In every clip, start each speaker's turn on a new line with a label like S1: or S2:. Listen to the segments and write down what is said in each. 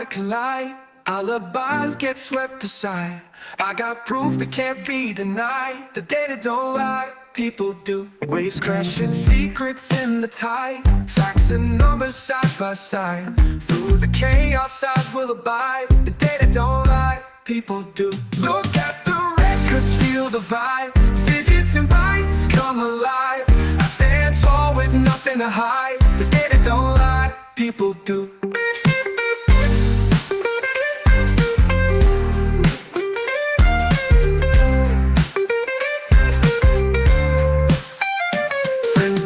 S1: can lie. Alibis get swept aside. I got proof that can't be denied. The data don't lie, people do. Waves crashing, secrets in the tide. Facts and numbers side by side. Through the chaos I will abide. The data don't lie, people do. Look at the records, feel the vibe. Digits and bytes come alive. I stand tall with nothing to hide. The data don't lie, people do.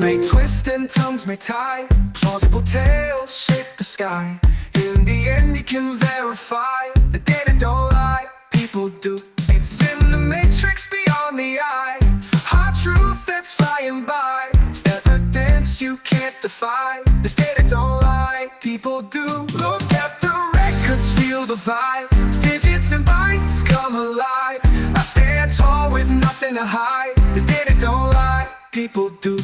S1: May twist and tongues may tie. Plausible tales shape the sky. In the end you can verify. The data don't lie, people do. It's in the matrix beyond the eye. Hard truth that's flying by. Evidence you can't defy. The data don't lie, people do. Look at the records, feel the vibe. Digits and bytes come alive. I stand tall with nothing to hide. The data don't lie, people do.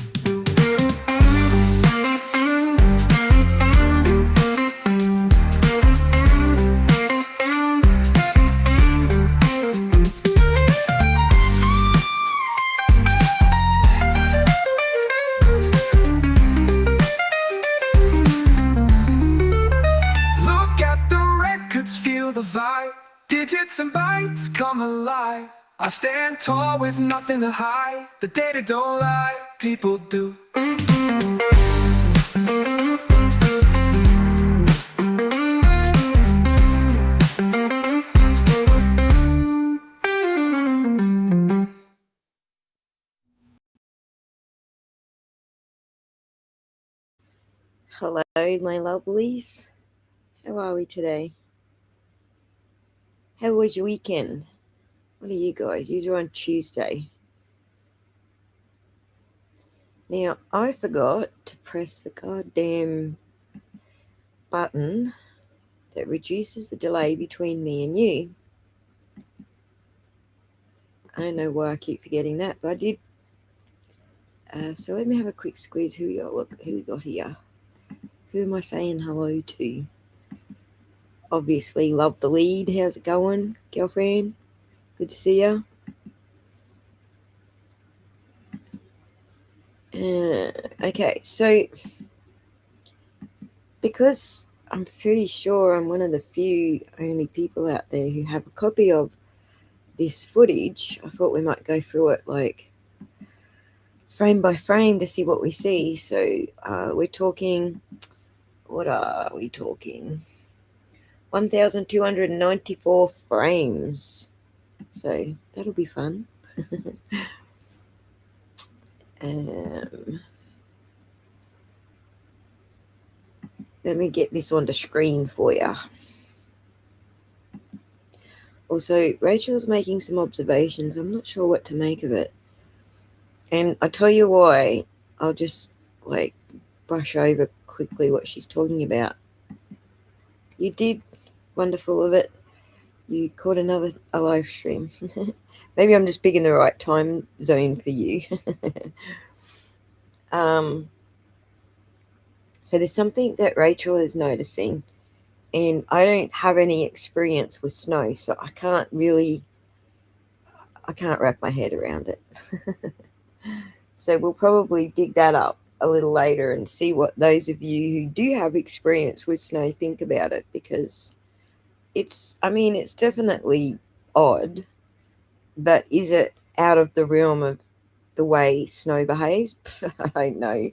S1: The vibe, digits and bytes come alive. I stand tall with nothing to hide. The data don't lie, people do.
S2: Hello, my lovelies. How are we today? How was your weekend? What are you guys? You're on Tuesday. Now, I forgot to press the goddamn button that reduces the delay between me and you. I don't know why I keep forgetting that, but I did. So let me have a quick squeeze. Who we got here? Who am I saying hello to? Obviously, love the lead. How's it going, girlfriend? Good to see you. Okay, so because I'm pretty sure I'm one of the few only people out there who have a copy of this footage, I thought we might go through it like frame by frame to see what we see. So we're talking, what are we talking? 1,294 frames. So that'll be fun. Let me get this on the screen for you. Also, Rachel's making some observations. I'm not sure what to make of it. And I'll tell you why. I'll just brush over quickly what she's talking about. You did wonderful of it. You caught a live stream. Maybe I'm just picking the right time zone for you. So there's something that Rachel is noticing, and I don't have any experience with snow, so I can't wrap my head around it. So we'll probably dig that up a little later and see what those of you who do have experience with snow think about it, because it's definitely odd, but is it out of the realm of the way snow behaves? I don't know.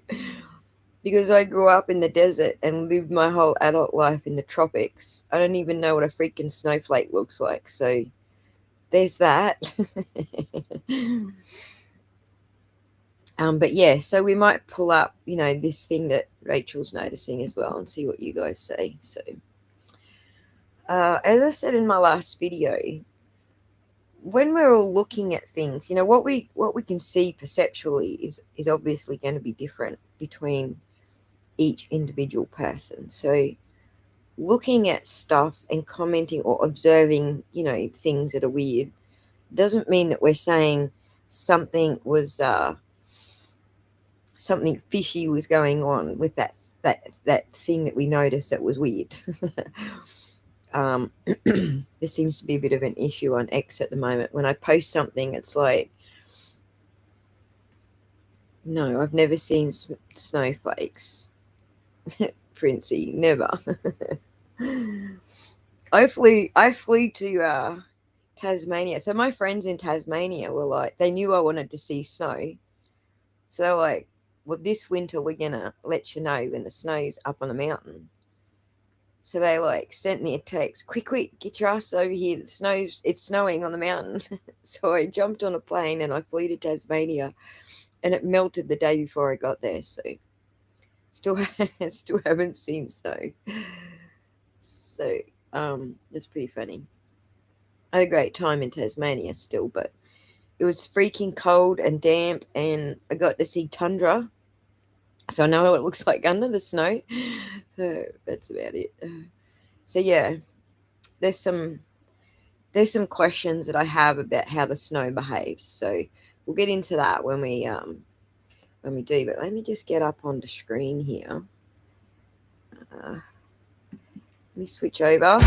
S2: Because I grew up in the desert and lived my whole adult life in the tropics. I don't even know what a freaking snowflake looks like. So there's that. But yeah, so we might pull up, this thing that Rachel's noticing as well and see what you guys say. So as I said in my last video, when we're all looking at things, what we can see perceptually is obviously going to be different between each individual person. So looking at stuff and commenting or observing, things that are weird doesn't mean that we're saying something fishy was going on with that thing that we noticed that was weird. There seems to be a bit of an issue on X at the moment. When I post something, it's like, no, I've never seen snowflakes. Princey, never. I flew to Tasmania. So my friends in Tasmania were like, they knew I wanted to see snow. So they're like, well, this winter we're gonna let you know when the snow's up on the mountain. So they like sent me a text, quick, get your ass over here. It's snowing on the mountain. So I jumped on a plane and I flew to Tasmania, and it melted the day before I got there. So still still haven't seen snow. So it's pretty funny. I had a great time in Tasmania still, but it was freaking cold and damp, and I got to see tundra. So I know what it looks like under the snow. That's about it. So yeah, there's some questions that I have about how the snow behaves. So we'll get into that when we do. But let me just get up on the screen here. Let me switch over.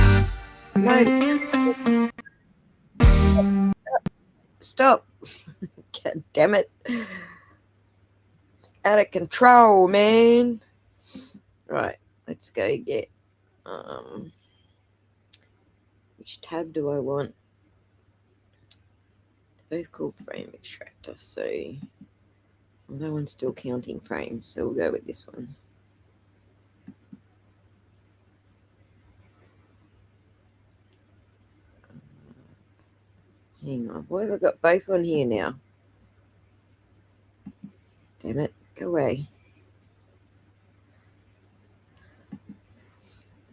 S2: No, stop! God damn it! It's out of control, man. Right, let's go get which tab do I want? Both called frame extractor. So well, that one's still counting frames, so we'll go with this one. Hang on, why have I got both on here now? Damn it, go away.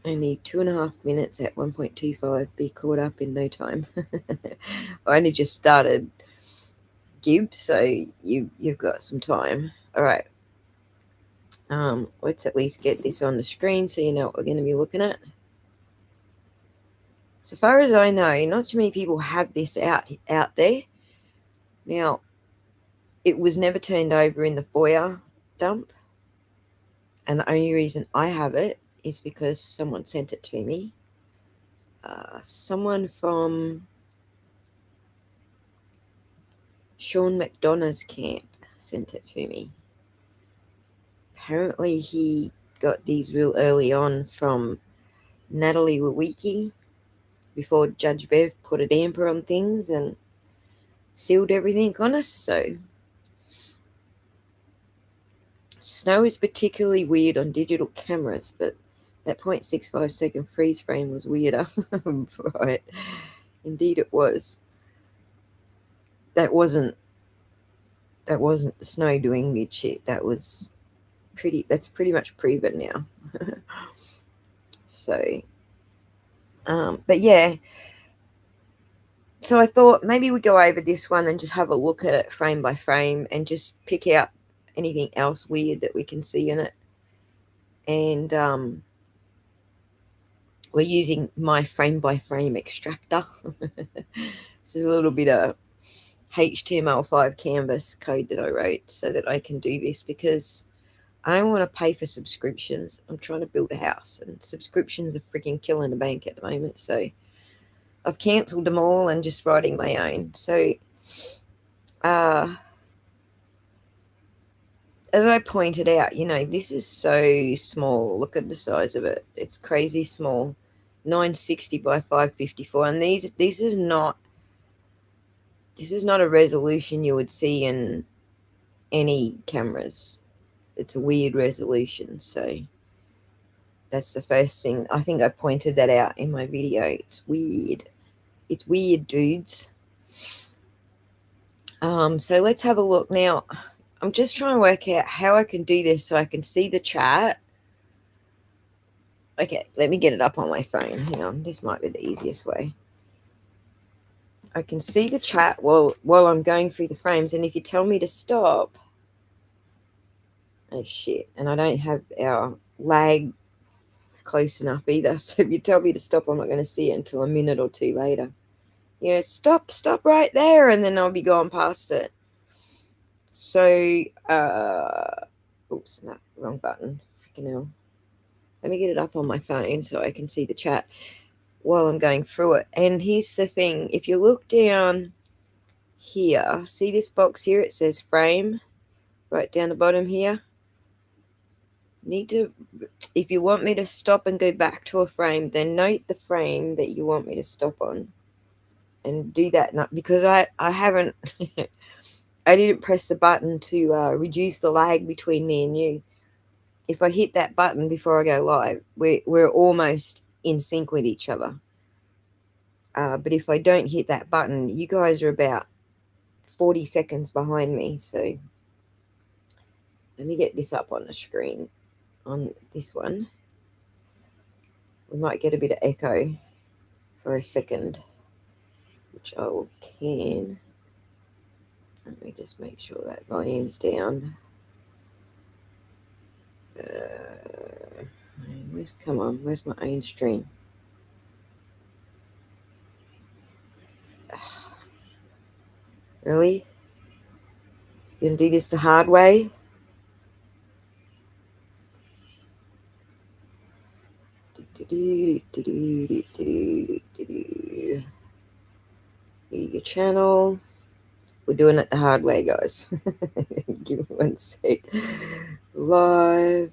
S2: Only 2.5 minutes at 1.25. Be caught up in no time. I only just started Gibbs, so you've got some time. All right. Let's at least get this on the screen so you know what we're going to be looking at. So far as I know, not too many people have this out there. Now, it was never turned over in the FOIA dump, and the only reason I have it is because someone sent it to me. Someone from Sean McDonough's camp sent it to me. Apparently he got these real early on from Natalie Wawiki before Judge Bev put a damper on things and sealed everything on us. So snow is particularly weird on digital cameras, but that 0.65 second freeze frame was weirder. Right. Indeed it was. That wasn't the snow doing weird shit. That's pretty much proven now. So but yeah, so I thought maybe we go over this one and just have a look at it frame by frame and just pick out anything else weird that we can see in it. And we're using my frame by frame extractor. This is a little bit of HTML5 canvas code that I wrote so that I can do this, because I don't want to pay for subscriptions. I'm trying to build a house, and subscriptions are freaking killing the bank at the moment. So I've cancelled them all and just writing my own. So as I pointed out, this is so small. Look at the size of it. It's crazy small. 960 by 554. And this is not a resolution you would see in any cameras. It's a weird resolution. So that's the first thing. I think I pointed that out in my video. It's weird. It's weird, dudes. So let's have a look. Now, I'm just trying to work out how I can do this so I can see the chat. Okay, let me get it up on my phone. Hang on, this might be the easiest way. I can see the chat while I'm going through the frames, and if you tell me to stop, oh shit, and I don't have our lag close enough either, so if you tell me to stop, I'm not going to see it until a minute or two later. Stop right there, and then I'll be going past it. So, oops, no, wrong button. Freaking hell. Let me get it up on my phone so I can see the chat. while I'm going through it. And here's the thing, if you look down here, see this box here, it says frame right down the bottom here. Need to, if you want me to stop and go back to a frame, then note the frame that you want me to stop on and do that. Not because I haven't I didn't press the button to reduce the lag between me and you. If I hit that button before I go live, we're almost in sync with each other. But if I don't hit that button, you guys are about 40 seconds behind me. So let me get this up on the screen on this one. We might get a bit of echo for a second, which I can. Let me just make sure that volume's down. Where's my own stream? Really? You gonna do this the hard way? Your channel. We're doing it the hard way, guys. Give me 1 sec. Live.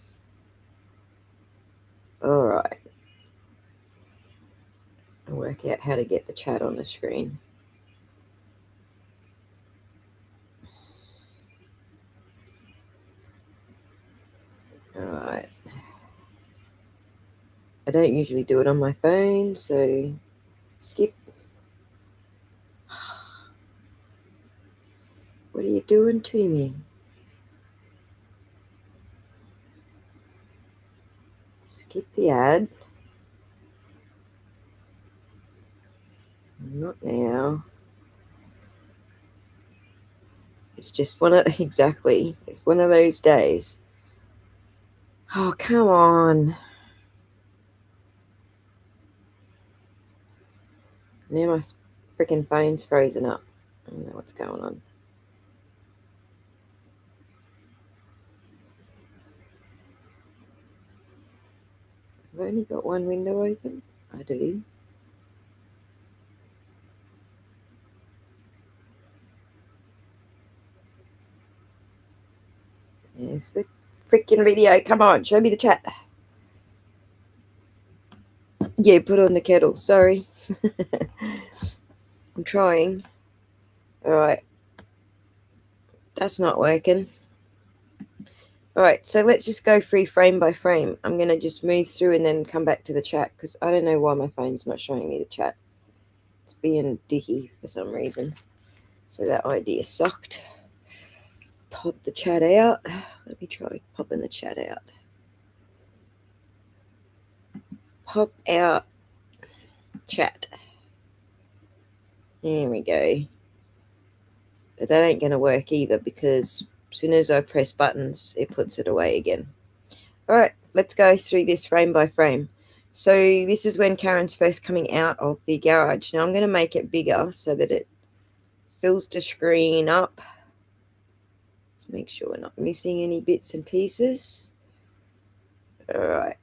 S2: All right. I'll work out how to get the chat on the screen. All right. I don't usually do it on my phone, so skip. What are you doing to me? Skip the ad. Not now. It's just exactly. It's one of those days. Oh, come on. Now my freaking phone's frozen up. I don't know what's going on. I've only got one window open. I do. There's the freaking video. Come on, show me the chat. Yeah, put on the kettle. Sorry. I'm trying. All right. That's not working. All right, so let's just go through frame by frame. I'm going to just move through and then come back to the chat because I don't know why my phone's not showing me the chat. It's being dicky for some reason. So that idea sucked. Pop the chat out. Let me try popping the chat out. Pop out chat. There we go. But that ain't going to work either because as soon as I press buttons, it puts it away again. All right, let's go through this frame by frame. So this is when Karen's first coming out of the garage. Now I'm going to make it bigger so that it fills the screen up. Let's make sure we're not missing any bits and pieces. All right.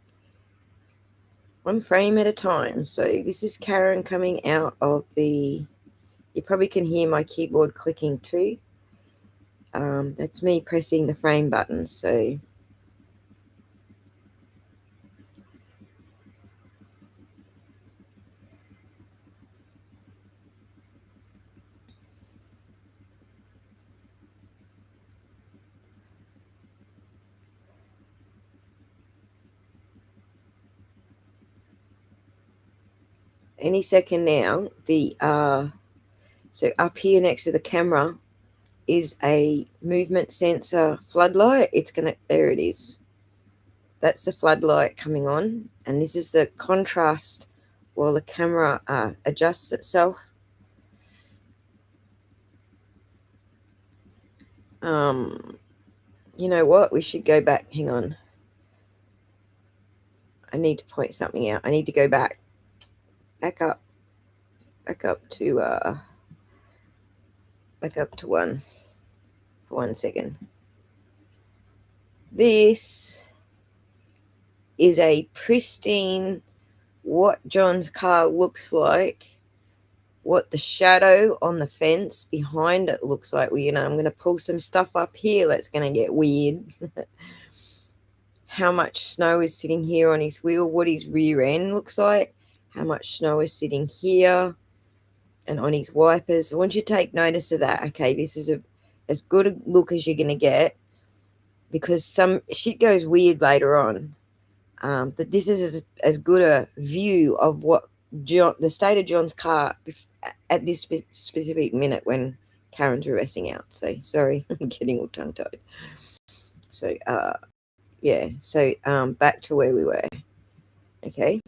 S2: One frame at a time. So this is Karen coming out of the... You probably can hear my keyboard clicking too. That's me pressing the frame button. So any second now, so up here next to the camera is a movement sensor floodlight. There it is. That's the floodlight coming on. And this is the contrast while the camera adjusts itself. You know what? We should go back. Hang on. I need to point something out. I need to go back up to one for 1 second. This is a pristine what John's car looks like, what the shadow on the fence behind it looks like. Well, I'm going to pull some stuff up here that's going to get weird. How much snow is sitting here on his wheel, what his rear end looks like, how much snow is sitting here and on his wipers. I want you to take notice of that. Okay, this is as good a look as you're going to get, because some shit goes weird later on. But this is as good a view of what the state of John's car at this specific minute when Karen's reversing out. So sorry, I'm getting all tongue-tied. So yeah, so back to where we were. Okay,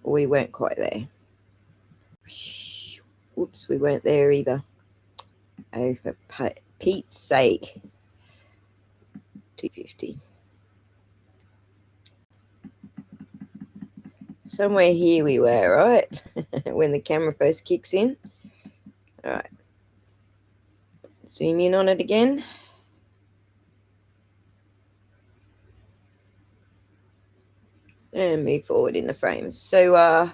S2: we weren't quite there. Whoops, we weren't there either. Oh, for Pete's sake. 250. Somewhere here we were, right? When the camera first kicks in. All right. Zoom in on it again. And move forward in the frames. So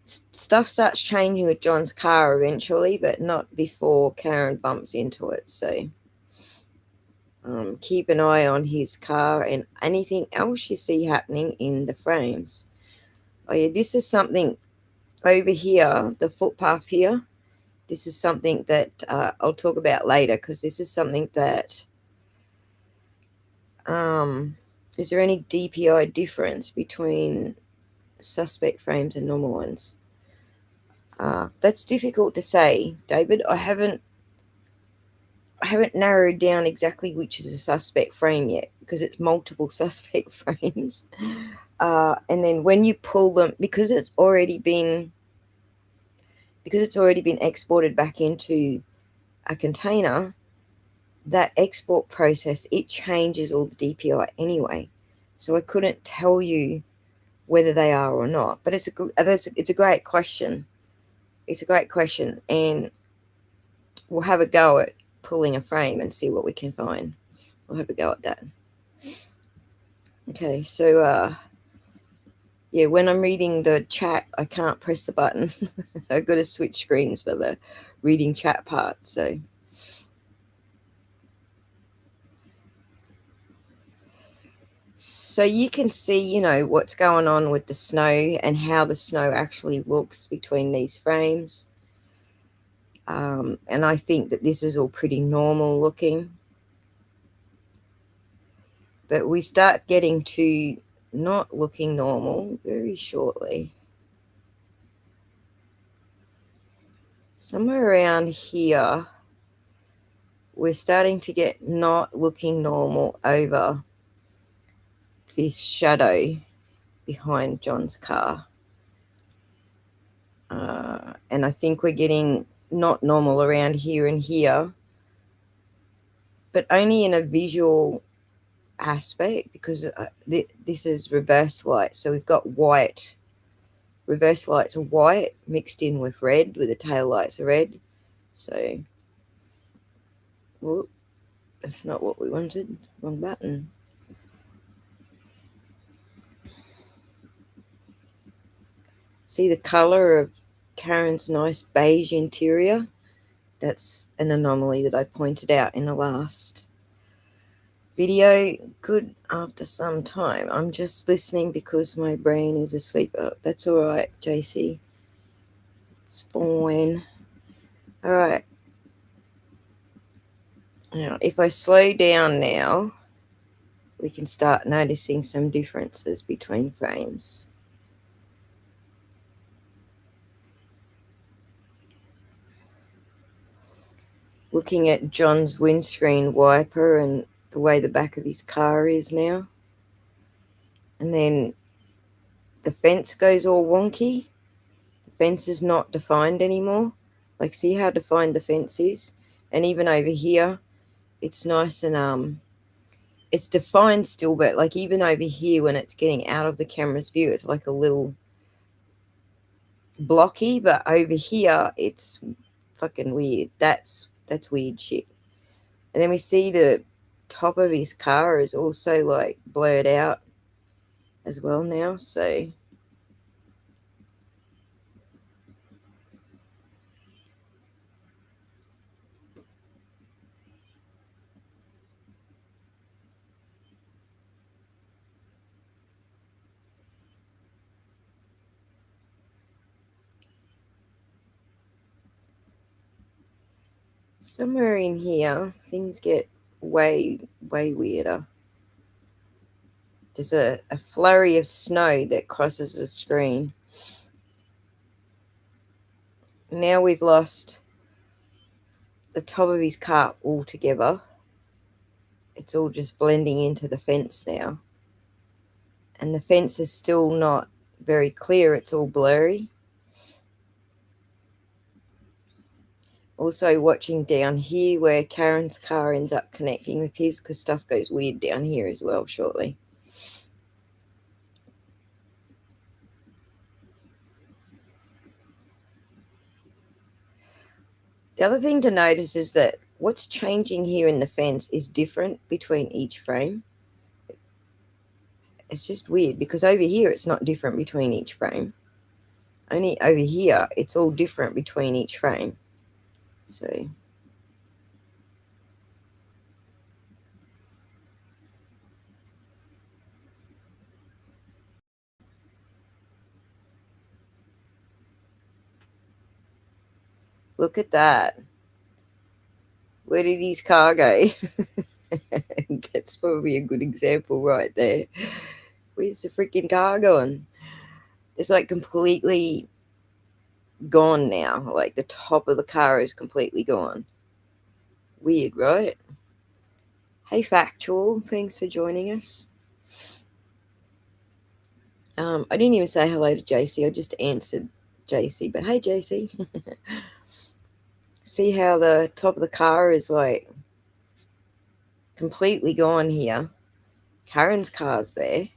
S2: stuff starts changing with John's car eventually, but not before Karen bumps into it. So keep an eye on his car and anything else you see happening in the frames. Oh yeah, this is something over here, the footpath here. This is something that I'll talk about later, because this is something that is there any DPI difference between suspect frames and normal ones? That's difficult to say, David. I haven't narrowed down exactly which is a suspect frame yet, because it's multiple suspect frames. And then when you pull them, because it's already been exported back into a container, that export process, it changes all the DPI anyway. So I couldn't tell you whether they are or not. But it's a great question. It's a great question, and we'll have a go at pulling a frame and see what we can find. We'll have a go at that. Okay, so yeah, when I'm reading the chat, I can't press the button. I've got to switch screens for the reading chat part. So you can see, what's going on with the snow and how the snow actually looks between these frames. And I think that this is all pretty normal looking. But we start getting to not looking normal very shortly. Somewhere around here, we're starting to get not looking normal over this shadow behind John's car. And I think we're getting not normal around here and here, but only in a visual aspect, because this is reverse light. So we've got white. Reverse lights are white mixed in with red, with the tail lights are red. So, whoop, that's not what we wanted. Wrong button. See the color of Karen's nice beige interior? That's an anomaly that I pointed out in the last video. Good after some time. I'm just listening because my brain is asleep. Oh, that's all right, JC. It's fine. All right. Now, if I slow down now, we can start noticing some differences between frames. Looking at John's windscreen wiper and the way the back of his car is now. And then the fence goes all wonky. The fence is not defined anymore. Like, see how defined the fence is? And even over here, it's nice and it's defined still, but like even over here when it's getting out of the camera's view, it's like a little blocky, but over here it's fucking weird. That's weird shit. And then we see the top of his car is also like blurred out as well now. So somewhere in here, things get way weirder. There's a flurry of snow that crosses the screen. Now we've lost the top of his car altogether. It's all just blending into the fence now. And the fence is still not very clear. It's all blurry. Also watching down here where Karen's car ends up connecting with his, because stuff goes weird down here as well shortly. The other thing to notice is that what's changing here in the fence is different between each frame. It's just weird because over here it's not different between each frame. Only over here it's all different between each frame. So look at that. Where did his car go? That's probably a good example right there. Where's the freaking car gone? It's like completely gone now. Like the top of the car is completely gone. Weird, right? Hey, Factual, thanks for joining us. I didn't even say hello to JC. I just answered JC. But hey, JC. See how the top of the car is like completely gone here. Karen's car's there.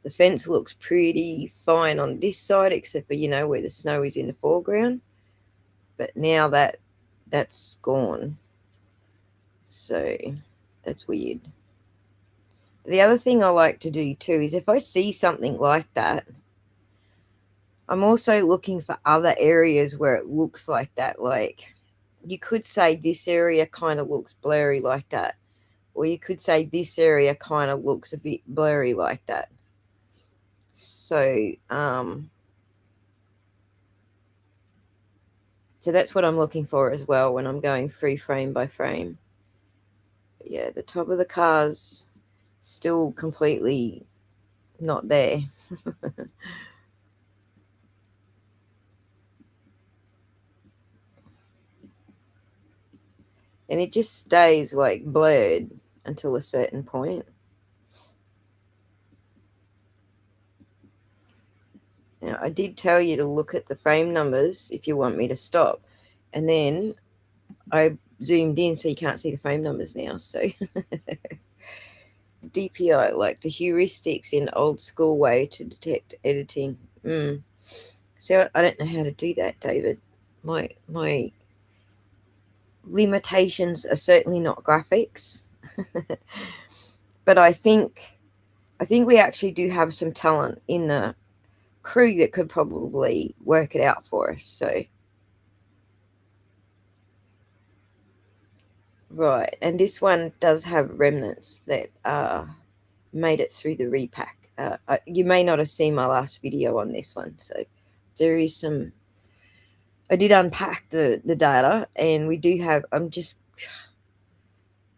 S2: The fence looks pretty fine on this side, except for, where the snow is in the foreground. But now that's gone. So that's weird. The other thing I like to do too is if I see something like that, I'm also looking for other areas where it looks like that. Like you could say this area kind of looks blurry like that. Or you could say this area kind of looks a bit blurry like that. So that's what I'm looking for as well when I'm going through frame by frame. Yeah, the top of the car's still completely not there. And it just stays like blurred until a certain point. Now, I did tell you to look at the frame numbers if you want me to stop. And then I zoomed in so you can't see the frame numbers now. So DPI, like the heuristics in old school way to detect editing. So I don't know how to do that, David. My limitations are certainly not graphics. But I think we actually do have some talent in the crew that could probably work it out for us. So right, and this one does have remnants that made it through the repack. You may not have seen my last video on this one, so there is some. I did unpack the data, and we do have. I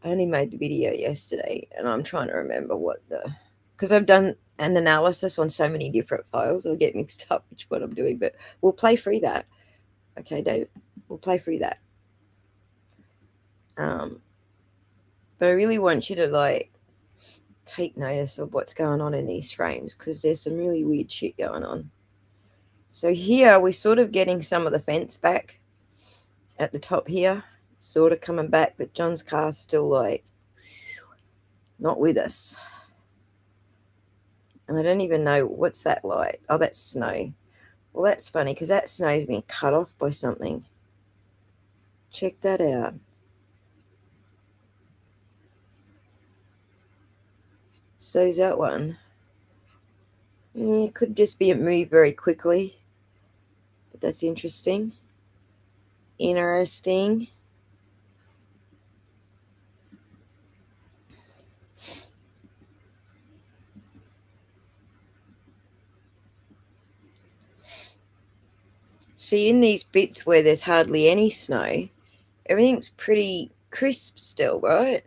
S2: only made the video yesterday, and I'm trying to remember because I've done an analysis on so many different files, I'll get mixed up which one I'm doing. But we'll play through that. Okay, David, we'll play through that. But I really want you to like take notice of what's going on in these frames, because there's some really weird shit going on. So here we're sort of getting some of the fence back at the top here, sort of coming back, but John's car's still like not with us. And I don't even know what's that light. Oh, that's snow. Well, that's funny because that snow's been cut off by something. Check that out. So's that one. Yeah, it could just be it moved very quickly. But that's interesting. Interesting. See, in these bits where there's hardly any snow, everything's pretty crisp still, right?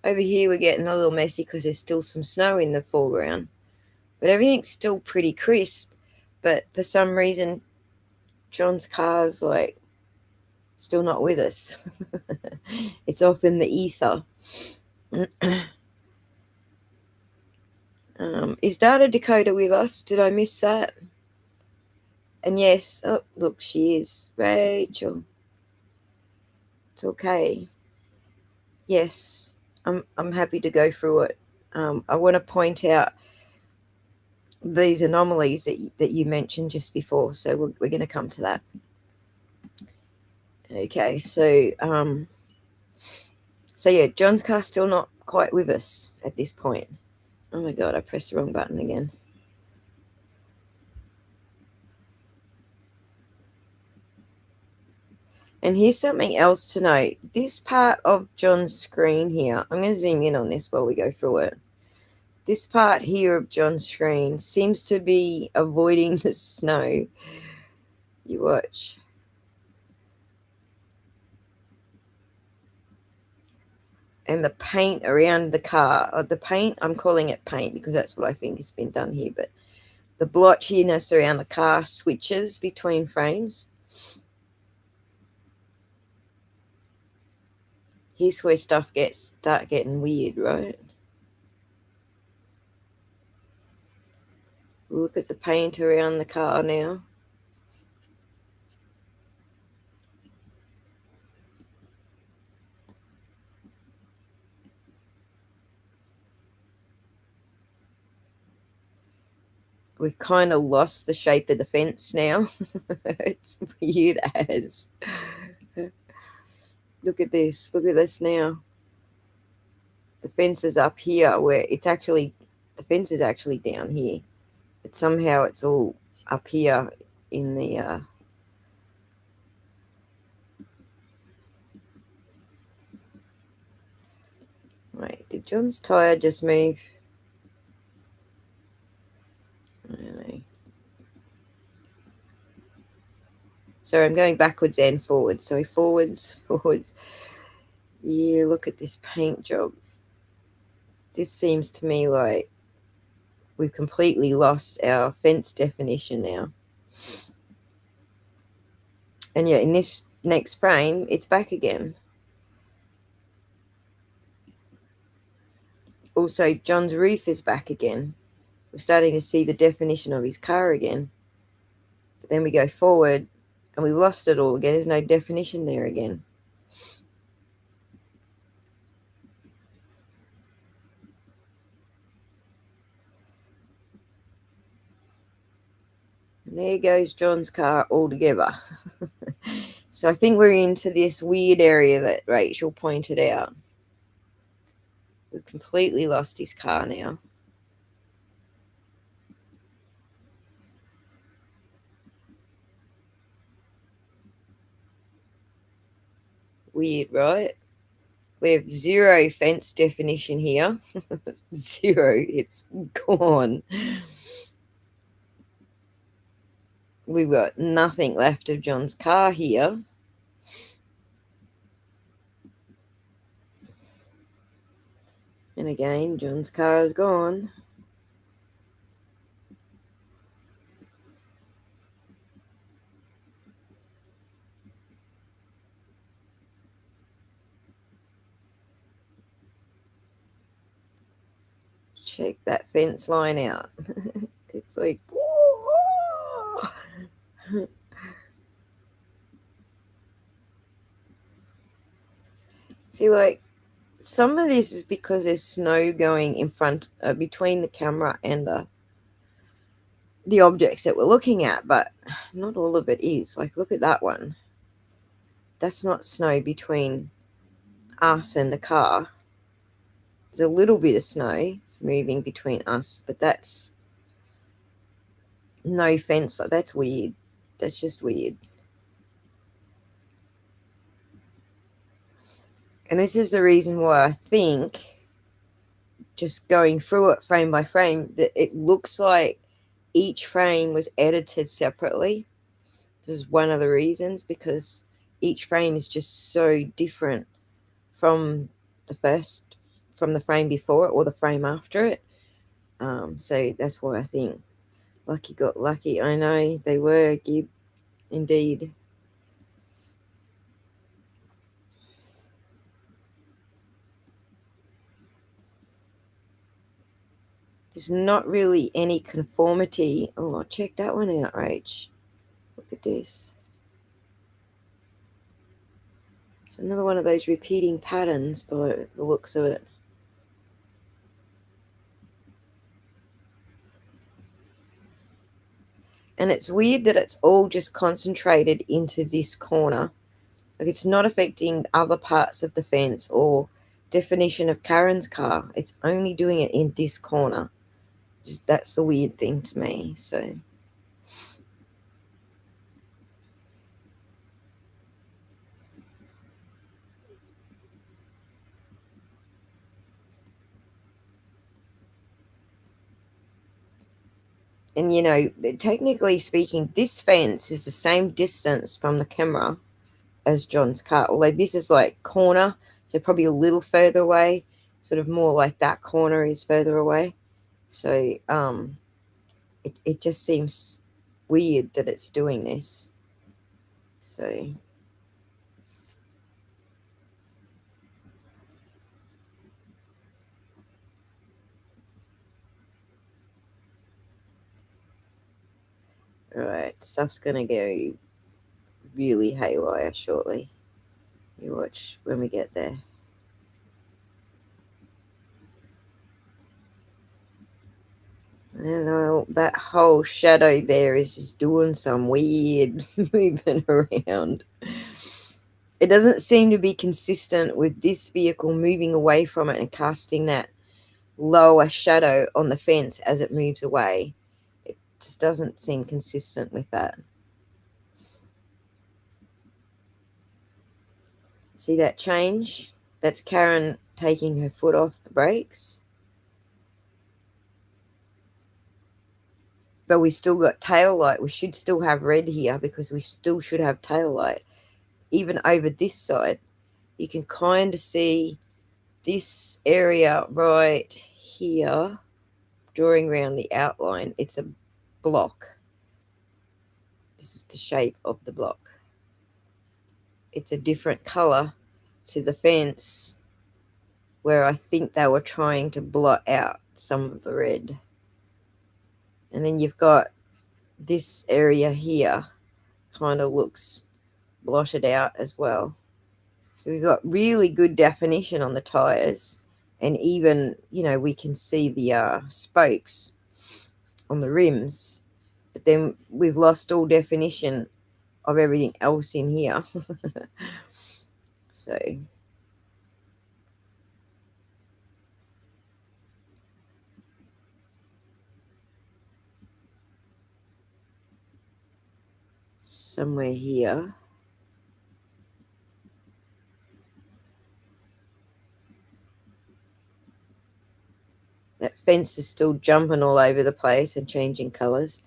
S2: Over here we're getting a little messy because there's still some snow in the foreground. But everything's still pretty crisp. But for some reason, John's car's like still not with us. It's off in the ether. Is Data Dakota with us? Did I miss that? And yes, oh look, she is. Rachel. It's okay. Yes, I'm happy to go through it. I want to point out these anomalies that you mentioned just before, so we're going to come to that. Okay, so yeah, John's car's still not quite with us at this point. Oh my god, I pressed the wrong button again. And here's something else to note. This part of John's screen here, I'm going to zoom in on this while we go through it. This part here of John's screen seems to be avoiding the snow. You watch. And the paint around the car, or the paint, I'm calling it paint because that's what I think has been done here, but the blotchiness around the car switches between frames. Here's where stuff start getting weird, right? Look at the paint around the car now. We've kind of lost the shape of the fence now. It's weird as. Look at this. Look at this now. The fence is up here where it's actually, the fence is actually down here. But somehow it's all up here in the... Wait, did John's tyre just move? I don't know. Sorry, I'm going backwards and forwards. So forwards, forwards. Yeah, look at this paint job. This seems to me like we've completely lost our fence definition now. And yeah, in this next frame, it's back again. Also, John's roof is back again. We're starting to see the definition of his car again. But then we go forward and we've lost it all again. There's no definition there again. And there goes John's car altogether. So I think we're into this weird area that Rachel pointed out. We've completely lost his car now. Weird, right? We have zero fence definition here. Zero. It's gone. We've got nothing left of John's car here. And again, John's car is gone. Check that fence line out. It's like, whoa! See, like, some of this is because there's snow going in front, between the camera and the objects that we're looking at, but not all of it is. Like, look at that one. That's not snow between us and the car. There's a little bit of snow, moving between us, but that's no fence. That's weird. That's just weird. And this is the reason why I think, just going through it frame by frame, that it looks like each frame was edited separately. This is one of the reasons, because each frame is just so different from from the frame before it or the frame after it. So that's why I think lucky got lucky. I know they were, Gib, indeed. There's not really any conformity. Oh, check that one out, Rach. Look at this. It's another one of those repeating patterns by the looks of it. And it's weird that it's all just concentrated into this corner. Like, it's not affecting other parts of the fence or definition of Karen's car. It's only doing it in this corner. Just, that's the weird thing to me. So and you know, technically speaking, this fence is the same distance from the camera as John's car, although this is like corner, so probably a little further away, sort of more like that corner is further away. So it just seems weird that it's doing this. So all right, stuff's gonna go really haywire shortly. You watch when we get there. I don't know, that whole shadow there is just doing some weird movement around. It doesn't seem to be consistent with this vehicle moving away from it and casting that lower shadow on the fence as it moves away. It just doesn't seem consistent with that. See that change? That's Karen taking her foot off the brakes. But we still got tail light. We should still have red here because we still should have tail light. Even over this side, you can kind of see this area right here, drawing around the outline. It's a block. This is the shape of the block. It's a different color to the fence, where I think they were trying to blot out some of the red. And then you've got this area here, kind of looks blotted out as well. So we've got really good definition on the tires, and even, you know, we can see the spokes on the rims, but then we've lost all definition of everything else in here. So somewhere here, that fence is still jumping all over the place and changing colors.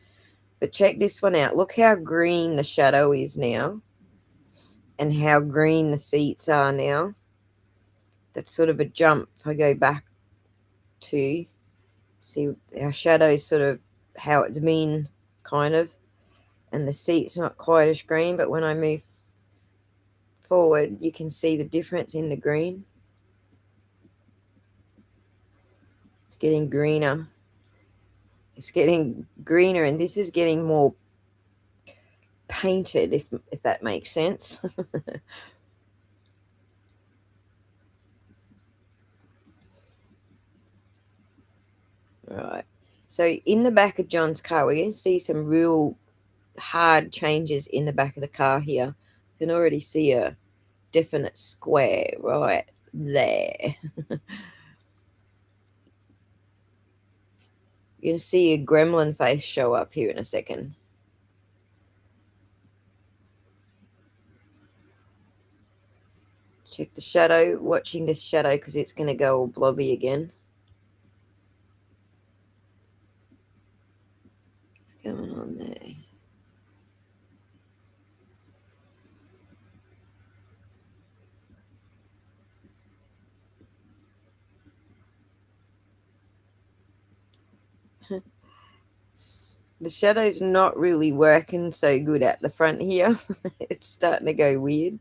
S2: But check this one out. Look how green the shadow is now and how green the seats are now. That's sort of a jump. If I go back to see our shadow, sort of how it's been, kind of, and the seat's not quite as green, but when I move forward, you can see the difference in the green. It's getting greener. It's getting greener, and this is getting more painted, if that makes sense. Right. So in the back of John's car, we're going to see some real hard changes in the back of the car here. You can already see a definite square right there. You're going to see a gremlin face show up here in a second. Check the shadow, watching this shadow because it's going to go all blobby again. What's going on there? The shadow's not really working so good at the front here. It's starting to go weird.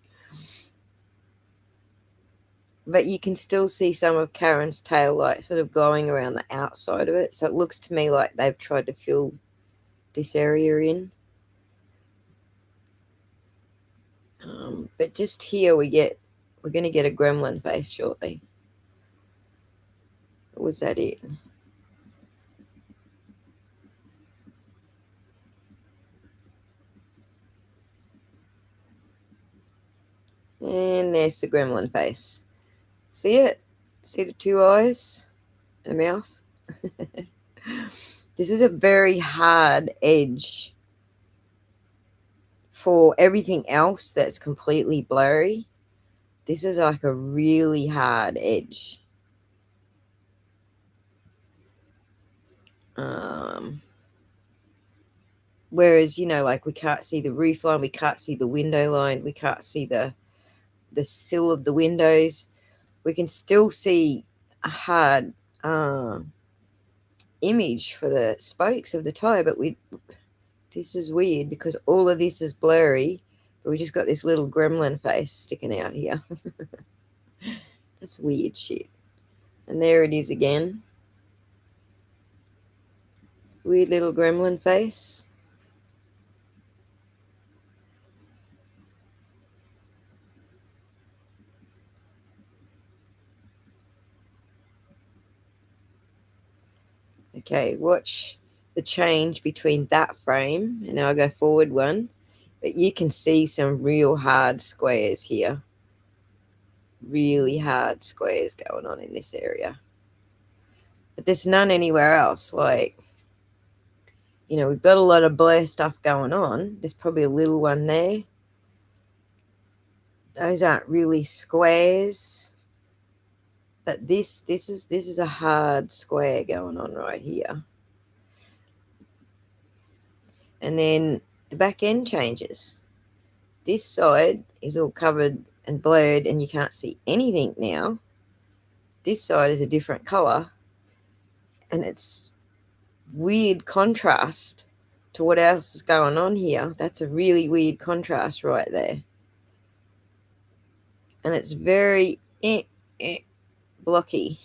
S2: But you can still see some of Karen's tail light sort of glowing around the outside of it. So it looks to me like they've tried to fill this area in. But just here we're going to get a gremlin face shortly. Or was that it? And there's the gremlin face. See it? See the two eyes and a mouth? This is a very hard edge for everything else that's completely blurry. This is like a really hard edge. Whereas, you know, like we can't see the roof line, we can't see the window line, we can't see the sill of the windows. We can still see a hard image for the spokes of the tire, but this is weird because all of this is blurry, but we just got this little gremlin face sticking out here. That's weird shit. And there it is again. Weird little gremlin face. Okay, watch the change between that frame and now I go forward one. But you can see some real hard squares here. Really hard squares going on in this area. But there's none anywhere else. Like, you know, we've got a lot of blur stuff going on. There's probably a little one there. Those aren't really squares. But this is a hard square going on right here. And then the back end changes. This side is all covered and blurred and you can't see anything now. This side is a different color. And it's weird contrast to what else is going on here. That's a really weird contrast right there. And it's very blocky.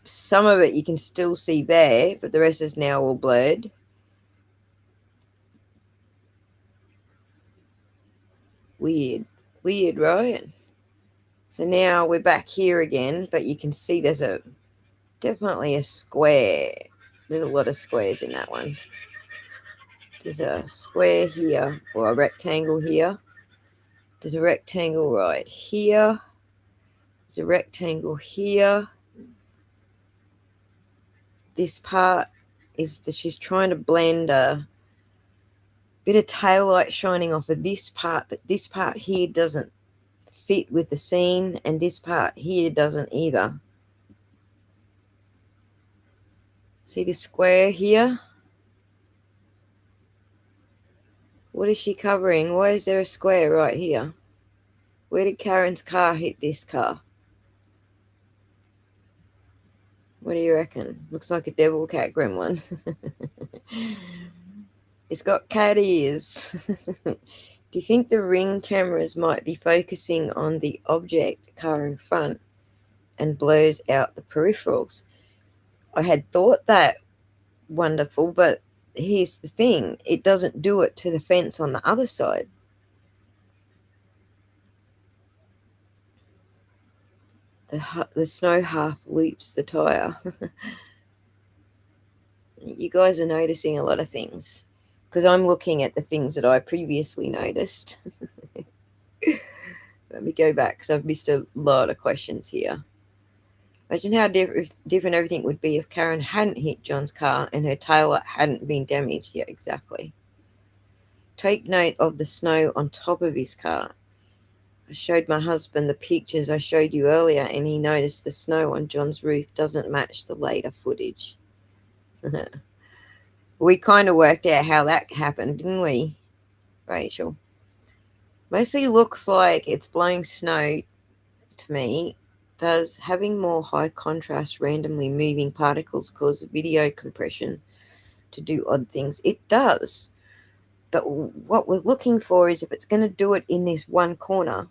S2: Some of it you can still see there, but the rest is now all blurred. Weird, right? So now we're back here again, but you can see there's definitely a square. There's a lot of squares in that one. There's a square here, or a rectangle here. There's a rectangle right here. There's a rectangle here. This part is that she's trying to blend a bit of tail light shining off of this part, but this part here doesn't fit with the scene, and this part here doesn't either. See the square here? What is she covering? Why is there a square right here? Where did Karen's car hit this car? What do you reckon? Looks like a devil cat gremlin. It's got cat ears. Do you think the ring cameras might be focusing on the object car in front and blurs out the peripherals? I had thought that, wonderful, but here's the thing. It doesn't do it to the fence on the other side. The snow half loops the tire. You guys are noticing a lot of things because I'm looking at the things that I previously noticed. Let me go back because I've missed a lot of questions here. Imagine how different everything would be if Karen hadn't hit John's car and her taillight hadn't been damaged. Yeah, exactly. Take note of the snow on top of his car. I showed my husband the pictures I showed you earlier, and he noticed the snow on John's roof doesn't match the later footage. We kind of worked out how that happened, didn't we, Rachel? Mostly looks like it's blowing snow to me. Does having more high contrast randomly moving particles cause video compression to do odd things? It does. But what we're looking for is if it's going to do it in this one corner,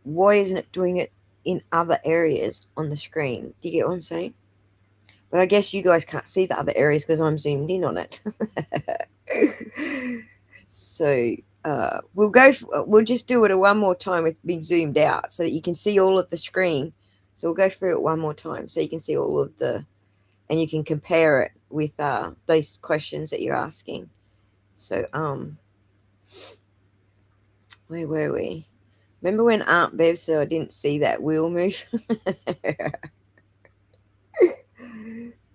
S2: why isn't it doing it in other areas on the screen? Do you get what I'm saying? But I guess you guys can't see the other areas because I'm zoomed in on it. So we'll just do it one more time with being zoomed out so that you can see all of the screen. So we'll go through it one more time so you can see all of and you can compare it with those questions that you're asking. So where were we? Remember when Aunt Bev said I didn't see that wheel move?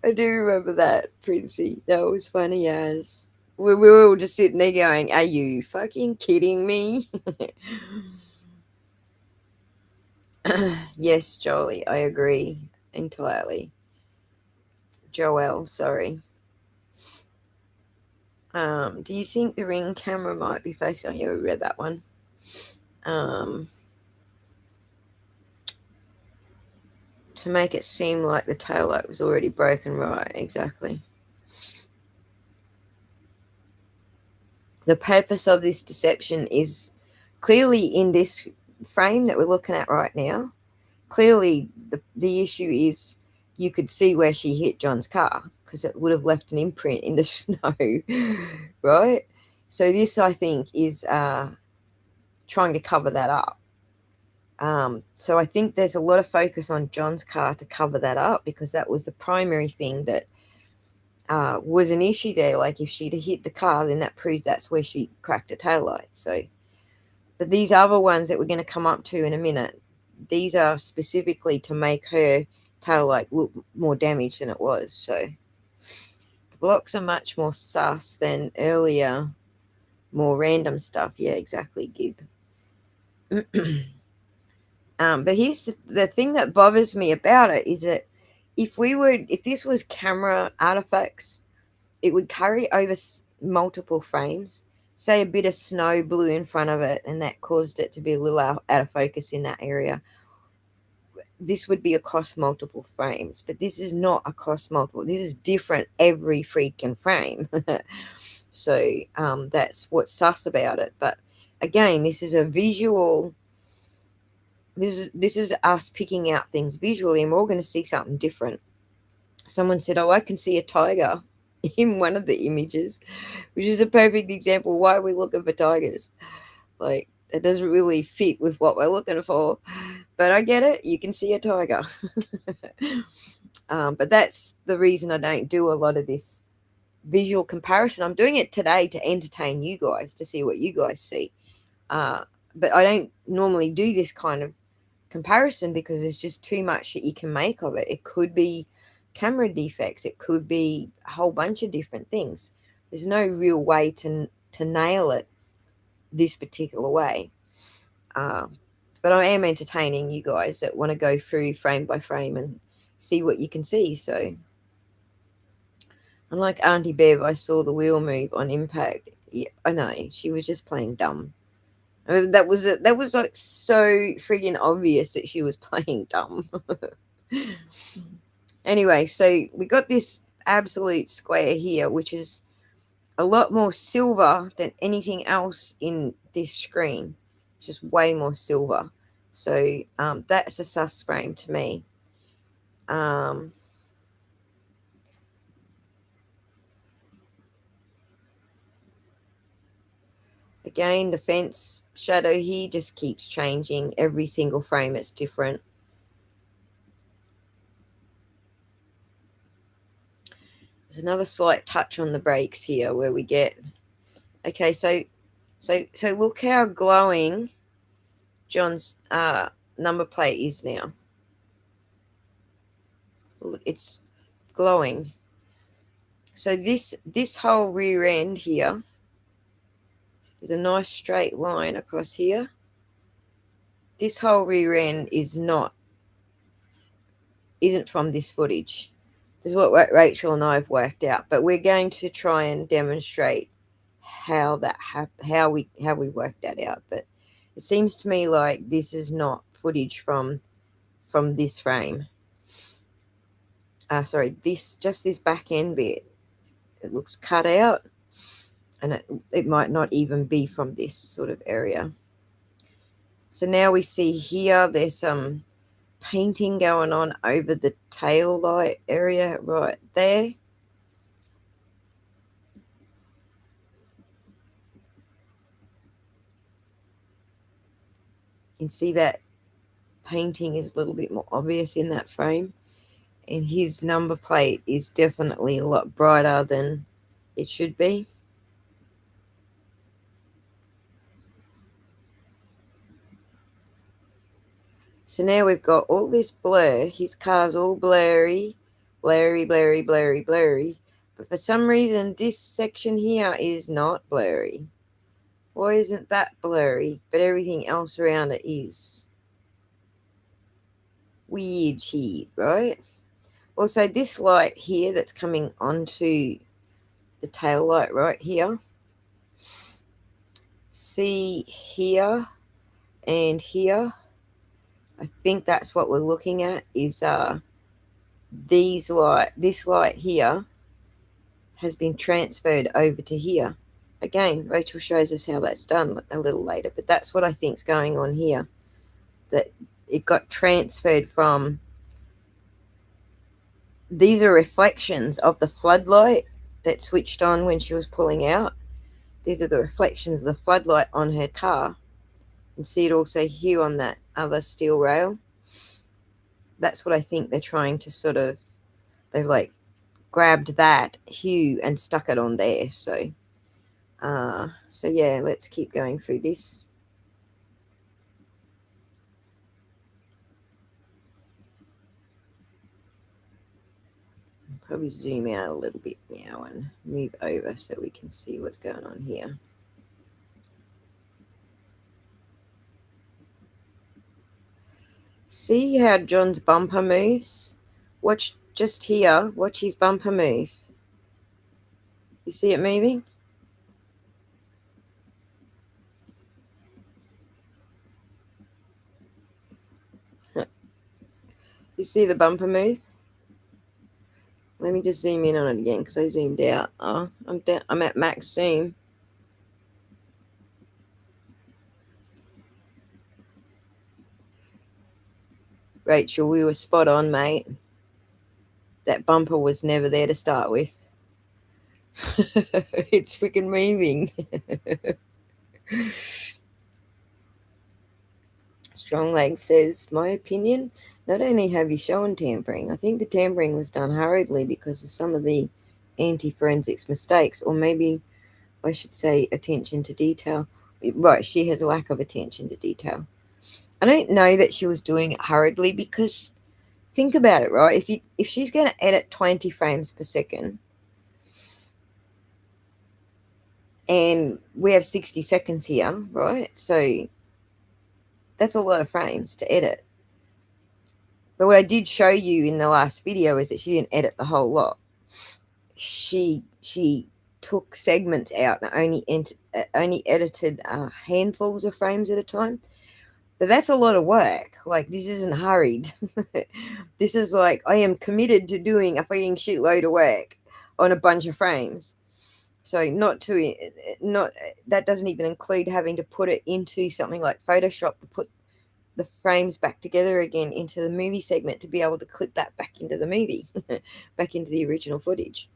S2: I do remember that, Princey. That was funny as. We were all just sitting there going, are you fucking kidding me? Yes, Jolie, I agree entirely. Joelle, sorry. Do you think the Ring camera might be focused on? Yeah, we read that one. To make it seem like the taillight was already broken, right? Exactly. The purpose of this deception is clearly in this frame that we're looking at right now. Clearly, the issue is you could see where she hit John's car because it would have left an imprint in the snow, right? So this, I think, is trying to cover that up. So I think there's a lot of focus on John's car to cover that up because that was the primary thing that was an issue there. Like if she'd hit the car, then that proves that's where she cracked her taillight. So, but these other ones that we're going to come up to in a minute, these are specifically to make her taillight look more damaged than it was. So the blocks are much more sus than earlier, more random stuff. Yeah, exactly, Gib. But here's the thing that bothers me about it is that if this was camera artifacts, it would carry over multiple frames. Say a bit of snow blew in front of it and that caused it to be a little out of focus in that area. This would be across multiple frames, but this is not across multiple. This is different every freaking frame. So that's what's sus about it. But again, this is a visual. This is us picking out things visually, and we're all going to see something different. Someone said, "Oh, I can see a tiger." In one of the images, which is a perfect example why we're looking for tigers. Like, it doesn't really fit with what we're looking for, but I get it. You can see a tiger. But that's the reason I don't do a lot of this visual comparison. I'm doing it today to entertain you guys, to see what you guys see. But I don't normally do this kind of comparison because there's just too much that you can make of it. It could be camera defects, it could be a whole bunch of different things. There's no real way to nail it this particular way. But I am entertaining you guys that want to go through frame by frame and see what you can see. So unlike Auntie Bev, I saw the wheel move on impact. Yeah, I know, she was just playing dumb. I mean, that was like so friggin' obvious that she was playing dumb. Anyway, so we got this absolute square here, which is a lot more silver than anything else in this screen. It's just way more silver. So that's a sus frame to me. Again, the fence shadow here just keeps changing. Every single frame it's different. There's another slight touch on the brakes here where we get, okay, so look how glowing John's number plate is now. It's glowing. So this whole rear end here, there's a nice straight line across here. This whole rear end isn't from this footage. This is what Rachel and I have worked out, but we're going to try and demonstrate how we worked that out. But it seems to me like this is not footage from this frame. Sorry, this back end bit. It looks cut out, and it might not even be from this sort of area. So now we see here there's some painting going on over the tail light area right there. You can see that painting is a little bit more obvious in that frame, and his number plate is definitely a lot brighter than it should be. So now we've got all this blur. His car's all blurry. But for some reason, this section here is not blurry. Why isn't that blurry, but everything else around it is? Weird shit, right? Also, this light here that's coming onto the tail light right here. See here and here. I think that's what we're looking at is this light here has been transferred over to here. Again, Rachel shows us how that's done a little later, but that's what I think's going on here. That it got transferred from. These are reflections of the floodlight that switched on when she was pulling out. These are the reflections of the floodlight on her car. And see it also here on that other steel rail. That's what I think they're trying to sort of, they've like grabbed that hue and stuck it on there. So yeah, let's keep going through this. Probably zoom out a little bit now and move over so we can see what's going on here. See how John's bumper moves? Watch just here. Watch his bumper move. You see it moving? You see the bumper move? Let me just zoom in on it again because I zoomed out. Oh, I'm at max zoom. Rachel, we were spot on, mate. That bumper was never there to start with. It's freaking moving. Strong Leg says, my opinion, not only have you shown tampering, I think the tampering was done hurriedly because of some of the anti-forensics mistakes, or maybe I should say attention to detail. Right, she has a lack of attention to detail. I don't know that she was doing it hurriedly because think about it, right? If she's going to edit 20 frames per second and we have 60 seconds here, right? So that's a lot of frames to edit. But what I did show you in the last video is that she didn't edit the whole lot. She took segments out and only edited handfuls of frames at a time. But that's a lot of work. Like, this isn't hurried. This is like, I am committed to doing a freaking shitload of work on a bunch of frames. So that doesn't even include having to put it into something like Photoshop to put the frames back together again into the movie segment to be able to clip that back into the movie, back into the original footage.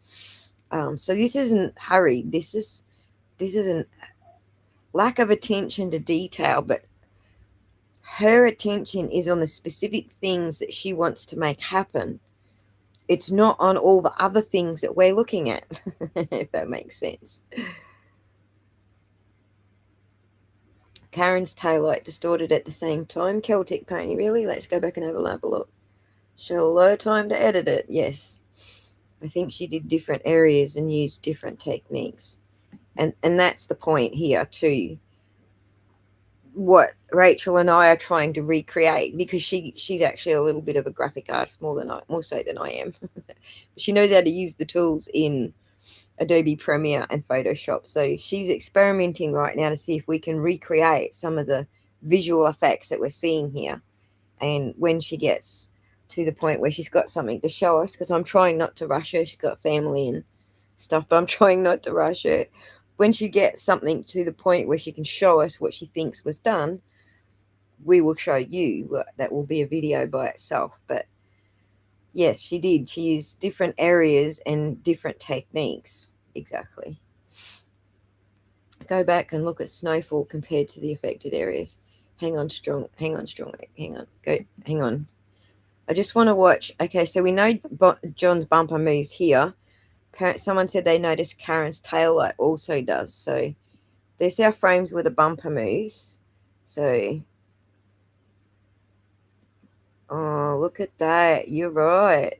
S2: So this isn't hurried. This isn't lack of attention to detail, but her attention is on the specific things that she wants to make happen. It's not on all the other things that we're looking at, if that makes sense. Karen's taillight distorted at the same time. Celtic Pony, really? Let's go back and have a look. She had a lot of time to edit it, yes. I think she did different areas and used different techniques. And that's the point here too. What Rachel and I are trying to recreate, because she's actually a little bit of a graphic artist, more so than I am. She knows how to use the tools in Adobe Premiere and Photoshop. So she's experimenting right now to see if we can recreate some of the visual effects that we're seeing here. And when she gets to the point where she's got something to show us, because I'm trying not to rush her, she's got family and stuff, but I'm trying not to rush her. When she gets something to the point where she can show us what she thinks was done, we will show you. That will be a video by itself. But yes, she did. She used different areas and different techniques. Exactly. Go back and look at snowfall compared to the affected areas. Hang on, hang on. I just want to watch. Okay, so we know John's bumper moves here. Someone said they noticed Karen's tail light also does. So there's our frames where the bumper moves. So, oh, look at that. You're right.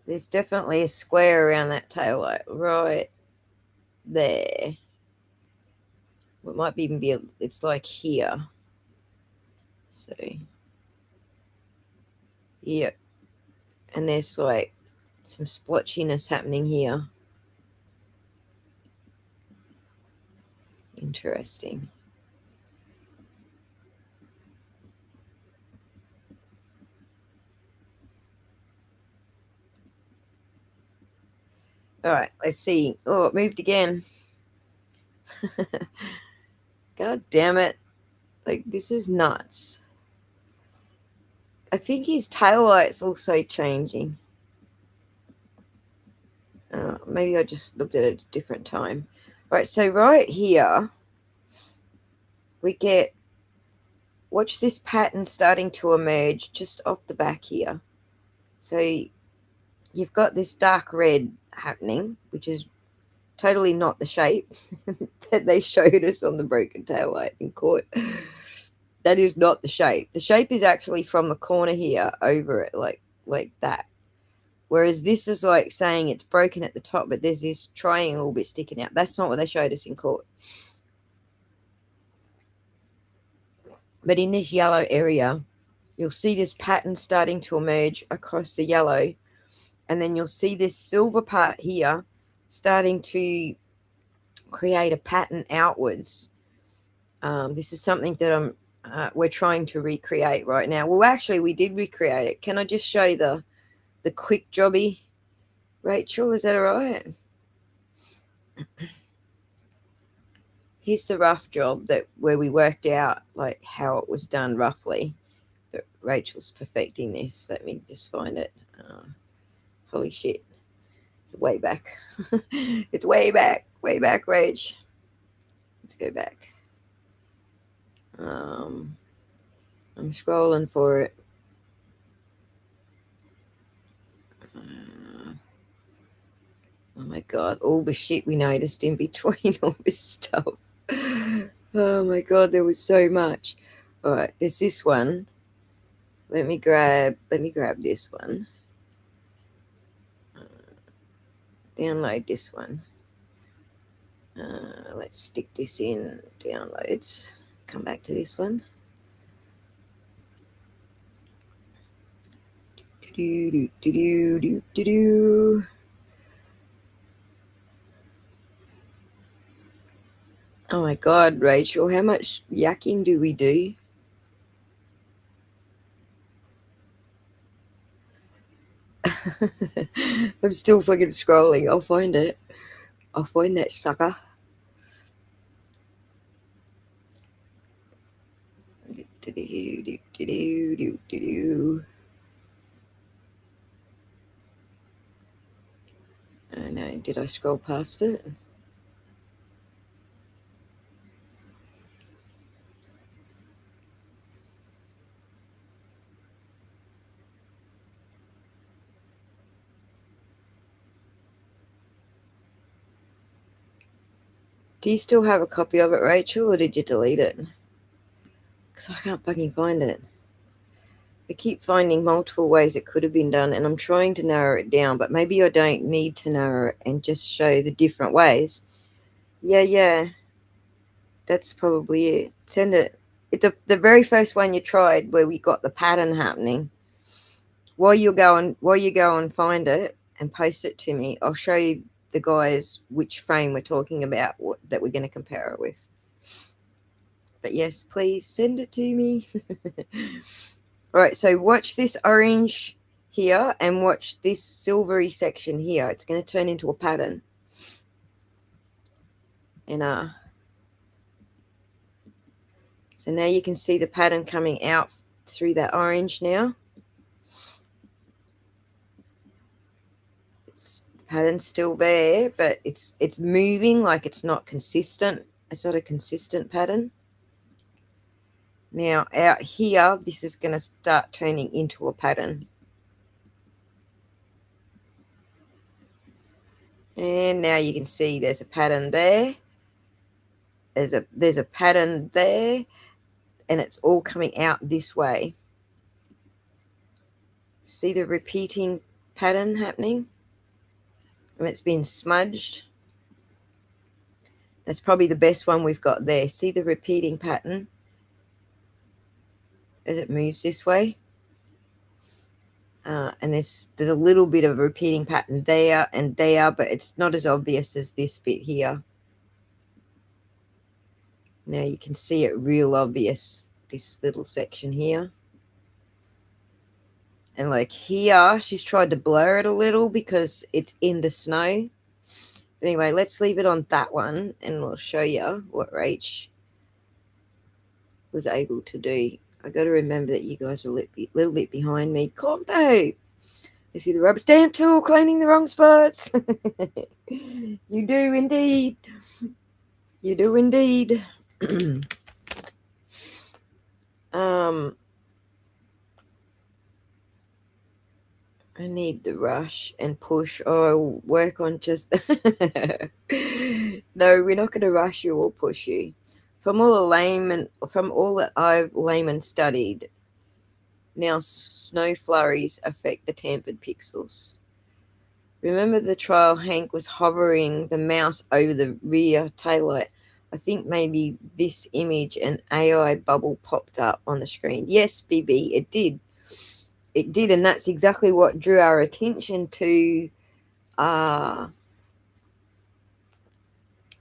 S2: There's definitely a square around that tail light right there. It might even be, it's like here. So, yeah. And there's like some splotchiness happening here. Interesting. All right, let's see. Oh, it moved again. God damn it. Like, this is nuts. I think his tail light's also changing. Maybe I just looked at it at a different time. All right, so right here, we get, watch this pattern starting to emerge just off the back here. So you've got this dark red happening, which is totally not the shape that they showed us on the broken tail light in court. That is not the shape. The shape is actually from the corner here over it, like that. Whereas this is like saying it's broken at the top, but there's this triangle bit sticking out. That's not what they showed us in court. But in this yellow area, you'll see this pattern starting to emerge across the yellow. And then you'll see this silver part here starting to create a pattern outwards. This is something that we're trying to recreate right now. Well, actually, we did recreate it. Can I just show the quick jobby, Rachel? Is that all right? Here's the rough job where we worked out like how it was done roughly. But Rachel's perfecting this. Let me just find it. Holy shit. It's way back. It's way back, Rach. Let's go back. I'm scrolling for it. Oh my god, all the shit we noticed in between all this stuff. Oh my god, there was so much. All right, there's this one. Let me grab this one. Download this one. Let's stick this in downloads. Come back to this one. Oh my god, Rachel, how much yakking do we do? I'm still fucking scrolling. I'll find it. I'll find that sucker. Oh no, did I scroll past it? Do you still have a copy of it, Rachel, or did you delete it? because I can't fucking find it. I keep finding multiple ways it could have been done, and I'm trying to narrow it down, but maybe I don't need to narrow it and just show the different ways. Yeah, that's probably it. Send it. It's the very first one you tried where we got the pattern happening. While you go and find it and post it to me, I'll show you the guys which frame we're talking about, that we're going to compare it with. But yes, please send it to me. All right, so watch this orange here and watch this silvery section here. It's going to turn into a pattern. And so now you can see the pattern coming out through that orange now. The pattern's still there, but it's moving, like it's not consistent. It's not a consistent pattern. Now out here, this is going to start turning into a pattern. And now you can see there's a pattern there. There's a pattern there, and it's all coming out this way. See the repeating pattern happening? And it's been smudged. That's probably the best one we've got there. See the repeating pattern as it moves this way? And there's a little bit of a repeating pattern there and there, but it's not as obvious as this bit here. Now you can see it real obvious, this little section here. And like here, she's tried to blur it a little because it's in the snow. But anyway, let's leave it on that one and we'll show you what Rach was able to do. I got to remember that you guys are a little bit behind me. Compo! You see the rubber stamp tool cleaning the wrong spots? You do indeed. You do indeed. I need the rush and push. I'll work on just... No, we're not going to rush you or push you. From all that I've layman studied, now snow flurries affect the tampered pixels. Remember the trial Hank was hovering the mouse over the rear taillight. I think maybe this image, an AI bubble popped up on the screen. Yes, BB, it did. It did, and that's exactly what drew our attention to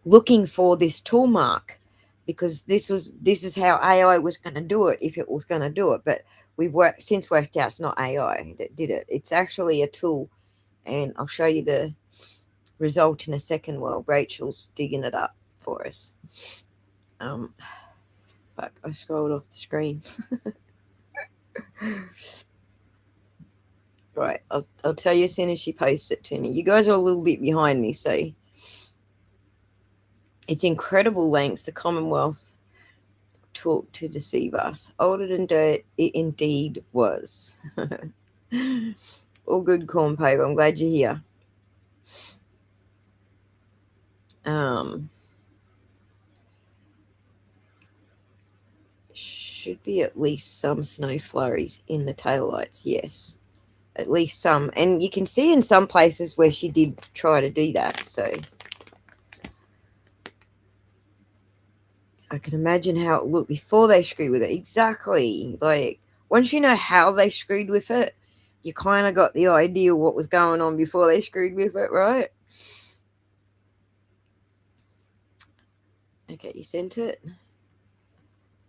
S2: looking for this tool mark, because this is how AI was going to do it, if it was going to do it. But we've since worked out it's not AI that did it. It's actually a tool, and I'll show you the result in a second while Rachel's digging it up for us. Fuck, I scrolled off the screen. Right, I'll tell you as soon as she posts it to me. You guys are a little bit behind me, so it's incredible lengths the Commonwealth took to deceive us. Older than dirt, it indeed was. All good, corn paper. I'm glad you're here. Should be at least some snow flurries in the taillights, yes. At least some. And you can see in some places where she did try to do that, so I can imagine how it looked before they screwed with it. Exactly. Like, once you know how they screwed with it, you kind of got the idea what was going on before they screwed with it, right? Okay, you sent it.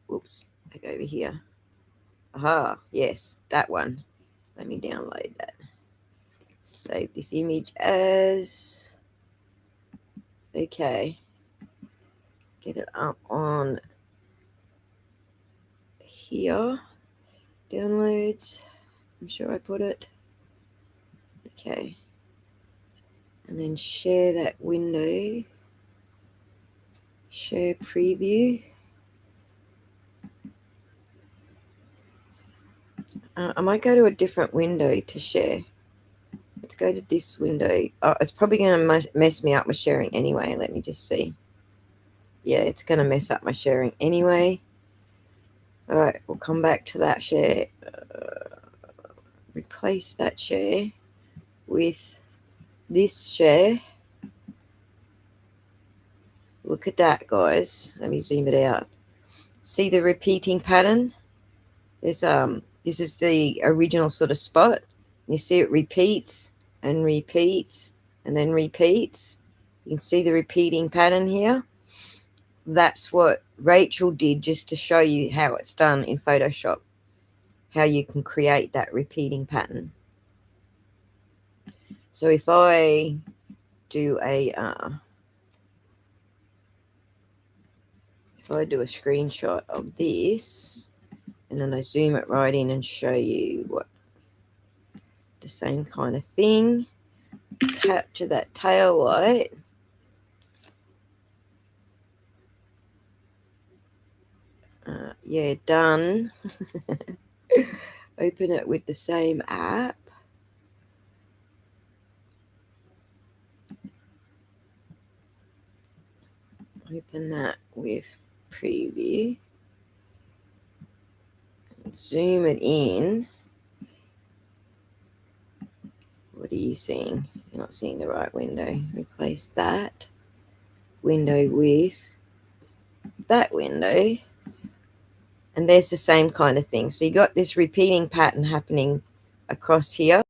S2: Whoops, I go over here. Aha, yes, that one. Let me download that. Save this image as... Okay. Get it up on here. Downloads. I'm sure I put it. Okay. And then share that window. Share preview. I might go to a different window to share. Let's go to this window. Oh, it's probably going to mess me up with sharing anyway. Let me just see. Yeah, it's going to mess up my sharing anyway. All right, we'll come back to that share. Replace that share with this share. Look at that, guys. Let me zoom it out. See the repeating pattern? This is the original sort of spot. You see it repeats and repeats and then repeats. You can see the repeating pattern here. That's what Rachel did, just to show you how it's done in Photoshop, how you can create that repeating pattern. So if I do a screenshot of this, and then I zoom it right in and show you what the same kind of thing, capture that tail light. Yeah, done. Open it with the same app. Open that with preview. Zoom it in. What are you seeing? You're not seeing the right window. Replace that window with that window. And there's the same kind of thing. So you got this repeating pattern happening across here.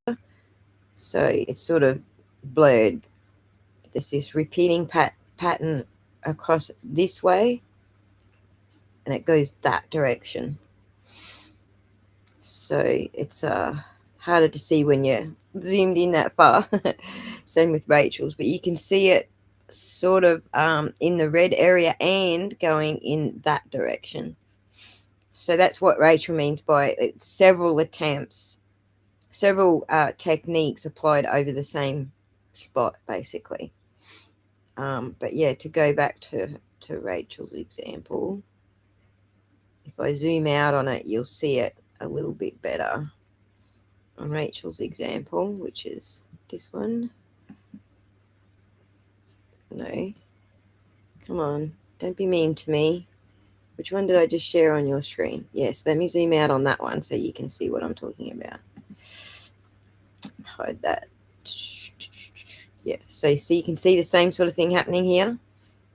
S2: So it's sort of blurred. There's this repeating pattern across this way, and it goes that direction. So it's harder to see when you're zoomed in that far. Same with Rachel's, but you can see it sort of in the red area and going in that direction. So that's what Rachel means by it's several attempts, several techniques applied over the same spot, basically. But yeah, to go back to Rachel's example, if I zoom out on it, you'll see it a little bit better. On Rachel's example, which is this one. No, come on, don't be mean to me. Which one did I just share on your screen? Yes, let me zoom out on that one so you can see what I'm talking about. Hide that. Yeah, so you can see the same sort of thing happening here.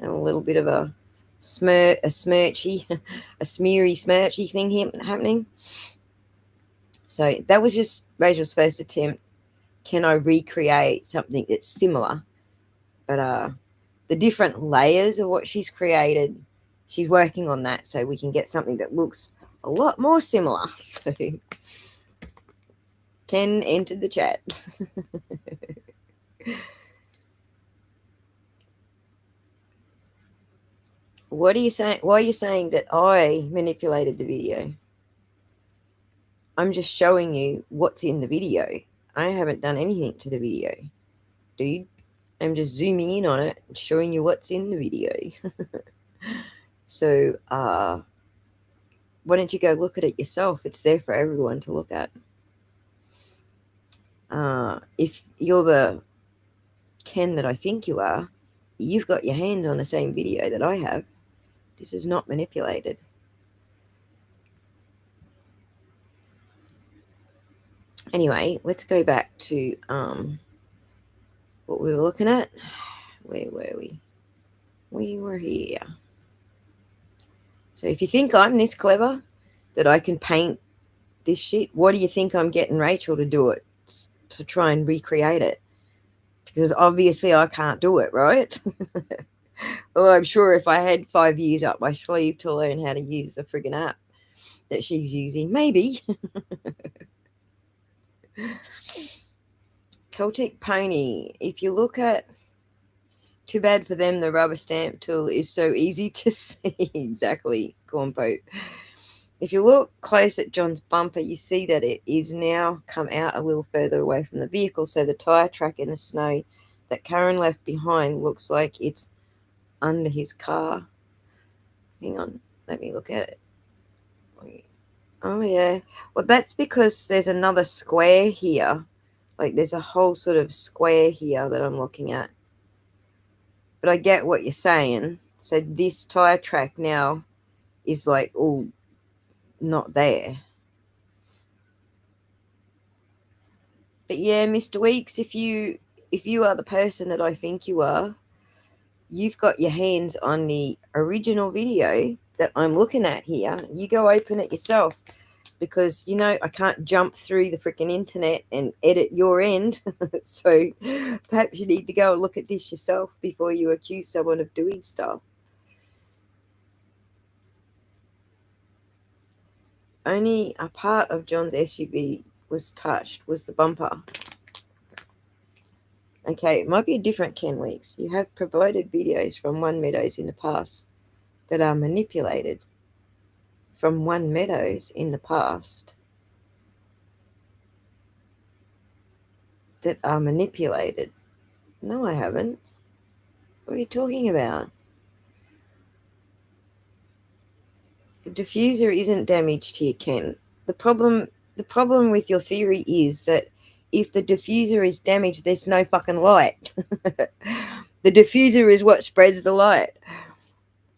S2: And a little bit of a smeary smirchy thing here happening. So that was just Rachel's first attempt. Can I recreate something that's similar? But the different layers of what she's created, she's working on that so we can get something that looks a lot more similar. So Ken entered the chat. What are you saying? Why are you saying that I manipulated the video? I'm just showing you what's in the video. I haven't done anything to the video, dude. I'm just zooming in on it and showing you what's in the video. So why don't you go look at it yourself? It's there for everyone to look at. If you're the Ken that I think you are, you've got your hands on the same video that I have. This is not manipulated. Anyway, let's go back to what we were looking at. Where were we? We were here. So if you think I'm this clever that I can paint this shit, what do you think I'm getting Rachel to do it, to try and recreate it? Because obviously I can't do it, right? Well, I'm sure if I had 5 years up my sleeve to learn how to use the friggin' app that she's using, maybe. Celtic Pony. If you look at, too bad for them, the rubber stamp tool is so easy to see. Exactly, Cornpote. If you look close at John's bumper, you see that it is now come out a little further away from the vehicle. So the tyre track in the snow that Karen left behind looks like it's under his car. Hang on, let me look at it. Oh, yeah. Well, that's because there's another square here. Like there's a whole sort of square here that I'm looking at. But I get what you're saying. So this tyre track now is like all not there. But yeah, Mr. Weeks, if you are the person that I think you are, you've got your hands on the original video that I'm looking at here. You go open it yourself, because I can't jump through the freaking internet and edit your end. So perhaps you need to go and look at this yourself before you accuse someone of doing stuff. Only a part of John's SUV was touched, was the bumper. Okay, it might be a different Ken Weeks. You have provided videos from One Meadows in the past that are manipulated. From One Meadows in the past that are manipulated. No, I haven't. What are you talking about? The diffuser isn't damaged here, Ken. The problem with your theory is that if the diffuser is damaged, there's no fucking light. The diffuser is what spreads the light.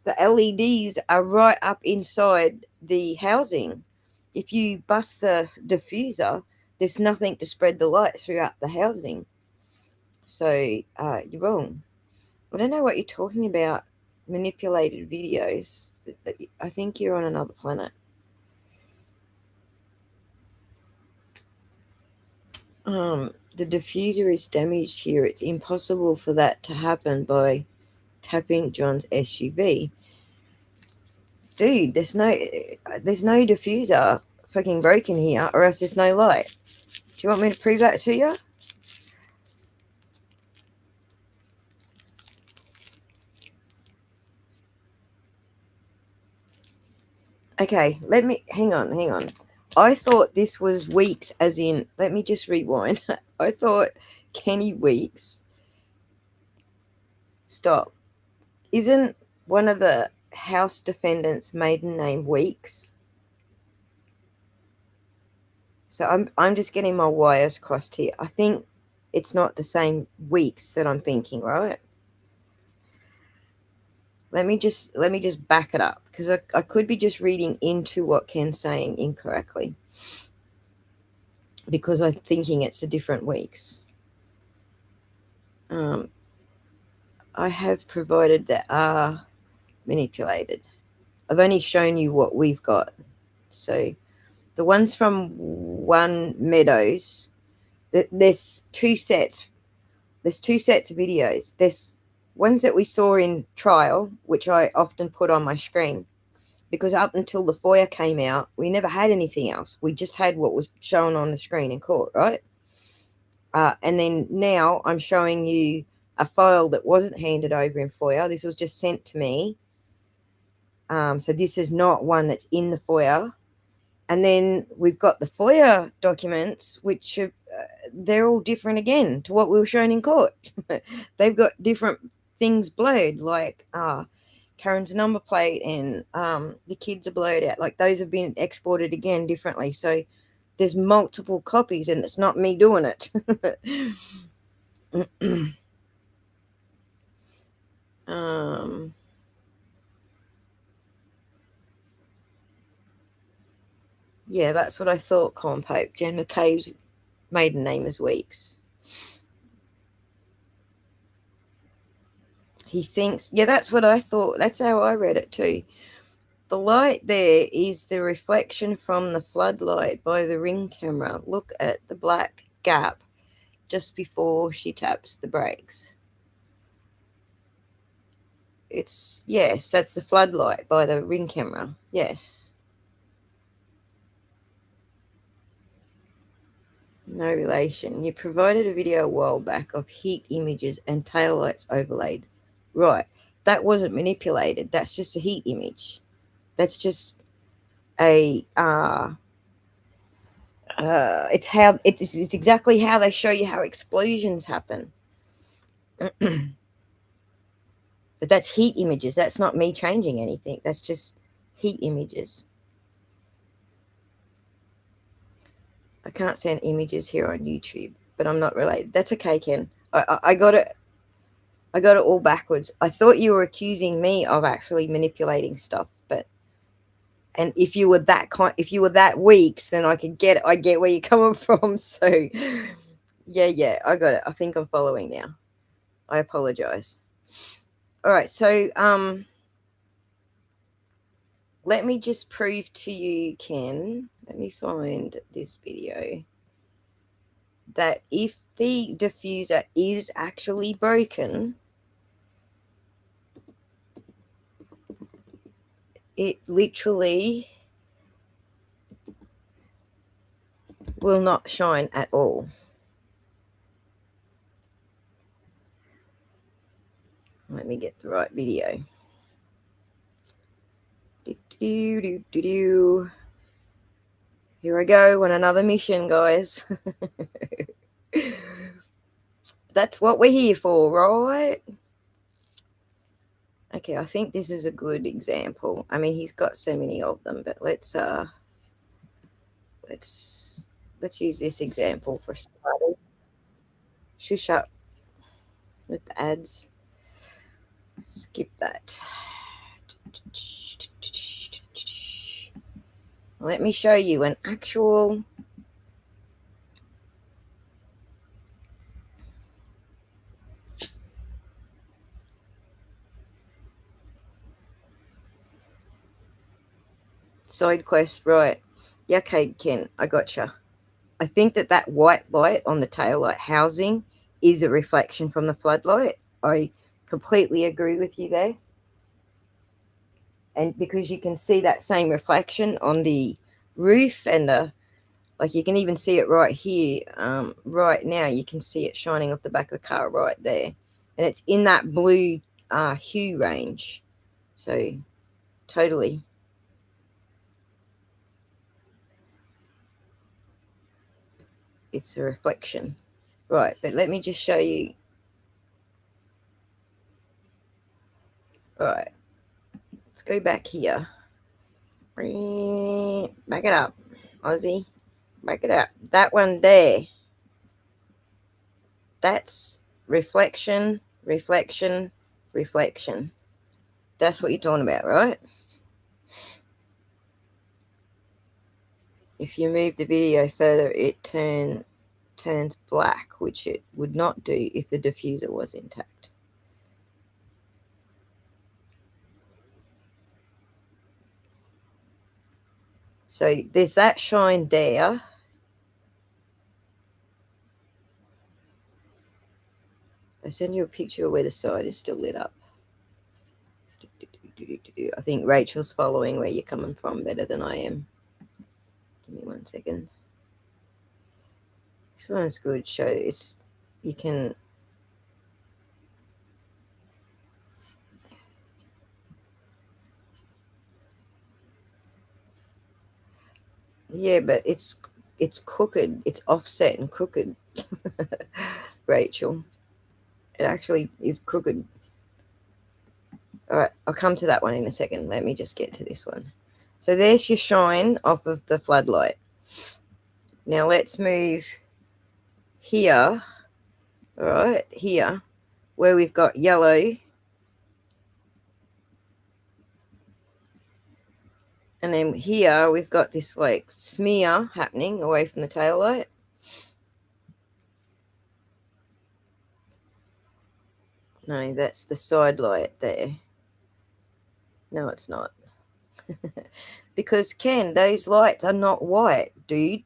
S2: The LEDs are right up inside the housing. If you bust the diffuser, there's nothing to spread the light throughout the housing. So you're wrong. I don't know what you're talking about. Manipulated videos. I think you're on another planet. The diffuser is damaged here. It's impossible for that to happen by tapping John's SUV. Dude, there's no diffuser fucking broken here, or else there's no light. Do you want me to prove that to you? Okay, hang on. I thought this was Weeks, as in, let me just rewind. I thought Kenny Weeks. Stop. Isn't one of the House defendants' maiden name Weeks? So I'm just getting my wires crossed here. I think it's not the same Weeks that I'm thinking, right? Let me just back it up, because I could be just reading into what Ken's saying incorrectly, because I'm thinking it's a different Weeks. I have provided that are manipulated. I've only shown you what we've got. So the ones from One Meadows, there's two sets. There's two sets of videos. There's ones that we saw in trial, which I often put on my screen, because up until the FOIA came out, we never had anything else. We just had what was shown on the screen in court, right? And then now I'm showing you a file that wasn't handed over in FOIA. This was just sent to me. So this is not one that's in the FOIA. And then we've got the FOIA documents, which are, they're all different again to what we were shown in court. They've got different things blurred, like Karen's number plate and the kids are blurred out. Like those have been exported again differently. So there's multiple copies, and it's not me doing it. Yeah, that's what I thought, Con Pope. Jen McCabe's maiden name is Weeks. He thinks, yeah, that's what I thought. That's how I read it too. The light there is the reflection from the floodlight by the ring camera. Look at the black gap just before she taps the brakes. Yes, that's the floodlight by the ring camera. Yes. No relation. You provided a video a while back of heat images and taillights overlaid. Right. That wasn't manipulated. That's just a heat image. That's just a it's exactly how they show you how explosions happen. But that's heat images. That's not me changing anything. That's just heat images. I can't send images here on YouTube, but I'm not related. That's okay, Ken. I got it. I got it all backwards. I thought you were accusing me of actually manipulating stuff, but And if you were that weak, then I get where you're coming from. So yeah, I got it. I think I'm following now. I apologize. All right, so let me just prove to you, Ken. Let me find this video. That if the diffuser is actually broken, it literally will not shine at all. Let me get the right video. Here I go on another mission, guys. That's what we're here for, right? Okay, I think this is a good example. I mean, he's got so many of them, but let's use this example for starters. Shush up with the ads. Skip that. Let me show you an actual side quest. Right. Yeah, okay, Ken, I gotcha. I think that white light on the tail light housing is a reflection from the floodlight. I completely agree with you there. And because you can see that same reflection on the roof and like you can even see it right here, right now you can see it shining off the back of the car right there, and it's in that blue hue range, so totally. It's a reflection, right? But let me just show you. Right, let's go back here. Back it up, Aussie. Back it up. That one there. That's reflection, reflection, reflection. That's what you're talking about, right? If you move the video further, it turns black, which it would not do if the diffuser was intact. So there's that shine there. I'll send you a picture of where the side is still lit up. I think Rachel's following where you're coming from better than I am. Give me 1 second. This one's good. You can. Yeah, but it's crooked. It's offset and crooked. Rachel, it actually is crooked. All right, I'll come to that one in a second. Let me just get to this one. So there's your shine off of the floodlight. Now let's move here, all right, here, where we've got yellow. And then here we've got this like smear happening away from the tail light. No, that's the side light there. No, it's not. Because, Ken, those lights are not white, dude.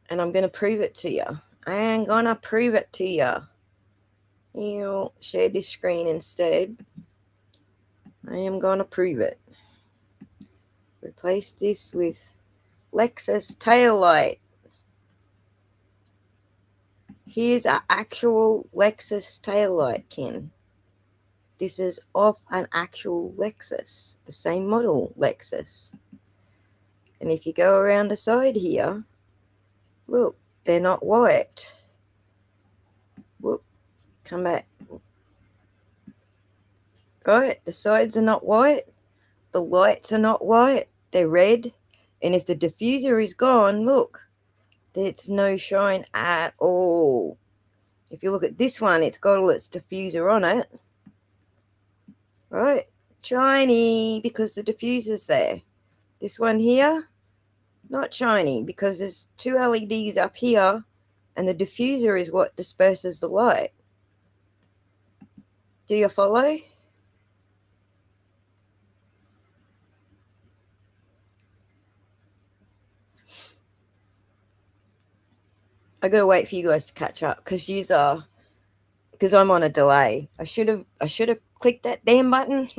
S2: And I'm going to prove it to you. I'm going to prove it to you. You share this screen instead. I am going to prove it. Replace this with Lexus tail light. Here's an actual Lexus tail light, Ken. This is off an actual Lexus, the same model Lexus. And if you go around the side here, look, they're not white. Whoop, come back. Right, the sides are not white. The lights are not white. They're red. And if the diffuser is gone, look, there's no shine at all. If you look at this one, it's got all its diffuser on it. Right? shiny because the diffuser's there. This one here, not shiny because there's two LEDs up here and the diffuser is what disperses the light. Do you follow? I gotta wait for you guys to catch up because I'm on a delay. I should have clicked that damn button.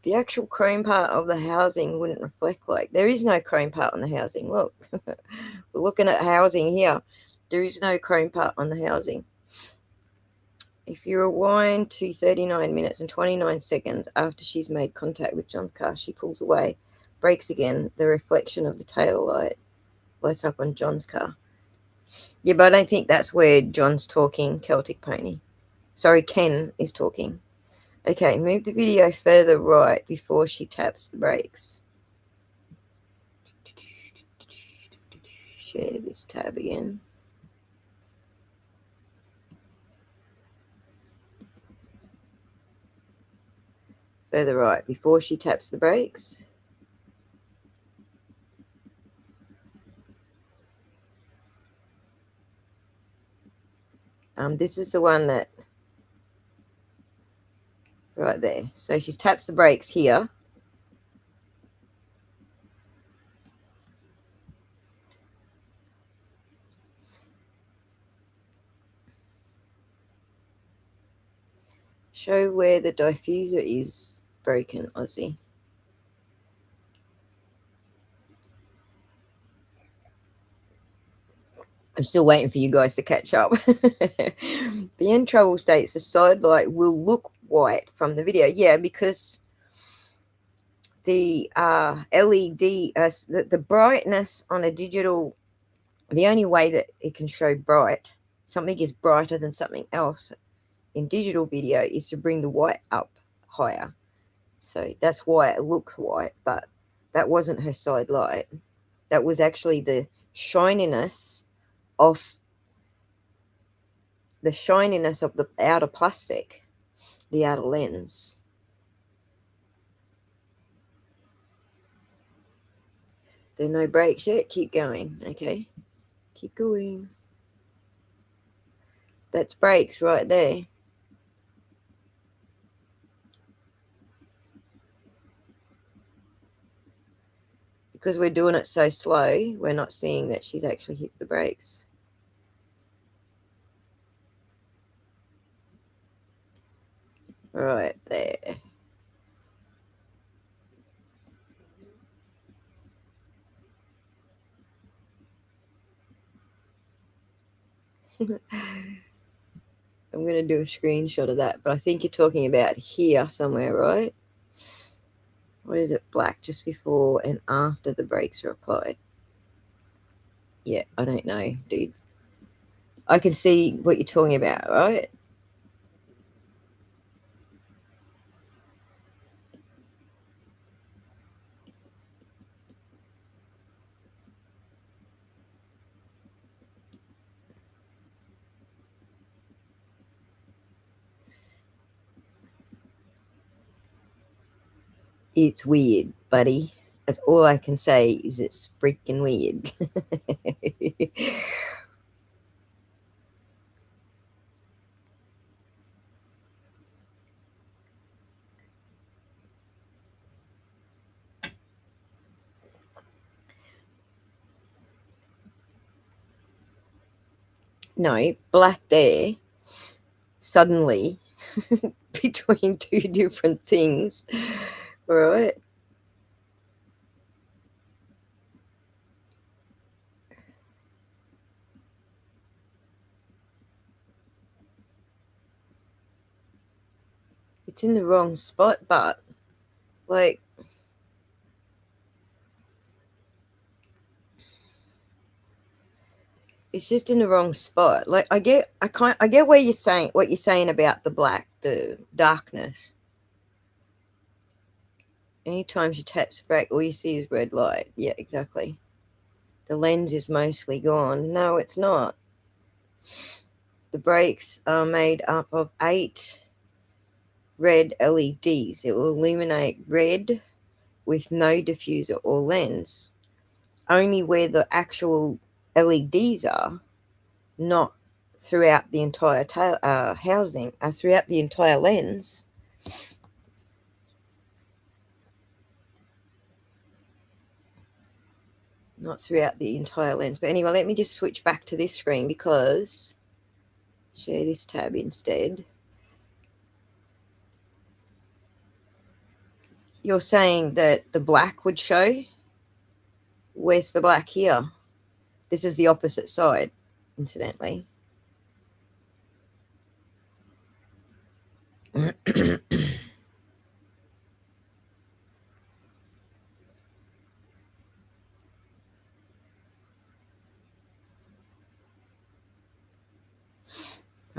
S2: The actual chrome part of the housing wouldn't reflect like there is no chrome part on the housing. Look, we're looking at housing here. There is no chrome part on the housing. If you rewind to 39 minutes and 29 seconds after she's made contact with John's car, she pulls away, brakes again. The reflection of the tail light lights up on John's car. Yeah, but I don't think that's where John's talking, Celtic Pony. Sorry, Ken is talking. Okay, move the video further right before she taps the brakes. Share this tab again. Further right before she taps the brakes. This is the one that right there. So she taps the brakes here. Show where the diffuser is broken, Aussie. I'm still waiting for you guys to catch up. The end trouble states the side light will look white from the video. Yeah, because the LED, the brightness on a digital, the only way that it can show bright, something is brighter than something else in digital video is to bring the white up higher. So that's why it looks white, but that wasn't her side light. That was actually the shininess of the outer plastic, the outer lens. There are no brakes yet. Keep going. Okay, keep going. That's brakes right there. Because we're doing it so slow, we're not seeing that she's actually hit the brakes. Right there. I'm going to do a screenshot of that, but I think you're talking about here somewhere, right? What is it? Black just before and after the brakes are applied. Yeah, I don't know, dude. I can see what you're talking about, right? It's weird, buddy. That's all I can say is it's freaking weird. No, black there, suddenly, between two different things, right? It's in the wrong spot, but like it's just in the wrong spot. Like I get what you're saying about the black, the darkness. Anytime she taps the brake, all you see is red light. Yeah, exactly. The lens is mostly gone. No, it's not. The brakes are made up of 8 red LEDs. It will illuminate red with no diffuser or lens. Only where the actual LEDs are, not throughout the entire housing, throughout the entire lens. Not throughout the entire lens. But anyway, let me just switch back to this screen because share this tab instead. You're saying that the black would show? Where's the black here? This is the opposite side, incidentally. All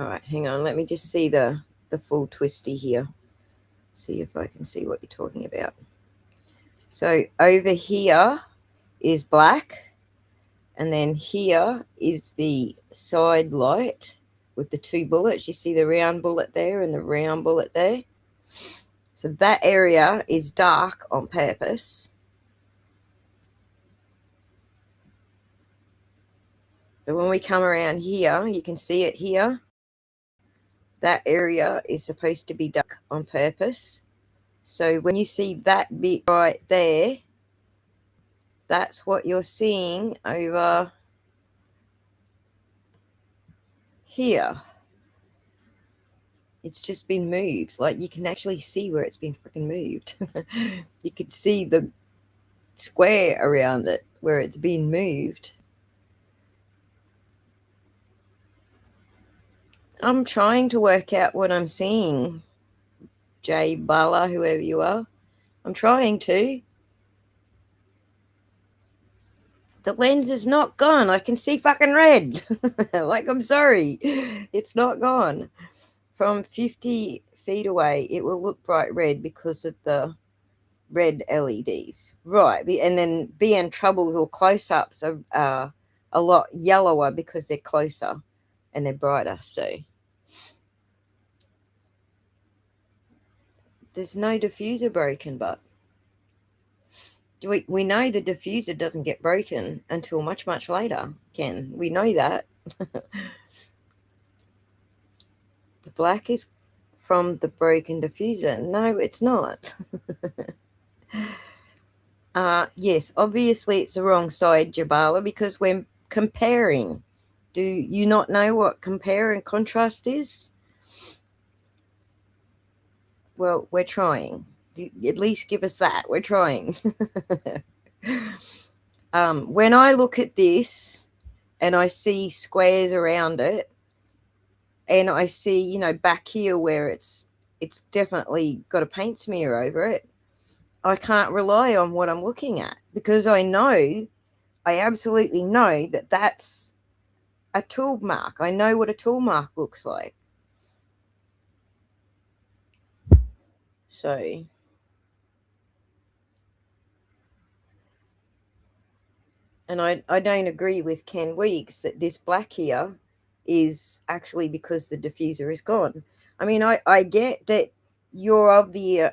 S2: right, hang on. Let me just see the full twisty here. See if I can see what you're talking about. So over here is black, and then here is the side light with the two bullets. You see the round bullet there and the round bullet there. So that area is dark on purpose. But when we come around here, you can see it here. That area is supposed to be dark on purpose. So when you see that bit right there, that's what you're seeing over here. It's just been moved. Like, you can actually see where it's been freaking moved. You could see the square around it where it's been moved. I'm trying to work out what I'm seeing, Jay Bala, whoever you are. I'm trying to. The lens is not gone. I can see fucking red. Like, I'm sorry. It's not gone. From 50 feet away, it will look bright red because of the red LEDs. Right. And then BN troubles or close-ups are a lot yellower because they're closer and they're brighter. So there's no diffuser broken, but we know the diffuser doesn't get broken until much, much later, Ken. We know that. The black is from the broken diffuser. No, it's not. Yes, obviously it's the wrong side, Jabala, because we're comparing. Do you not know what compare and contrast is? Well, we're trying. At least give us that. We're trying. When I look at this and I see squares around it, and I see, back here where it's definitely got a paint smear over it, I can't rely on what I'm looking at because I absolutely know that that's a tool mark. I know what a tool mark looks like. So and I don't agree with Ken Weeks that this black here is actually because the diffuser is gone. I mean, I get that you're of the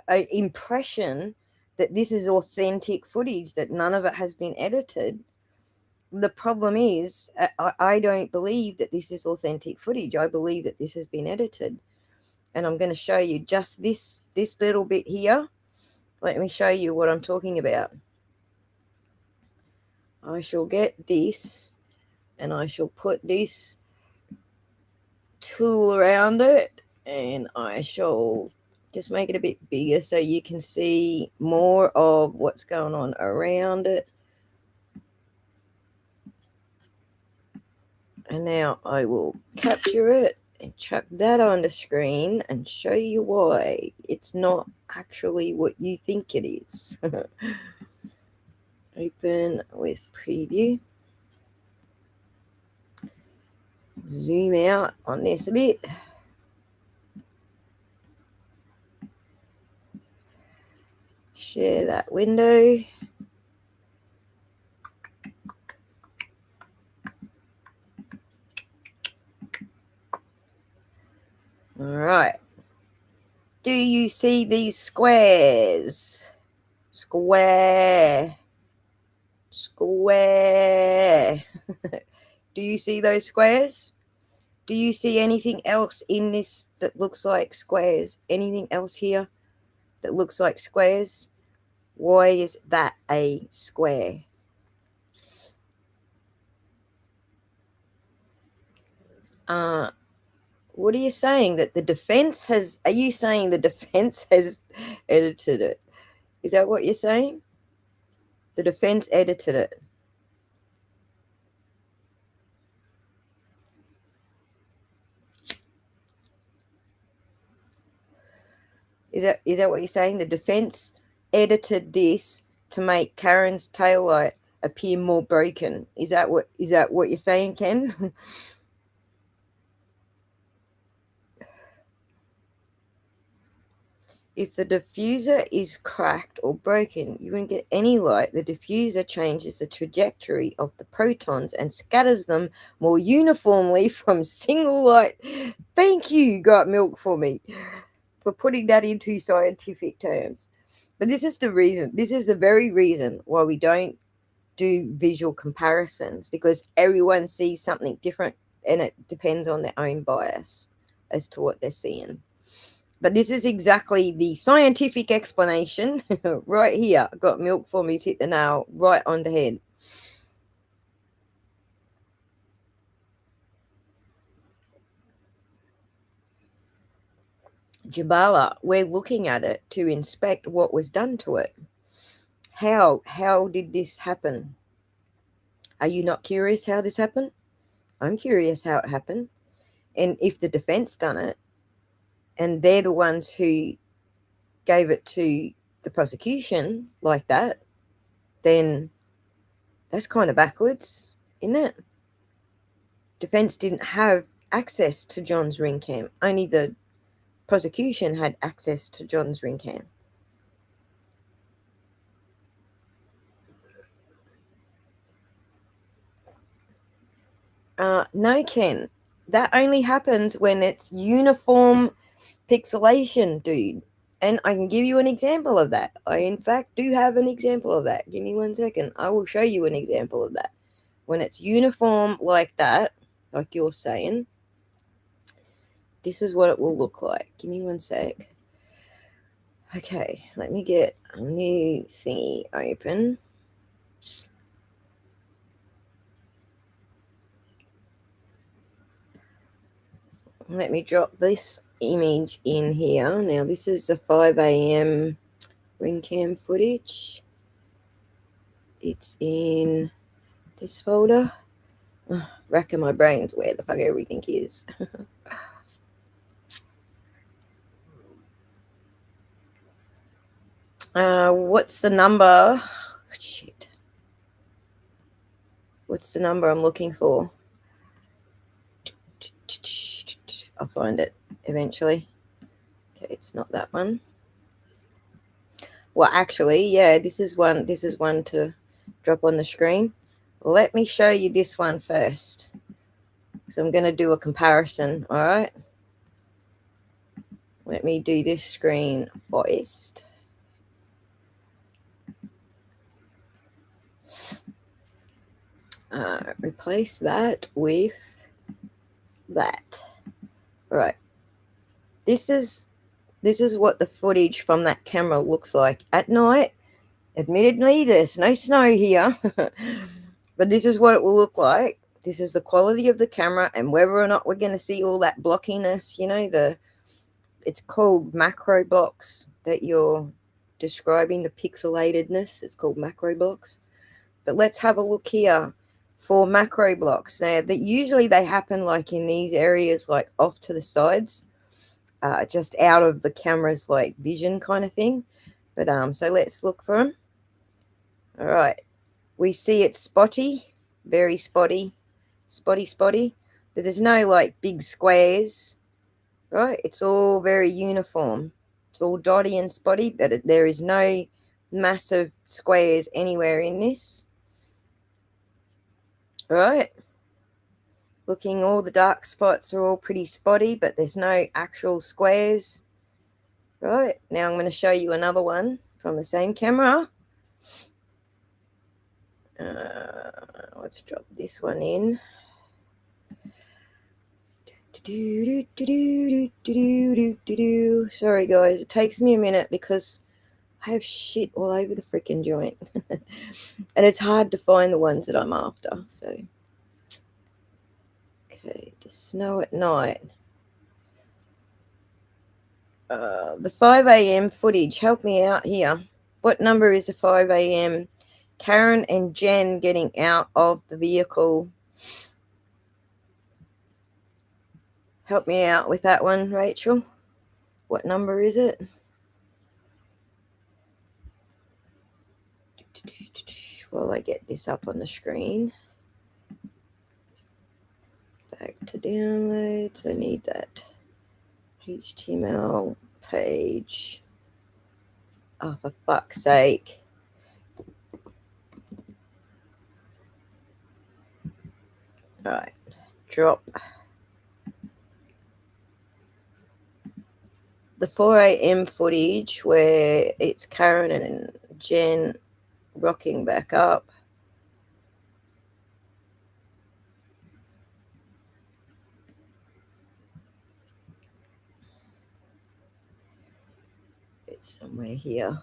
S2: impression that this is authentic footage, that none of it has been edited. The problem is, I don't believe that this is authentic footage. I believe that this has been edited. And I'm going to show you just this little bit here. Let me show you what I'm talking about. I shall get this and I shall put this tool around it and I shall just make it a bit bigger so you can see more of what's going on around it. And now I will capture it and chuck that on the screen and show you why it's not actually what you think it is. Open with preview. Zoom out on this a bit. Share that window. All right. Do you see these squares? Square. Square. Do you see those squares? Do you see anything else in this that looks like squares? Anything else here that looks like squares? Why is that a square? What are you saying? That the defense has, are you saying the defense has edited it? Is that what you're saying? The defense edited it. Is that what you're saying? The defense edited this to make Karen's taillight appear more broken. Is that what you're saying, Ken? If the diffuser is cracked or broken, you won't get any light. The diffuser changes the trajectory of the protons and scatters them more uniformly from single light. Thank you, Got Milk, for me, for putting that into scientific terms. But this is the reason. This is the very reason why we don't do visual comparisons, because everyone sees something different and it depends on their own bias as to what they're seeing. But this is exactly the scientific explanation right here. Got Milk for me's hit the nail right on the head. Jabala, we're looking at it to inspect what was done to it. How did this happen? Are you not curious how this happened? I'm curious how it happened. And if the defense done it, and they're the ones who gave it to the prosecution like that, then that's kind of backwards, isn't it? Defense didn't have access to John's ring cam. Only the prosecution had access to John's ring cam. No, Ken. That only happens when it's uniform pixelation, dude. And I can give you an example of that. I, in fact, do have an example of that. Give me 1 second. I will show you an example of that. When it's uniform like that, like you're saying, this is what it will look like. Give me 1 sec. Okay, let me get a new thingy open. Let me drop this image in here. Now, this is the 5 a.m. ring cam footage. It's in this folder. Oh, racking my brains where the fuck everything is. What's the number? Shit. What's the number I'm looking for? I'll find it eventually. Okay, it's not that one. Well, actually, yeah, this is one to drop on the screen. Let me show you this one first. So I'm going to do a comparison, all right? Let me do this screen first. Replace that with that. All right. This is what the footage from that camera looks like at night. Admittedly, there's no snow here, but this is what it will look like. This is the quality of the camera, and whether or not we're going to see all that blockiness, you know, it's called macro blocks that you're describing, the pixelatedness. It's called macro blocks. But let's have a look here for macro blocks. Now, that usually they happen like in these areas, like off to the sides, just out of the camera's like vision kind of thing. But so let's look for them. All right, we see it's spotty, very spotty, spotty, but there's no like big squares, right? It's all very uniform. It's all dotty and spotty, but there is no massive squares anywhere in this. All right. Looking, all the dark spots are all pretty spotty, but there's no actual squares. Right, now I'm going to show you another one from the same camera. Let's drop this one in. Sorry guys, it takes me a minute because I have shit all over the freaking joint. And it's hard to find the ones that I'm after. So, okay, the snow at night. The 5 a.m. footage, help me out here. What number is the 5 a.m.? Karen and Jen getting out of the vehicle. Help me out with that one, Rachel. What number is it? While I get this up on the screen. Back to downloads. I need that HTML page. Oh, for fuck's sake. Right, drop. The 4 a.m. footage where it's Karen and Jen rocking back up. It's somewhere here.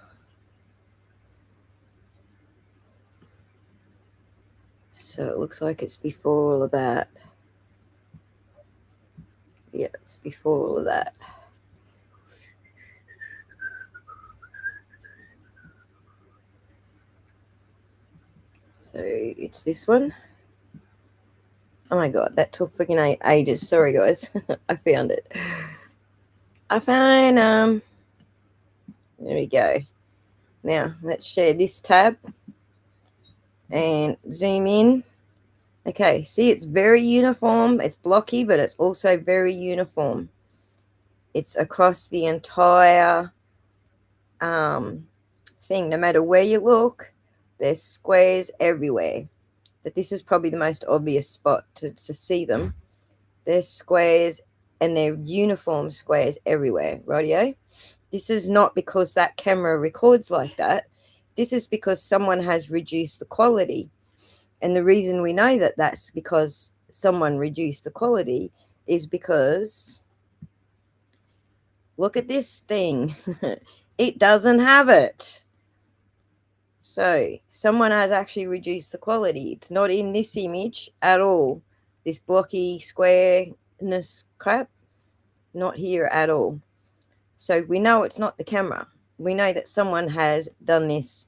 S2: So it looks like it's before all of that. Yeah, it's before all of that. So it's this one. Oh my god, that took freaking ages. Sorry guys. I found it. I found there we go. Now let's share this tab and zoom in. Okay, see, it's very uniform. It's blocky, but it's also very uniform. It's across the entire thing. No matter where you look, there's squares everywhere. But this is probably the most obvious spot to see them. There's squares, and they're uniform squares everywhere, rightio? This is not because that camera records like that. This is because someone has reduced the quality. And the reason we know that that's because someone reduced the quality is because look at this thing. It doesn't have it. So someone has actually reduced the quality. It's not in this image at all. This blocky squareness crap, not here at all. So we know it's not the camera. We know that someone has done this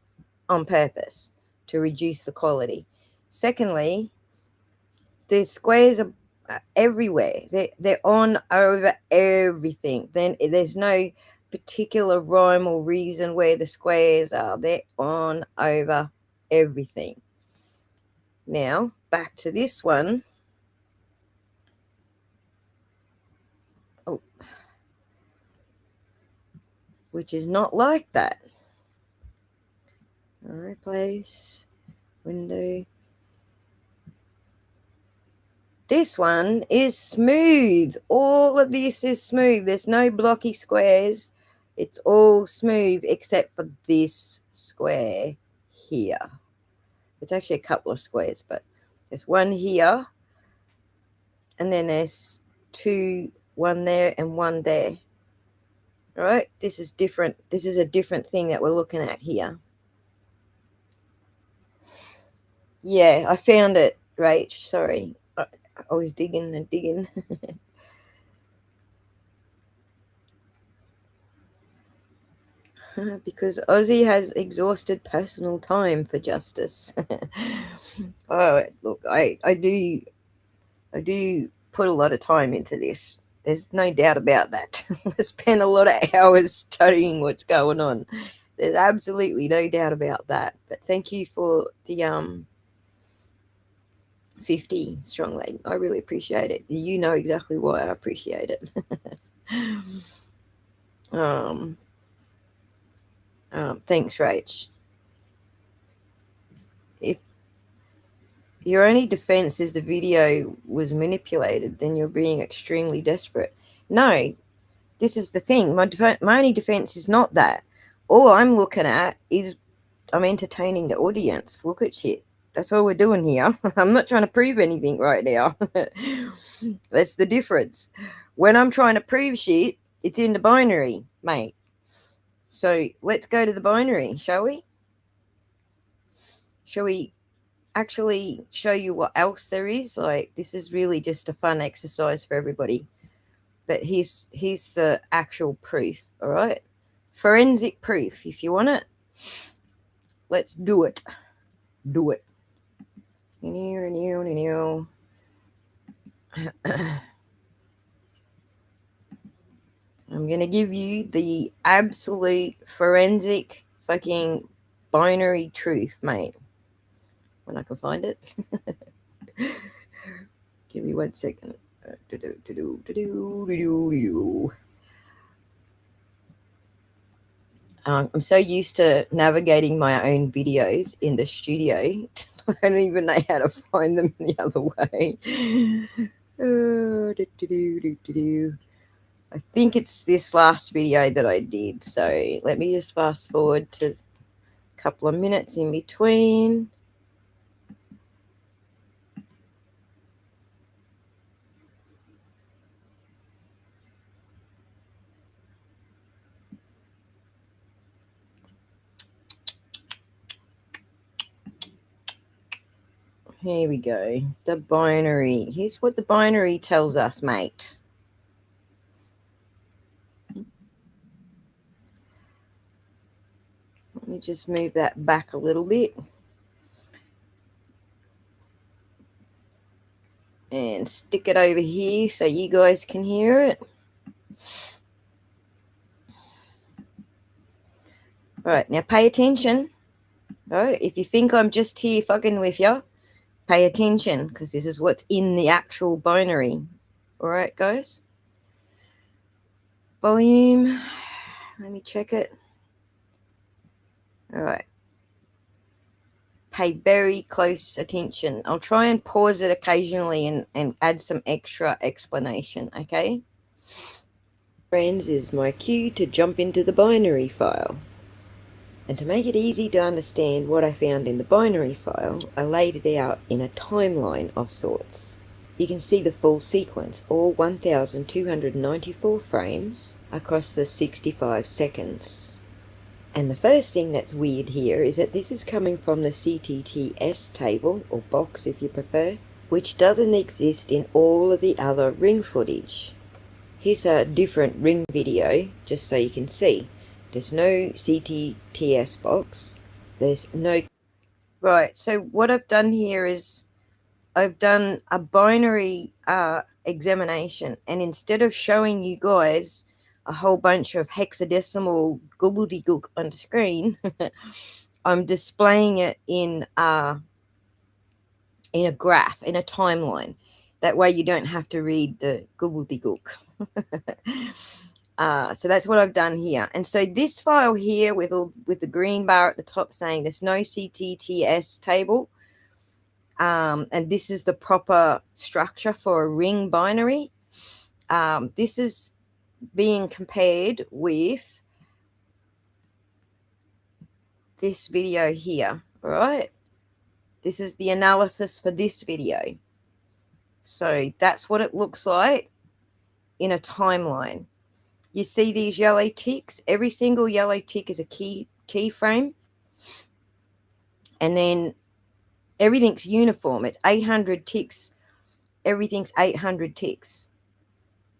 S2: on purpose to reduce the quality. Secondly, the squares are everywhere. They're on over everything. Then there's no particular rhyme or reason where the squares are. They're on over everything. Now, back to this one. Oh, which is not like that. All right, place, window. This one is smooth. All of this is smooth. There's no blocky squares. It's all smooth except for this square here. It's actually a couple of squares, but there's one here, and then there's two, one there and one there. All right, this is different. This is a different thing that we're looking at here. Yeah, I found it, Rach. Sorry. I was digging and digging. Because Ozzy has exhausted personal time for justice. Oh, look, I do put a lot of time into this. There's no doubt about that. I spend a lot of hours studying what's going on. There's absolutely no doubt about that. But thank you for the 50 strong leg. I really appreciate it. You know exactly why I appreciate it. Thanks, Rach. If your only defense is the video was manipulated, then you're being extremely desperate. No, this is the thing. My only defense is not that. All I'm looking at is I'm entertaining the audience. Look at shit. That's all we're doing here. I'm not trying to prove anything right now. That's the difference. When I'm trying to prove shit, it's in the binary, mate. So let's go to the binary, shall we? Shall we actually show you what else there is? Like, this is really just a fun exercise for everybody. But here's the actual proof, all right? Forensic proof. If you want it, let's do it. Do it. I'm going to give you the absolute forensic fucking binary truth, mate. When I can find it. Give me 1 second. I'm so used to navigating my own videos in the studio. I don't even know how to find them the other way. I think it's this last video that I did. So let me just fast forward to a couple of minutes in between. Here we go. The binary. Here's what the binary tells us, mate. Let me just move that back a little bit. And stick it over here so you guys can hear it. All right, now pay attention. All right, if you think I'm just here fucking with you, pay attention, because this is what's in the actual binary. All right, guys. Volume. Let me check it. All right. Pay very close attention. I'll try and pause it occasionally and add some extra explanation, okay? Friends is my cue to jump into the binary file. And to make it easy to understand what I found in the binary file, I laid it out in a timeline of sorts. You can see the full sequence, all 1,294 frames across the 65 seconds. And the first thing that's weird here is that this is coming from the CTTS table, or box if you prefer, which doesn't exist in all of the other ring footage. Here's a different ring video, just so you can see. There's no CTTS box. There's no... Right, so what I've done here is I've done a binary examination, and instead of showing you guys a whole bunch of hexadecimal gobbledygook on the screen, I'm displaying it in a graph, in a timeline. That way you don't have to read the gobbledygook. So that's what I've done here. And so this file here with the green bar at the top saying there's no CTTS table, and this is the proper structure for a ring binary. This is being compared with this video here, all right? This is the analysis for this video. So that's what it looks like in a timeline. You see these yellow ticks? Every single yellow tick is a keyframe. And then everything's uniform. It's 800 ticks. Everything's 800 ticks.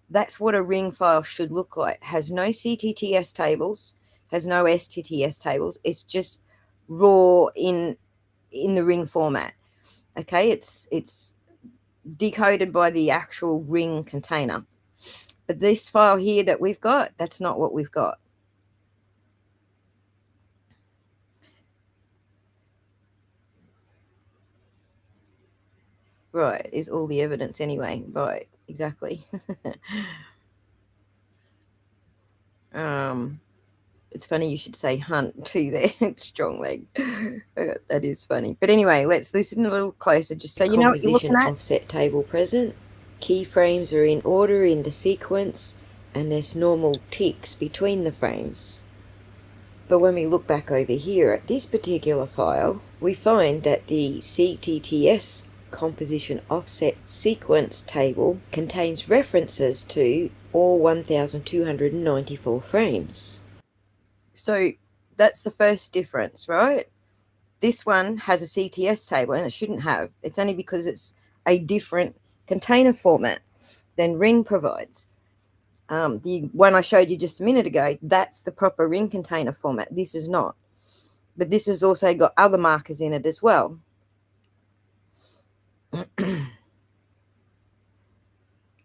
S2: That's what a ring file should look like. Has no CTTS tables, has no STTS tables. It's just raw in the ring format. Okay, it's decoded by the actual ring container. But this file here that we've got, that's not what we've got. Right, is all the evidence anyway. Right, exactly. It's funny you should say hunt too there. Strong leg. That is funny. But anyway, let's listen a little closer just so you know what you're looking at. Offset table present. Keyframes are in order in the sequence. and there's normal ticks between the frames. But when we look back over here at this particular file, we find that the CTTS composition offset sequence table contains references to all 1294 frames. So that's the first difference, right? This one has a CTS table, and it shouldn't have. It's only because it's a different container format than Ring provides. The one I showed you just a minute ago, that's the proper Ring container format. This is not. But this has also got other markers in it as well.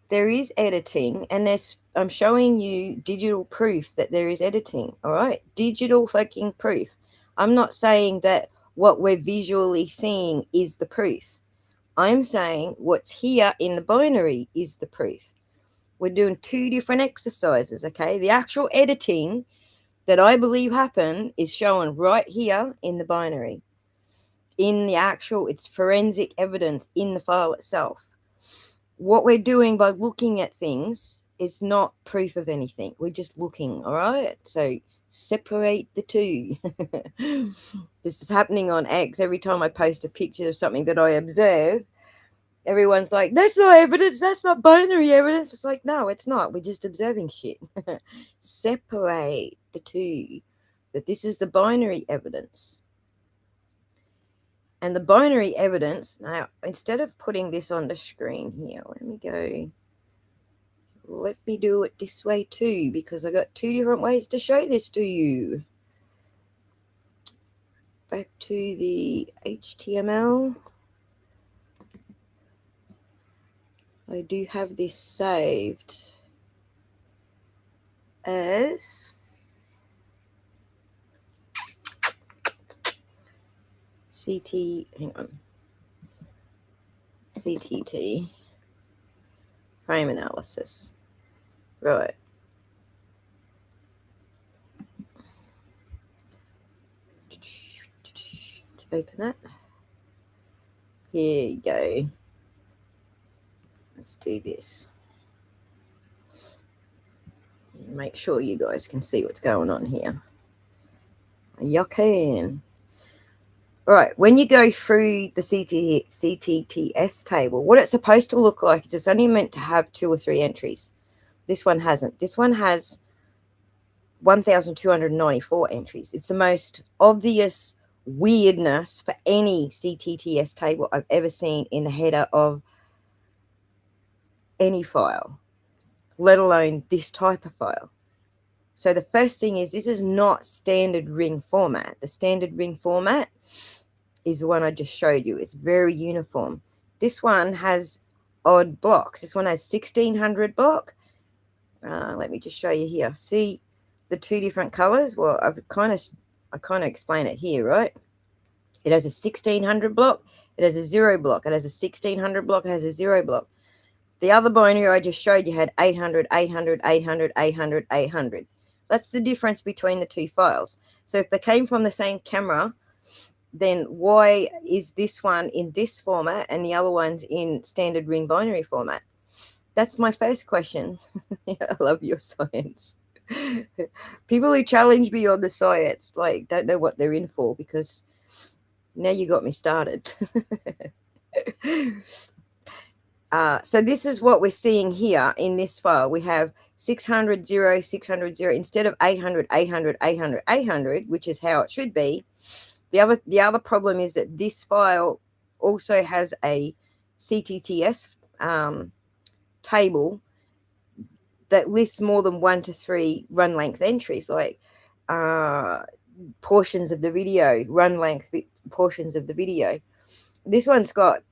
S2: There is editing, and I'm showing you digital proof that there is editing, all right? Digital fucking proof. I'm not saying that what we're visually seeing is the proof. I'm saying what's here in the binary is the proof. We're doing two different exercises, okay? The actual editing that I believe happened is shown right here in the binary. In the actual, it's forensic evidence in the file itself. What we're doing by looking at things is not proof of anything. We're just looking, all right? So separate the two. This is happening on X. Every time I post a picture of something that I observe, everyone's like, that's not evidence, that's not binary evidence. It's like, no, it's not. We're just observing shit. Separate the two. That this is the binary evidence. And the binary evidence, now, instead of putting this on the screen here, let me do it this way too, because I got two different ways to show this to you. Back to the HTML. I do have this saved as CTT frame analysis. Right. Let's open it. Here you go. Let's do this. Make sure you guys can see what's going on here. You can. All right, when you go through the CTTS table, what it's supposed to look like is it's only meant to have 2 or 3 entries. This one hasn't. This one has 1,294 entries. It's the most obvious weirdness for any CTTS table I've ever seen in the header of any file, let alone this type of file. So the first thing is, this is not standard Ring format. The standard Ring format is the one I just showed you. It's very uniform. This one has odd blocks. This one has 1600 block. Let me just show you here. See the two different colors? Well, I kind of explain it here, right? It has a 1600 block. It has a 0 block. It has a 1600 block. It has a 0 block. The other binary I just showed you had 800, 800, 800, 800, 800. That's the difference between the two files. So if they came from the same camera, then why is this one in this format and the other one's in standard Ring binary format? That's my first question. I love your science. People who challenge me on the science, like, don't know what they're in for, because now you got me started. So this is what we're seeing here in this file. We have 600, 0, 600, 0, instead of 800, 800, 800, 800, which is how it should be. The other problem is that this file also has a CTTS table that lists more than 1 to 3 run length entries, like portions of the video, run length portions of the video. This one's got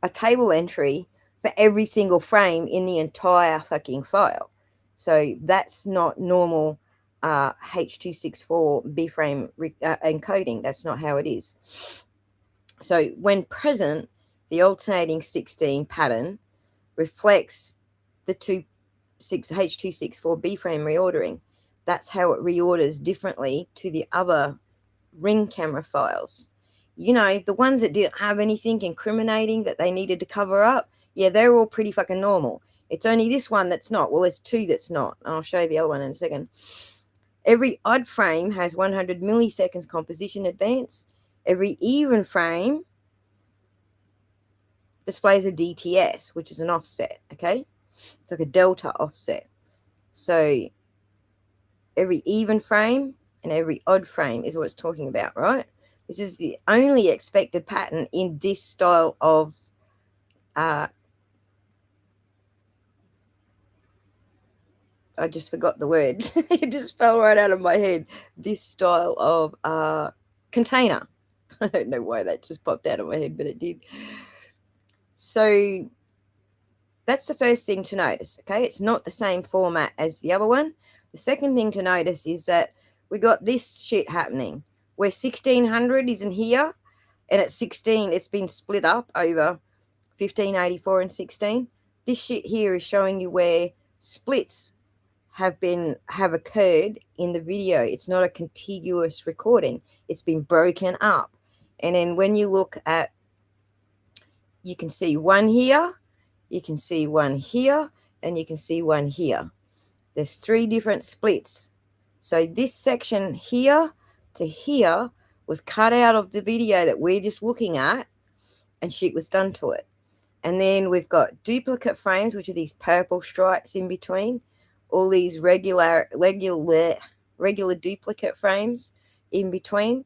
S2: a table entry for every single frame in the entire fucking file. So that's not normal H.264 B-frame encoding. That's not how it is. So when present, the alternating 16 pattern reflects the H.264 B-frame reordering. That's how it reorders differently to the other Ring camera files. You know, the ones that didn't have anything incriminating that they needed to cover up, yeah, they're all pretty fucking normal. It's only this one that's not. Well, there's two that's not. And I'll show you the other one in a second. Every odd frame has 100 milliseconds composition advance. Every even frame displays a DTS, which is an offset, okay? It's like a delta offset. So every even frame and every odd frame is what it's talking about, right? This is the only expected pattern in this style of I just forgot the word. It just fell right out of my head. This style of container. I don't know why that just popped out of my head, but it did. So that's the first thing to notice, okay? It's not the same format as the other one. The second thing to notice is that we got this shit happening where 1600 isn't here, and at 16 it's been split up over 1584 and 16. This shit here is showing you where splits have occurred in the video. It's not a contiguous recording. It's been broken up. And then when you look at, you can see one here, you can see one here, and you can see one here. There's three different splits. So this section here to here was cut out of the video that we're just looking at, and shit was done to it. And then we've got duplicate frames, which are these purple stripes in between. All these regular duplicate frames in between.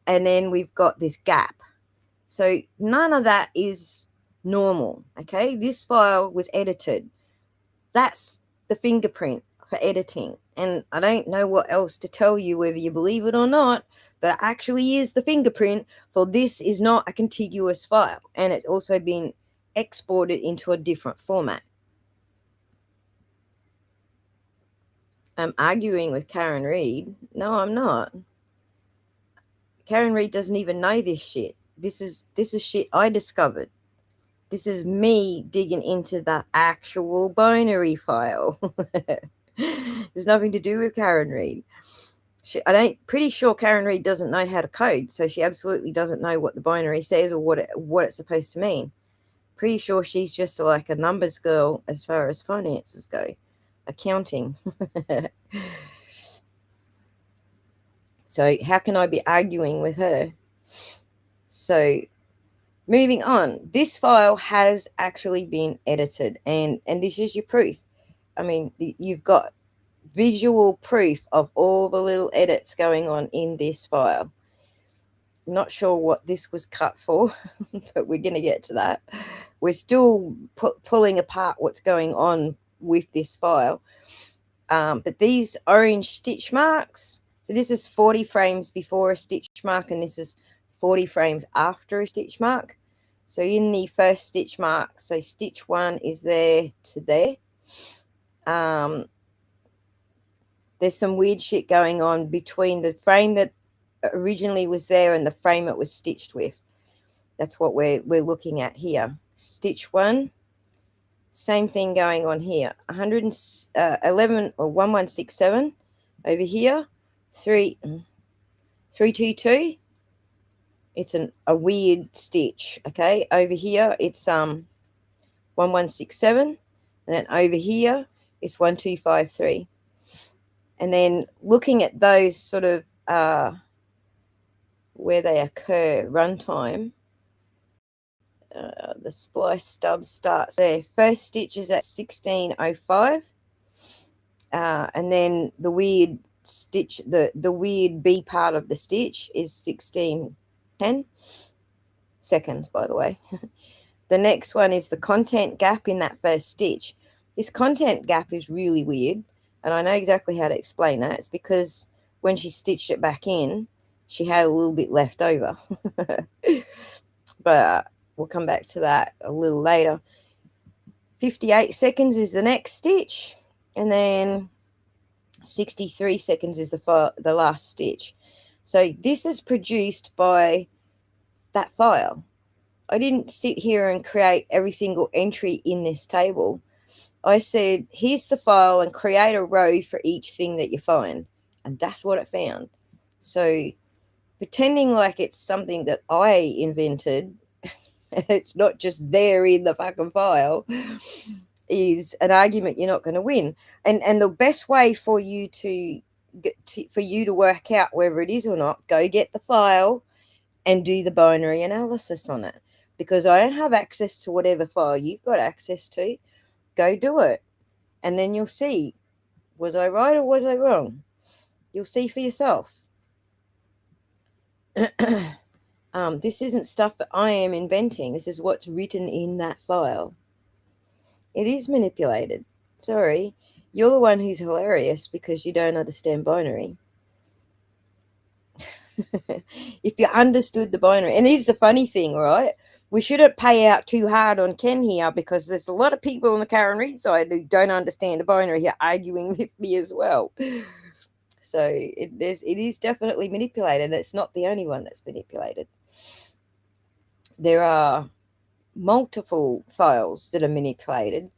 S2: And then we've got this gap. So none of that is normal, okay? This file was edited. That's the fingerprint for editing. And I don't know what else to tell you, whether you believe it or not, but it actually is the fingerprint for this is not a contiguous file. And it's also been exported into a different format. I'm arguing with Karen Reed. No, I'm not. Karen Reed doesn't even know this shit. This is shit I discovered. This is me digging into the actual binary file. There's nothing to do with Karen Reed. Pretty sure Karen Reed doesn't know how to code, so she absolutely doesn't know what the binary says or what it's supposed to mean. Pretty sure she's just like a numbers girl as far as finances go. Accounting. So how can I be arguing with her? So moving on, this file has actually been edited, and this is your proof. I mean, you've got visual proof of all the little edits going on in this file. I'm not sure what this was cut for, but we're going to get to that. We're still pulling apart what's going on with this file. But these orange stitch marks, so this is 40 frames before a stitch mark, and this is 40 frames after a stitch mark. So in the first stitch mark, so stitch 1 is there to there. There's some weird shit going on between the frame that originally was there and the frame it was stitched with. That's what we're looking at here. Stitch 1. Same thing going on here. 111 or 1167 over here. 322. It's a weird stitch. Okay, over here it's 1167, and then over here it's 1253. And then looking at those sort of where they occur, runtime. The splice stub starts there. First stitch is at 1605, and then the weird stitch, the weird B part of the stitch is 1610 seconds, by the way. The next one is the content gap in that first stitch. This content gap is really weird, and I know exactly how to explain that. It's because when she stitched it back in, she had a little bit left over. But we'll come back to that a little later. 58 seconds is the next stitch, and then 63 seconds is the last stitch. So this is produced by that file. I didn't sit here and create every single entry in this table. I said, here's the file and create a row for each thing that you find. And that's what it found. So pretending like it's something that I invented, it's not just there in the fucking file, is an argument you're not going to win. And the best way for you to work out whether it is or not, go get the file and do the binary analysis on it. Because I don't have access to whatever file you've got access to. Go do it, and then you'll see, was I right or was I wrong? You'll see for yourself. This isn't stuff that I am inventing. This is what's written in that file. It is manipulated. Sorry, you're the one who's hilarious because you don't understand binary. If you understood the binary, and here's the funny thing, right? We shouldn't pay out too hard on Ken here because there's a lot of people on the Karen Reed side who don't understand the binary here arguing with me as well. So it is definitely manipulated. It's not the only one that's manipulated. There are multiple files that are manipulated,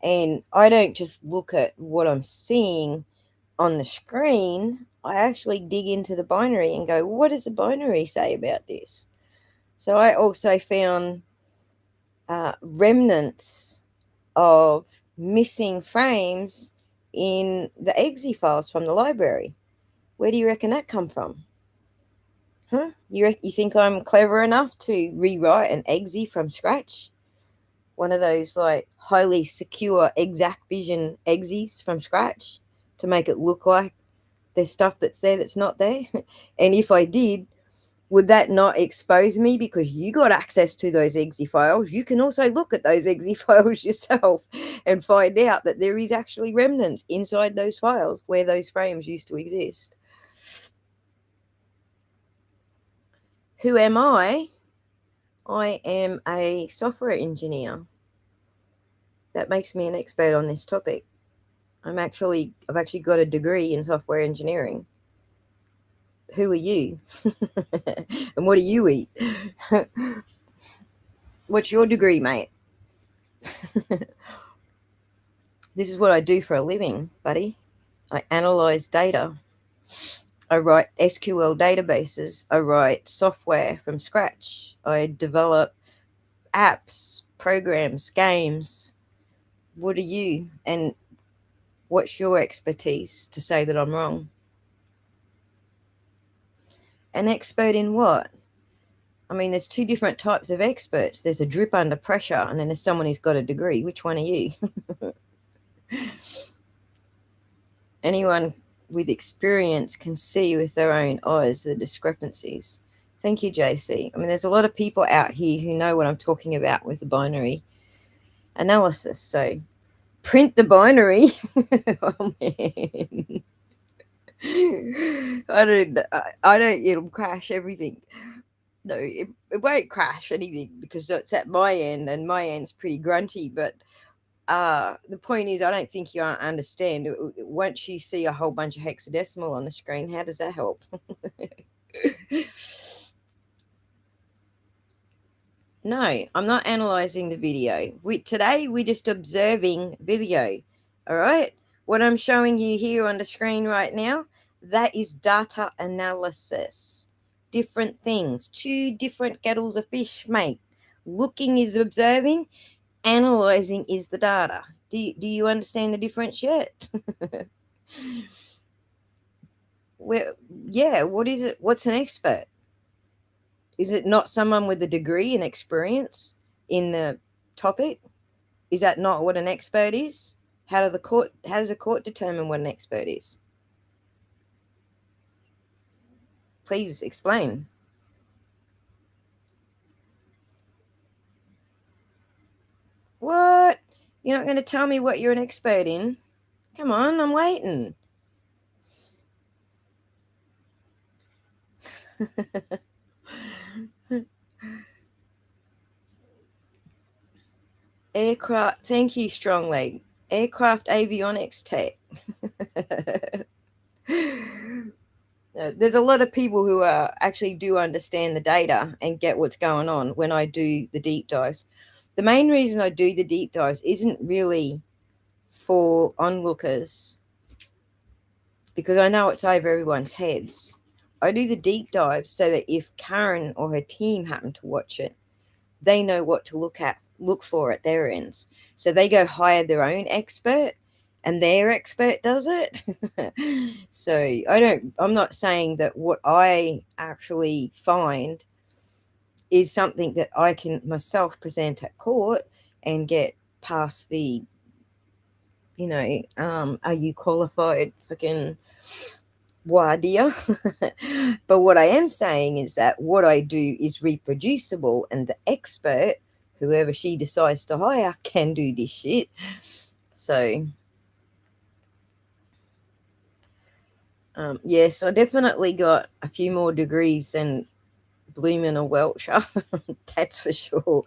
S2: and I don't just look at what I'm seeing on the screen. I actually dig into the binary and go, what does the binary say about this? So I also found remnants of missing frames in the exe files from the library. Where do you reckon that come from? Huh? You think I'm clever enough to rewrite an exe from scratch? One of those like highly secure exact vision exes from scratch to make it look like there's stuff that's there that's not there? And if I did, would that not expose me because you got access to those exe files? You can also look at those exe files yourself and find out that there is actually remnants inside those files where those frames used to exist. Who am I? I am a software engineer. That makes me an expert on this topic. I've actually got a degree in software engineering. Who are you? And what do you eat? What's your degree, mate? This is what I do for a living, buddy. I analyze data. I write SQL databases. I write software from scratch. I develop apps, programs, games. What are you? And what's your expertise to say that I'm wrong? An expert in what? I mean, there's two different types of experts. There's a drip under pressure, and then there's someone who's got a degree. Which one are you? Anyone with experience can see with their own eyes the discrepancies. Thank you, JC. I mean, there's a lot of people out here who know what I'm talking about with the binary analysis. So print the binary. Oh, man. I don't, it'll crash everything. No, it won't crash anything because it's at my end, and my end's pretty grunty. But the point is, I don't think you understand. Once you see a whole bunch of hexadecimal on the screen, how does that help? No, I'm not analyzing the video. Today we're just observing video. All right, what I'm showing you here on the screen right now, that is data analysis. Different things, two different kettles of fish, mate. Looking is observing, analyzing is the data. Do you understand the difference yet? Well, yeah, what is it? What's an expert? Is it not someone with a degree and experience in the topic? Is that not what an expert is? How does the court determine what an expert is? Please explain. What? You're not going to tell me what you're an expert in? Come on, I'm waiting. Aircraft, thank you, Strong Leg. Aircraft avionics tech. There's a lot of people who actually do understand the data and get what's going on when I do the deep dives. The main reason I do the deep dives isn't really for onlookers, because I know it's over everyone's heads. I do the deep dives so that if Karen or her team happen to watch it, they know what to look at look for at their ends. So they go hire their own expert and their expert does it. So I'm not saying that what I actually find is something that I can myself present at court and get past the, are you qualified fucking voir dire? But what I am saying is that what I do is reproducible, and the expert, whoever she decides to hire, can do this shit. So, yes, I definitely got a few more degrees than Bloomin or Welcher. That's for sure.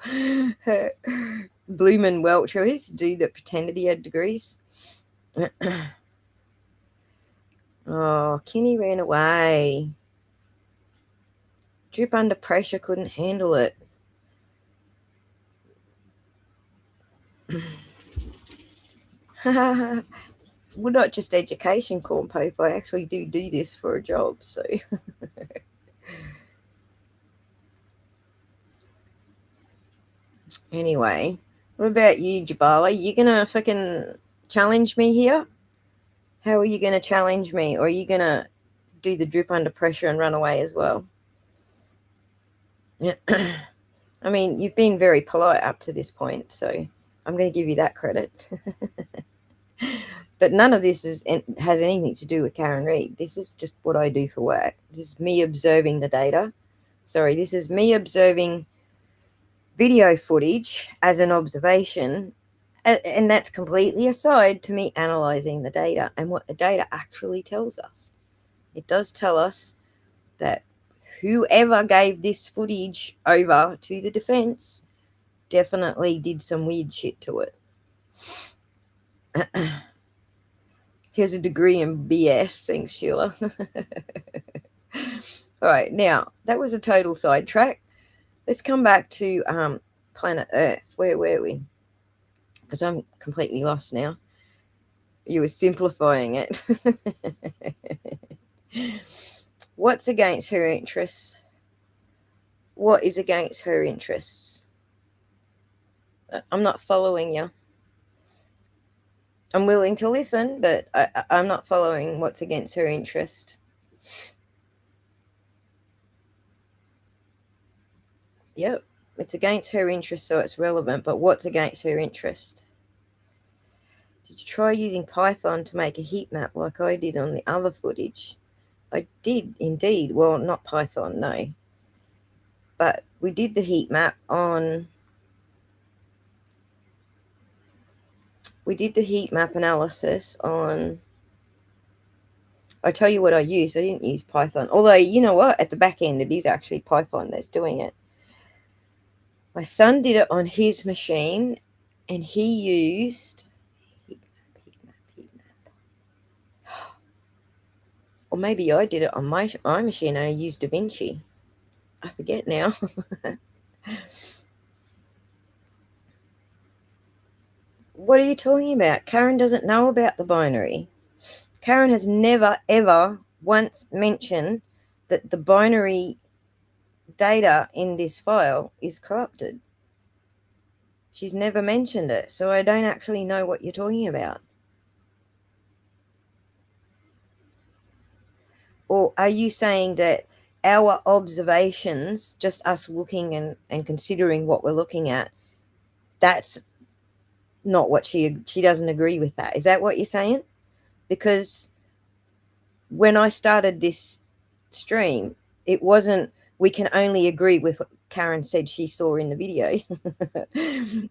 S2: Bloomin Welcher, who's the dude that pretended he had degrees? Oh, Kinney ran away. Drip under pressure, couldn't handle it. Well, not just education, Corn Pope. I actually do this for a job, so. Anyway, what about you, Jabala? You gonna fucking challenge me here? How are you gonna challenge me? Or are you gonna do the drip under pressure and run away as well? I mean, you've been very polite up to this point, so I'm going to give you that credit. But none of this has anything to do with Karen Reid. This is just what I do for work. This is me observing the data. Sorry, this is me observing video footage as an observation, and that's completely aside to me analyzing the data and what the data actually tells us. It does tell us that whoever gave this footage over to the defense definitely did some weird shit to it. Here's a degree in BS. Thanks, Sheila. All right, now that was a total sidetrack. Let's come back to planet Earth. Where were we? Because I'm completely lost now. You were simplifying it. What's against her interests? What is against her interests? I'm not following you. I'm willing to listen, but I'm not following what's against her interest. Yep, it's against her interest, so it's relevant, but what's against her interest? Did you try using Python to make a heat map like I did on the other footage? I did indeed. Well, not Python, no. But we did the heat map on... We did the heat map analysis on... I tell you what I used. I didn't use Python. Although, you know what? At the back end, it is actually Python that's doing it. My son did it on his machine, and he used... Heat map. Or maybe I did it on my machine and I used DaVinci. I forget now. What are you talking about? Karen doesn't know about the binary. Karen has never, ever once mentioned that the binary data in this file is corrupted. She's never mentioned it, so I don't actually know what you're talking about. Or are you saying that our observations, just us looking and considering what we're looking at, that's not what she doesn't agree with that? Is that what you're saying? Because when I started this stream, it wasn't, we can only agree with what Karen said she saw in the video.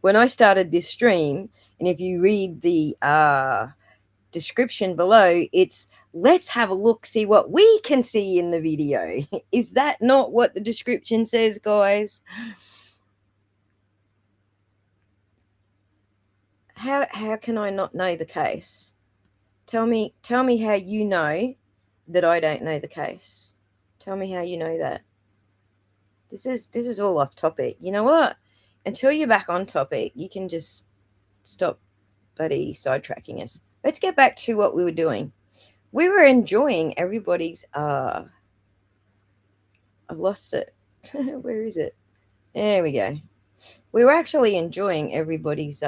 S2: When I started this stream, and if you read the description below, it's let's have a look, see what we can see in the video. Is that not what the description says, guys? How can I not know the case? Tell me how you know that I don't know the case. Tell me how you know that. This is all off topic. You know what? Until you're back on topic, you can just stop bloody sidetracking us. Let's get back to what we were doing. We were enjoying everybody's I've lost it. Where is it? There we go. we were actually enjoying everybody's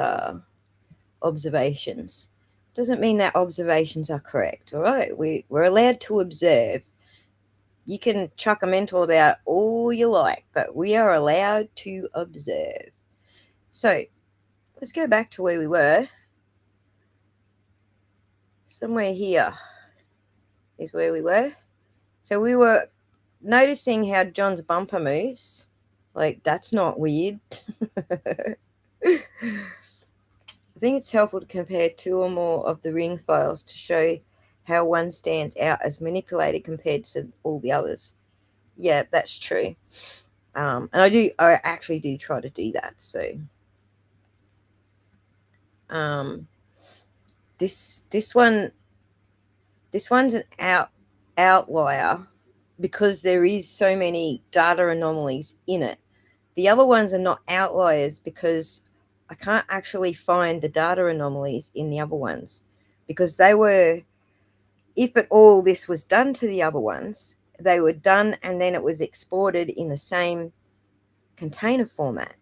S2: observations. Doesn't mean that observations are correct, all right? We're allowed to observe. You can chuck a mental about all you like, but we are allowed to observe. So let's go back to where we were. Somewhere here is where we were. So we were noticing how John's bumper moves. Like, that's not weird. I think it's helpful to compare two or more of the ring files to show how one stands out as manipulated compared to all the others. Yeah, that's true. And I actually do try to do that. So this one's an outlier because there is so many data anomalies in it. The other ones are not outliers because I can't actually find the data anomalies in the other ones, because they were, if at all this was done to the other ones, they were done and then it was exported in the same container format.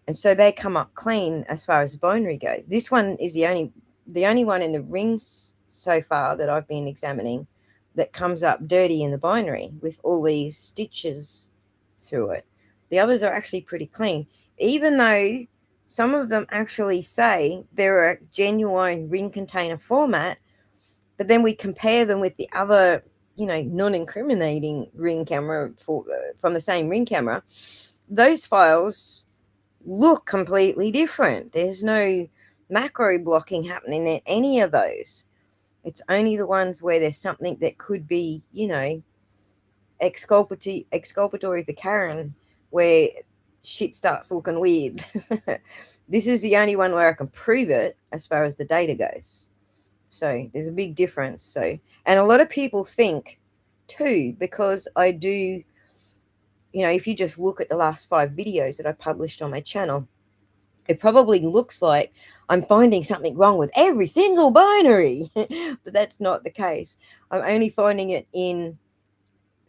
S2: And so they come up clean as far as binary goes. This one is the only one in the rings so far that I've been examining that comes up dirty in the binary with all these stitches through it. The others are actually pretty clean, even though some of them actually say they're a genuine ring container format, but then we compare them with the other, non-incriminating ring camera from the same ring camera. Those files look completely different. There's no macro blocking happening in any of those. It's only the ones where there's something that could be, exculpatory for Karen, where shit starts looking weird. This is the only one where I can prove it as far as the data goes. So there's a big difference. So, and a lot of people think too, because I do, if you just look at the last 5 videos that I published on my channel, it probably looks like I'm finding something wrong with every single binary, but that's not the case. I'm only finding it in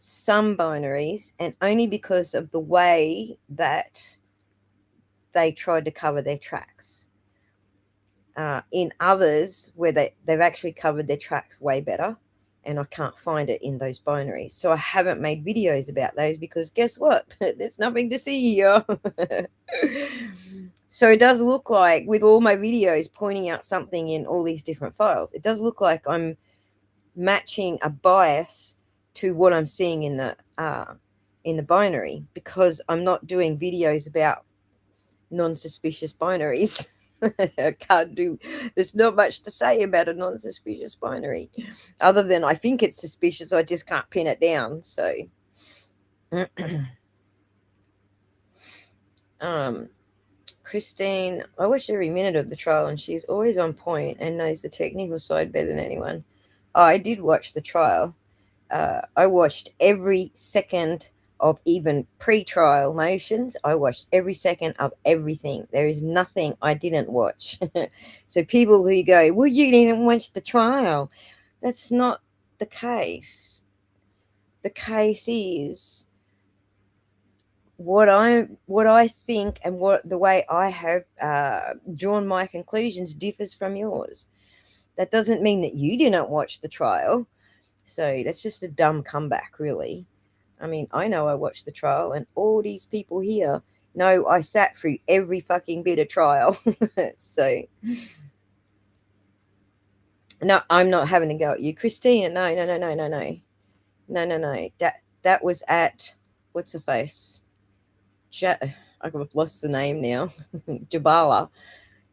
S2: some binaries, and only because of the way that they tried to cover their tracks. In others, where they've actually covered their tracks way better, and I can't find it in those binaries. So I haven't made videos about those because guess what? There's nothing to see here. So it does look like, with all my videos pointing out something in all these different files, it does look like I'm matching a bias to what I'm seeing in the binary, because I'm not doing videos about non-suspicious binaries. I can't do, there's not much to say about a non-suspicious binary other than I think it's suspicious, I just can't pin it down. So Christine, I watched every minute of the trial and she's always on point and knows the technical side better than anyone. I did watch the trial. I watched every second of even pre-trial motions. I watched every second of everything. There is nothing I didn't watch. So people who go, well, you didn't watch the trial, that's not the case. The case is what I think, and what the way I have drawn my conclusions differs from yours. That doesn't mean that you didn't watch the trial. So that's just a dumb comeback, really. I mean, I know I watched the trial, and all these people here know I sat through every fucking bit of trial. So, no, I'm not having to go at you, Christina. No. That was at, what's her face? I've lost the name now. Jabala.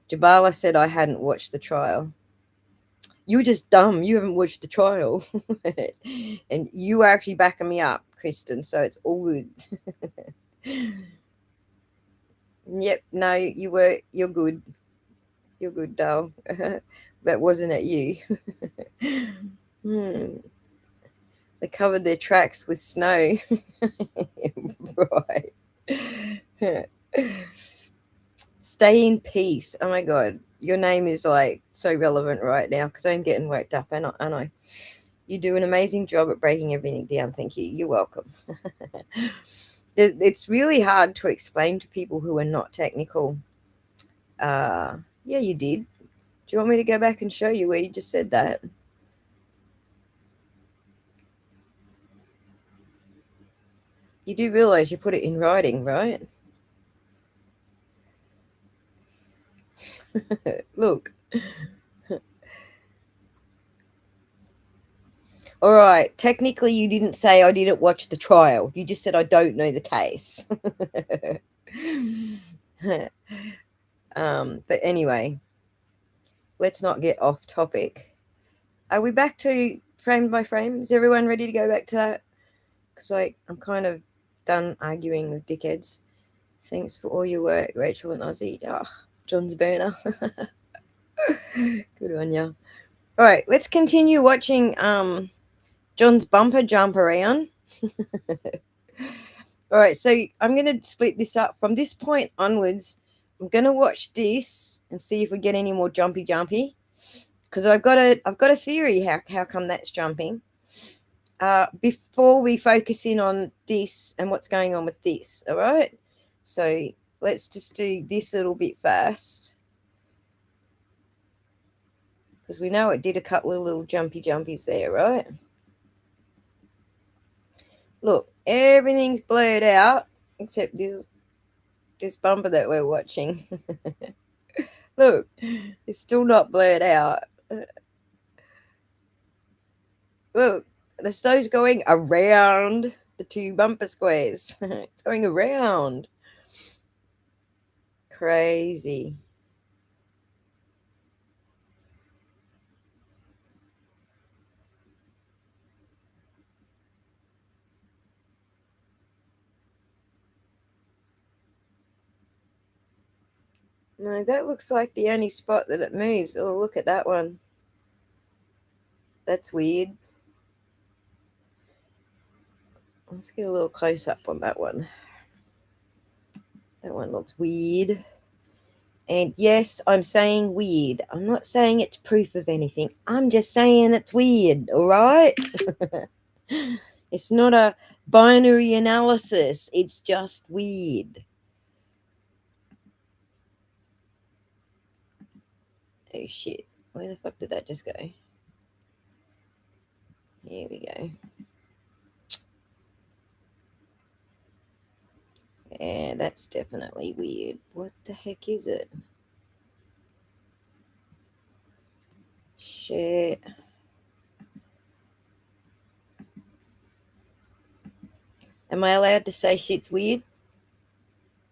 S2: Jabala said I hadn't watched the trial. You're just dumb. You haven't watched the trial. And you are actually backing me up, Kristen, so it's all good. Yep, no, you're good. You're good, doll. That wasn't at you. They covered their tracks with snow. Right. Stay in peace. Oh my God. Your name is like so relevant right now because I'm getting worked up. I know. You do an amazing job at breaking everything down. Thank you. You're welcome. It's really hard to explain to people who are not technical. Yeah, you did. Do you want me to go back and show you where you just said that? You do realize you put it in writing, right? Look. All right. Technically, you didn't say I didn't watch the trial. You just said I don't know the case. But anyway, let's not get off topic. Are we back to frame by frame? Is everyone ready to go back to that? Because I'm kind of done arguing with dickheads. Thanks for all your work, Rachel and Ozzy. Oh, John's burner. Good on ya. All right, let's continue watching John's bumper jump around. All right, so I'm going to split this up. From this point onwards, I'm going to watch this and see if we get any more jumpy. Because I've got a theory how come that's jumping. Before we focus in on this and what's going on with this, all right? So let's just do this little bit first. Because we know it did a couple of little jumpies there, right? Look, everything's blurred out except this bumper that we're watching. Look, it's still not blurred out. Look, the snow's going around the two bumper squares. It's going around. Crazy. No, that looks like the only spot that it moves. Oh, look at that one. That's weird. Let's get a little close up on that one. That one looks weird. And yes, I'm saying weird. I'm not saying it's proof of anything. I'm just saying it's weird, all right? It's not a binary analysis. It's just weird. Oh, shit. Where the fuck did that just go? Here we go. Yeah, that's definitely weird. What the heck is it? Shit. Am I allowed to say shit's weird?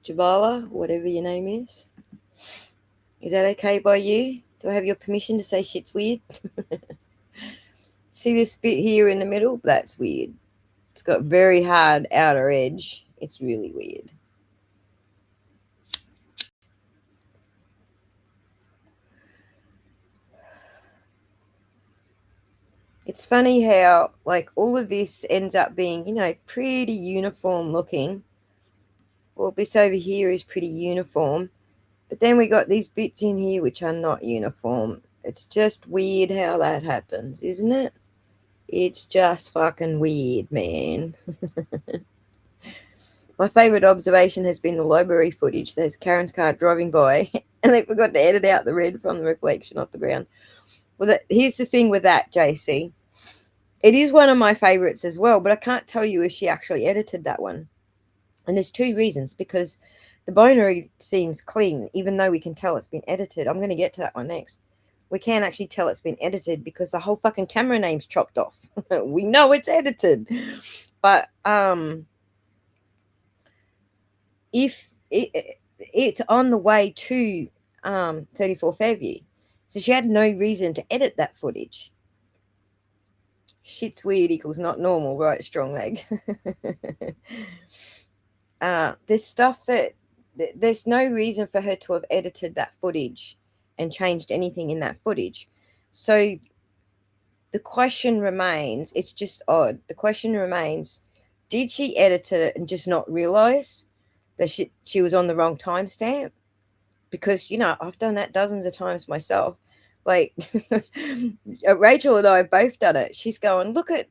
S2: Jabala, whatever your name is. Is that okay by you? Do I have your permission to say shit's weird? See this bit here in the middle? That's weird. It's got very hard outer edge. It's really weird. It's funny how, like, all of this ends up being, pretty uniform looking. Well, this over here is pretty uniform. But then we got these bits in here which are not uniform. It's just weird how that happens, isn't it? It's just fucking weird, man. My favourite observation has been the library footage. There's Karen's car driving by and they forgot to edit out the red from the reflection off the ground. Well, here's the thing with that, JC. It is one of my favourites as well, but I can't tell you if she actually edited that one. And there's two reasons. Because the binary seems clean, even though we can tell it's been edited. I'm going to get to that one next. We can't actually tell it's been edited because the whole fucking camera name's chopped off. We know it's edited. But if it's on the way to 34 Fairview. So she had no reason to edit that footage. Shit's weird equals not normal, right, strong leg? There's stuff that there's no reason for her to have edited that footage and changed anything in that footage. So the question remains, it's just odd. The question remains, did she edit it and just not realize that she was on the wrong timestamp? Because, I've done that dozens of times myself. Like, Rachel and I have both done it. She's going, look at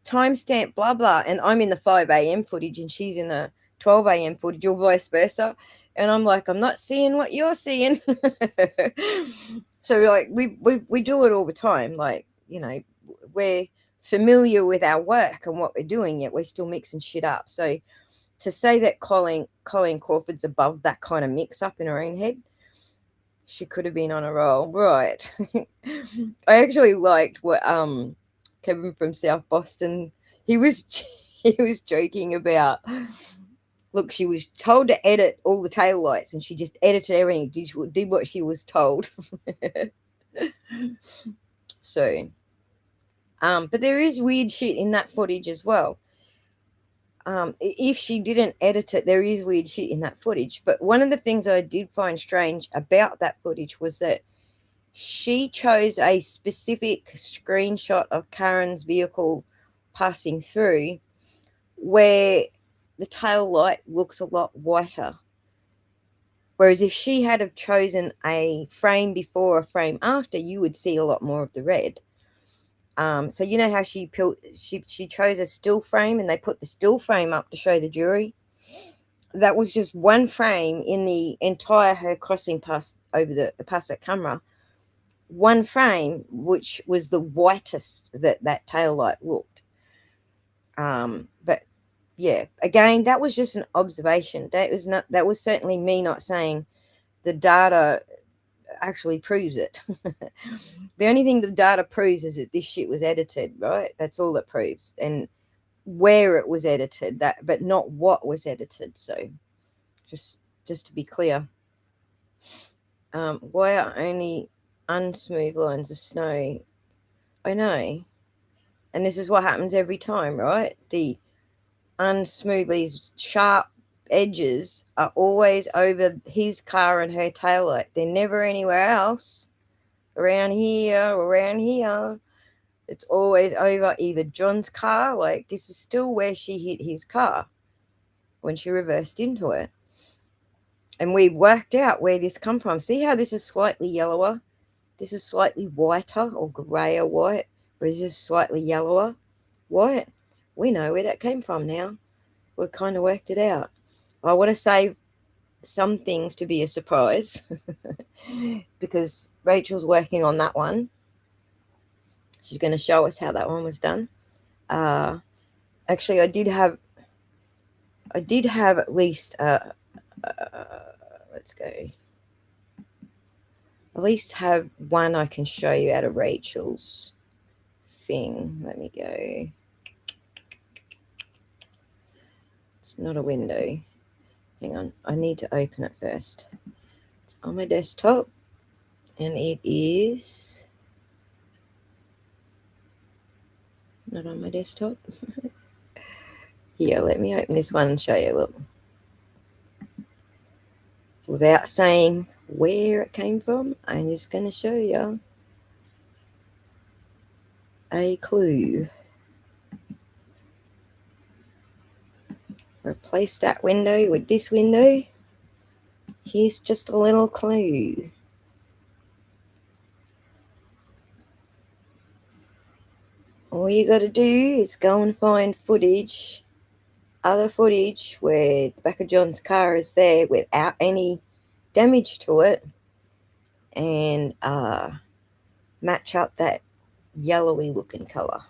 S2: timestamp, blah, blah. And I'm in the 5 a.m. footage and she's in the 12 a.m. footage, or vice versa. And I'm like, I'm not seeing what you're seeing. So like we do it all the time. Like, you know, we're familiar with our work and what we're doing, yet we're still mixing shit up. So to say that Colleen Crawford's above that kind of mix up in her own head, she could have been on a roll. Right. I actually liked what Kevin from South Boston, he was joking about, look, she was told to edit all the tail lights and she just edited everything, did what she was told. So but there is weird shit in that footage as well. If she didn't edit it, there is weird shit in that footage. But one of the things I did find strange about that footage was that she chose a specific screenshot of Karen's vehicle passing through where the tail light looks a lot whiter. Whereas if she had have chosen a frame before or a frame after, you would see a lot more of the red. So you know how she chose a still frame and they put the still frame up to show the jury? That was just one frame in the entire her crossing past that camera. One frame, which was the whitest that tail light looked. But yeah, again, that was just an observation. That was certainly me not saying the data actually proves it. The only thing the data proves is that this shit was edited, right? That's all it proves, and where it was edited, but not what was edited. So just to be clear, why are only unsmooth lines of snow? I know, and this is what happens every time, right? The unsmooth, these sharp edges are always over his car and her taillight. They're never anywhere else. Around here. It's always over either John's car, like this is still where she hit his car when she reversed into it. And we worked out where this come from. See how this is slightly yellower? This is slightly whiter or grayer white, whereas this is slightly yellower white. We know where that came from now. We've kind of worked it out. I want to save some things to be a surprise because Rachel's working on that one. She's going to show us how that one was done. Actually, I did have at least let's go. At least have one I can show you out of Rachel's thing. Let me go. It's not a window. Hang on. I need to open it first. It's on my desktop. And it is not on my desktop. Here, let me open this one and show you. Look. Without saying where it came from, I'm just going to show you a clue. Replace that window with this window. Here's just a little clue. All you got to do is go and find other footage where the back of John's car is there without any damage to it, and match up that yellowy looking color.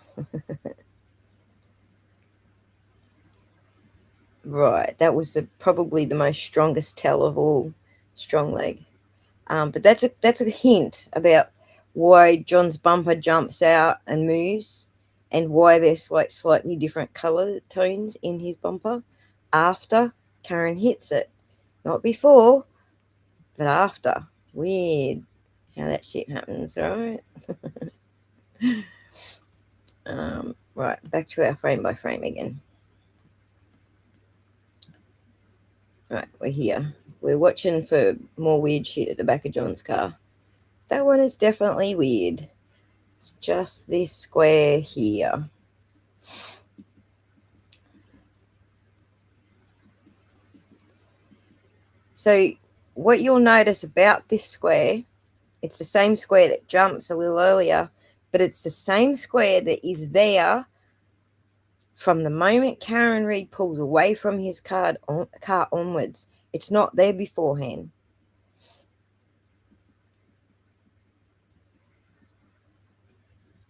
S2: Right, that was probably the most strongest tell of all, strong leg. But that's a hint about why John's bumper jumps out and moves, and why there's like slightly different color tones in his bumper after Karen hits it. Not before, but after. Weird how that shit happens, right? Right, back to our frame by frame again. Right, we're here. We're watching for more weird shit at the back of John's car. That one is definitely weird. It's just this square here. So what you'll notice about this square, it's the same square that jumps a little earlier, but it's the same square that is there From the moment Karen Reed pulls away from his car onwards, it's not there beforehand.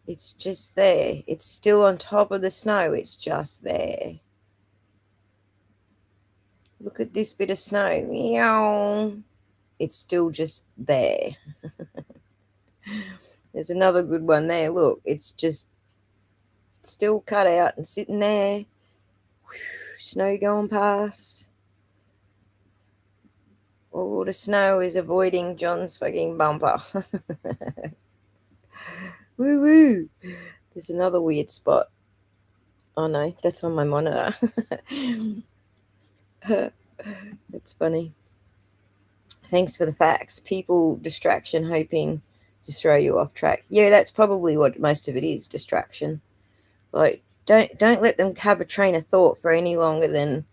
S2: It's just there. It's still on top of the snow. It's just there. Look at this bit of snow. Meow. It's still just there. There's another good one there. Look, it's just still cut out and sitting there. Snow going past. All the snow is avoiding John's fucking bumper. Woo woo. There's another weird spot. Oh no, that's on my monitor. It's funny. Thanks for the facts. People distraction, hoping to throw you off track. Yeah, that's probably what most of it is, distraction. Like, don't let them have a train of thought for any longer than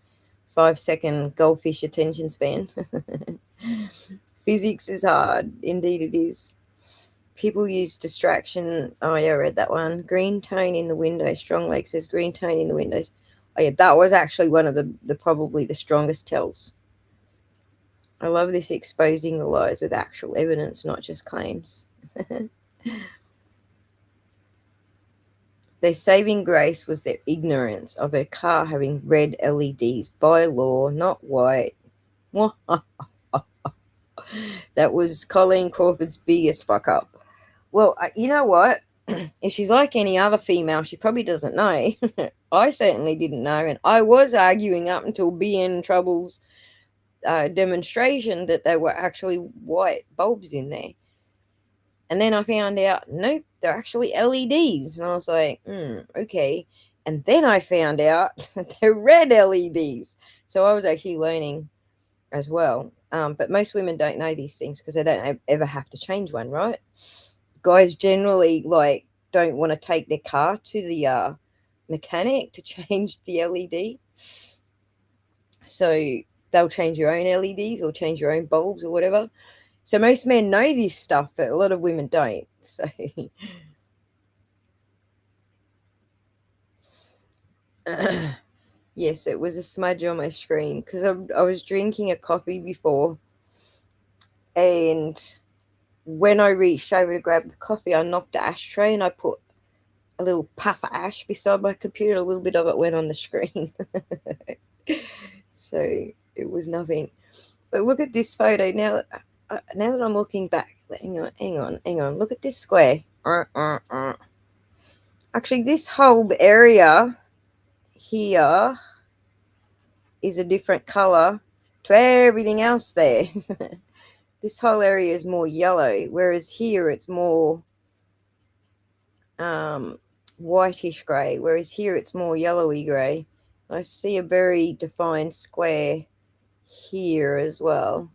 S2: 5-second goldfish attention span. Physics is hard. Indeed it is. People use distraction. Oh yeah, I read that one. Green tone in the window. Strong Lake says green tone in the windows. Oh yeah, that was actually one of the probably the strongest tells. I love this exposing the lies with actual evidence, not just claims. Their saving grace was their ignorance of her car having red LEDs by law, not white. That was Colleen Crawford's biggest fuck up. Well, you know what? If she's like any other female, she probably doesn't know. I certainly didn't know, and I was arguing up until BN Trouble's demonstration that they were actually white bulbs in there. And then I found out, nope, they're actually LEDs. And I was like, okay. And then I found out that they're red LEDs. So I was actually learning as well. But most women don't know these things because they don't ever have to change one, right? Guys generally like don't want to take their car to the mechanic to change the LED. So they'll change your own LEDs or change your own bulbs or whatever. So most men know this stuff, but a lot of women don't. So yes, it was a smudge on my screen because I was drinking a coffee before, and when I reached over to grab the coffee, I knocked the ashtray and I put a little puff of ash beside my computer. A little bit of it went on the screen. So it was nothing. But look at this photo now. Now that I'm looking back, hang on. Look at this square. Actually, this whole area here is a different color to everything else there. This whole area is more yellow, whereas here it's more whitish grey, whereas here it's more yellowy grey. I see a very defined square here as well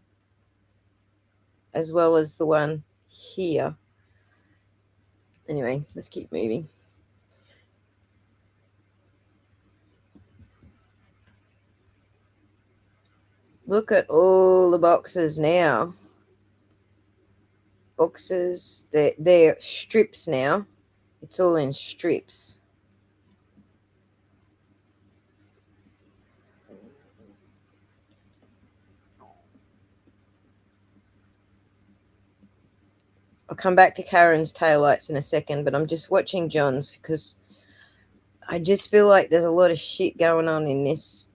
S2: as the one here. Anyway, let's keep moving. Look at all the boxes now. Boxes, they're strips now. It's all in strips. I'll come back to Karen's taillights in a second, but I'm just watching John's because I just feel like there's a lot of shit going on in this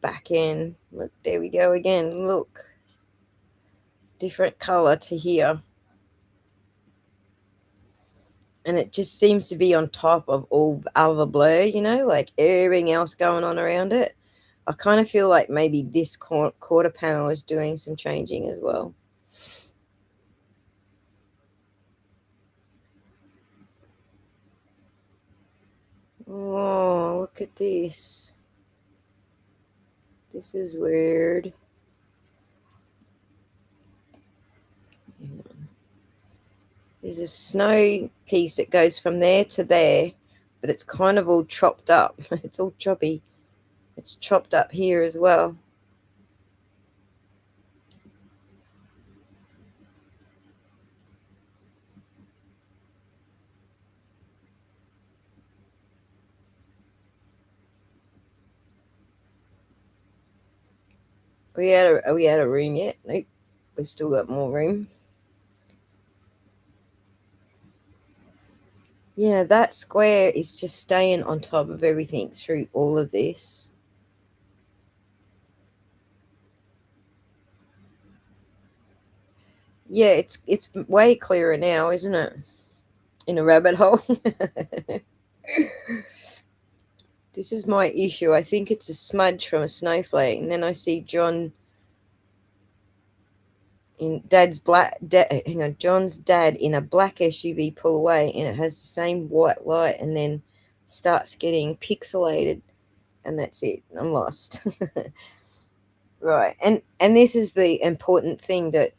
S2: back end. Look, there we go again. Look. Different color to here. And it just seems to be on top of all other blur, you know, like everything else going on around it. I kind of feel like maybe this quarter panel is doing some changing as well. Oh, look at this. This is weird. There's a snow piece that goes from there to there, but it's kind of all chopped up. It's all choppy. It's chopped up here as well. Are we out of room yet? Nope. We've still got more room. Yeah, that square is just staying on top of everything through all of this. Yeah, it's way clearer now, isn't it? In a rabbit hole. This is my issue. I think it's a smudge from a snowflake, and then I see John in Dad's John's dad in a black SUV pull away, and it has the same white light, and then starts getting pixelated, and that's it. I'm lost. Right, and this is the important thing, that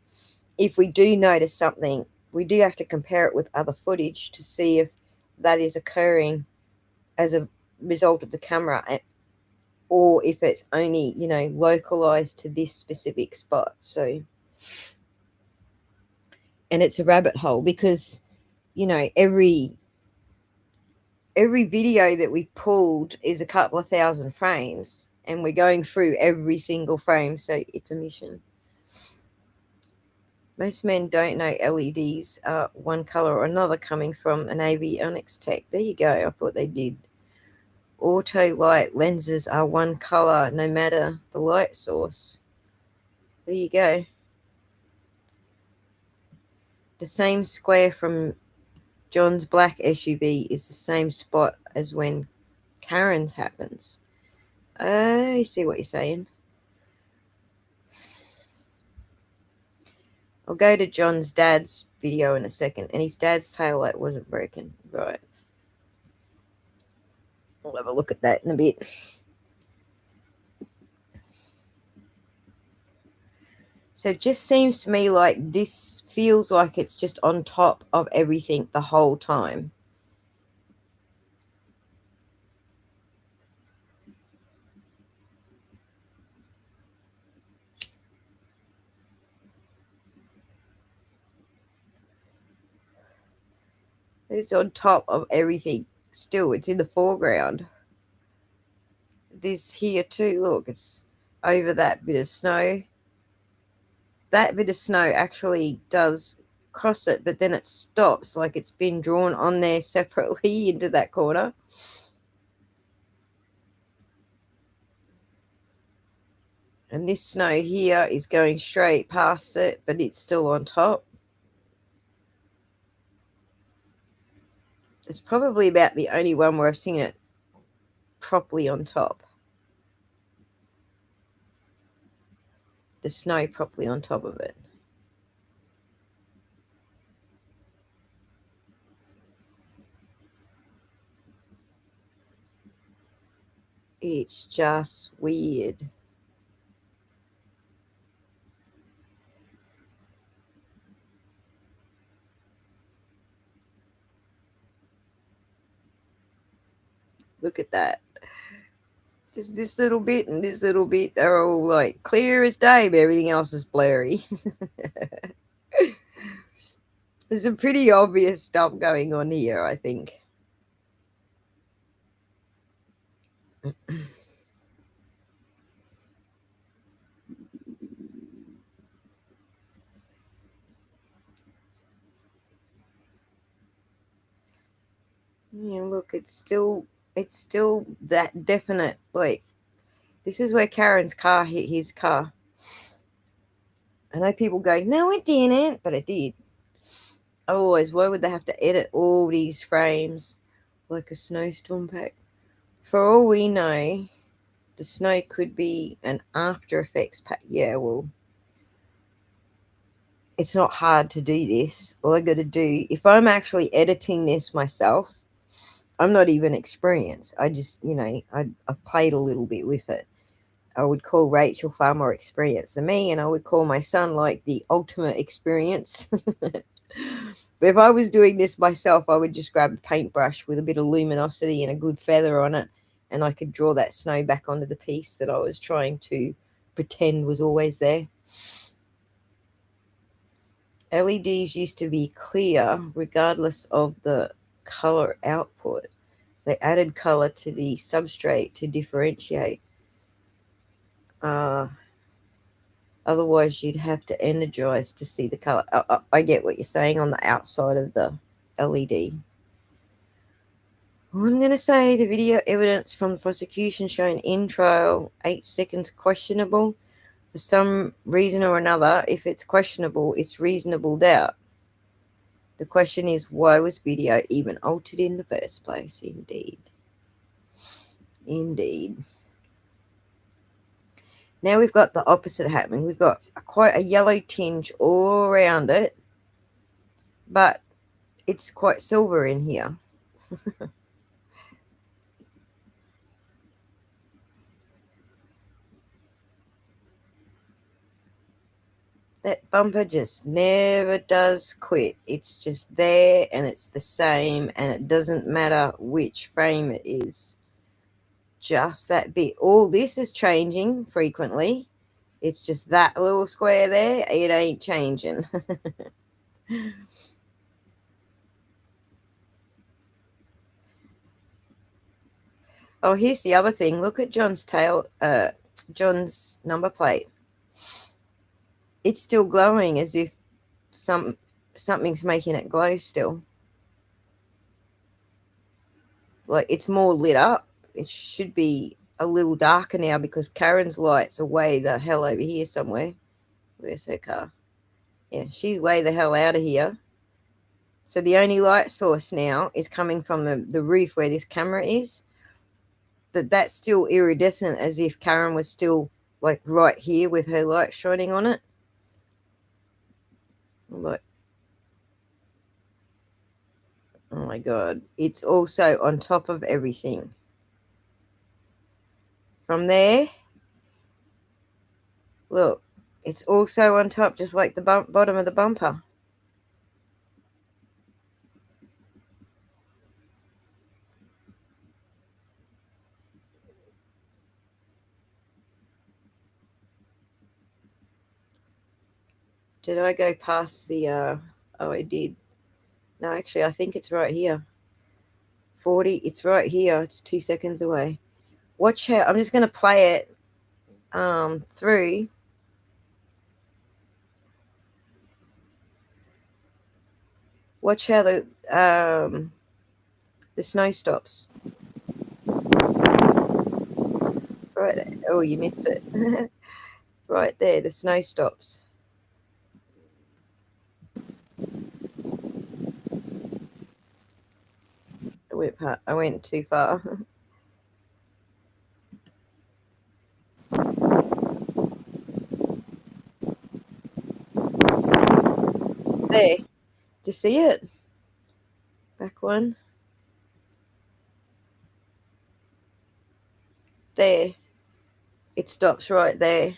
S2: if we do notice something, we do have to compare it with other footage to see if that is occurring as a result of the camera, or if it's only, localized to this specific spot. So, and it's a rabbit hole because, every video that we pulled is a couple of thousand frames, and we're going through every single frame, so it's a mission. Most men don't know LEDs are one color or another coming from an avionics tech. There you go. I thought they did. Auto light lenses are one color no matter the light source. There you go. The same square from John's black SUV is the same spot as when Karen's happens. I see what you're saying. I'll go to John's dad's video in a second, and his dad's taillight wasn't broken. Right. We'll have a look at that in a bit. So it just seems to me like this feels like it's just on top of everything the whole time. It's on top of everything. Still, it's in the foreground. This here too, look, it's over that bit of snow. That bit of snow actually does cross it, but then it stops, like it's been drawn on there separately into that corner. And this snow here is going straight past it, but it's still on top. It's probably about the only one where I've seen it properly on top. The snow properly on top of it. It's just weird. Look at that. Just this little bit and this little bit are all like clear as day, but everything else is blurry. There's some pretty obvious stuff going on here, I think. Yeah, look, it's still that definite, like, this is where Karen's car hit his car. I know people go, no, it didn't, but it did. Otherwise, why would they have to edit all these frames like a snowstorm pack? For all we know, the snow could be an After Effects pack. Yeah, well, it's not hard to do this. All I got to do, if I'm actually editing this myself, I'm not even experienced. I just, I've played a little bit with it. I would call Rachel far more experienced than me, and I would call my son like the ultimate experience. But if I was doing this myself, I would just grab a paintbrush with a bit of luminosity and a good feather on it, and I could draw that snow back onto the piece that I was trying to pretend was always there. LEDs used to be clear regardless of the color output. They added color to the substrate to differentiate. Otherwise, you'd have to energize to see the color. I get what you're saying on the outside of the LED. I'm going to say the video evidence from the prosecution showing in trial 8 seconds questionable. For some reason or another, if it's questionable, it's reasonable doubt. The question is, why was video even altered in the first place? Indeed. Indeed. Now we've got the opposite happening. We've got quite a yellow tinge all around it, but it's quite silver in here. That bumper just never does quit. It's just there and it's the same, and it doesn't matter which frame it is. Just that bit. All this is changing frequently. It's just that little square there, it ain't changing. Oh, here's the other thing. Look at John's tail, John's number plate. It's still glowing as if something's making it glow still. Like, it's more lit up. It should be a little darker now because Karen's light's away the hell over here somewhere. Where's her car? Yeah, she's way the hell out of here. So the only light source now is coming from the roof where this camera is. That's still iridescent, as if Karen was still like right here with her light shining on it. Look. Oh my god. It's also on top of everything. From there, look, it's also on top, just like the bottom of the bumper. Did I go past the, oh, I did. No, actually, I think it's right here. 40, it's right here. It's 2 seconds away. Watch how, I'm just going to play it through. Watch how the snow stops. Right there. Oh, you missed it. Right there, the snow stops. I went too far. There. Do you see it? Back one. There. It stops right there.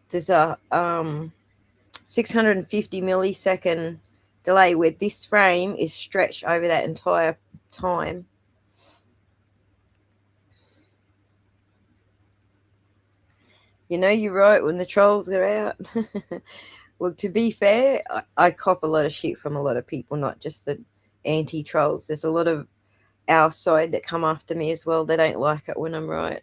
S2: There's a 650 millisecond delay where this frame is stretched over that entire time. You know, you're right when the trolls are out. Well, to be fair, I cop a lot of shit from a lot of people, not just the anti-trolls. There's a lot of our side that come after me as well. They don't like it when I'm right.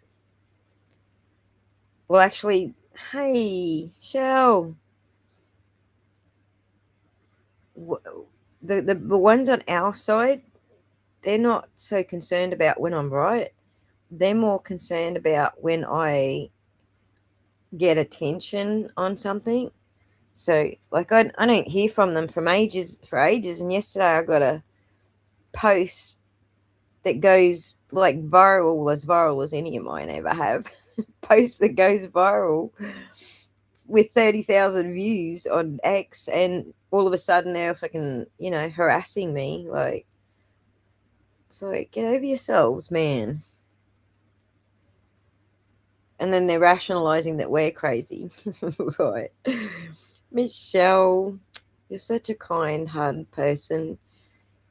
S2: Well, actually, hey, Shell. The ones on our side, they're not so concerned about when I'm right. They're more concerned about when I get attention on something. So, like, I don't hear from them for ages. And yesterday I got a post that goes like viral as any of mine ever have. Post that goes viral with 30,000 views on X, and all of a sudden they're fucking, harassing me. Like, it's like, get over yourselves, man. And then they're rationalizing that we're crazy. Right. Michelle, you're such a kind-hearted person.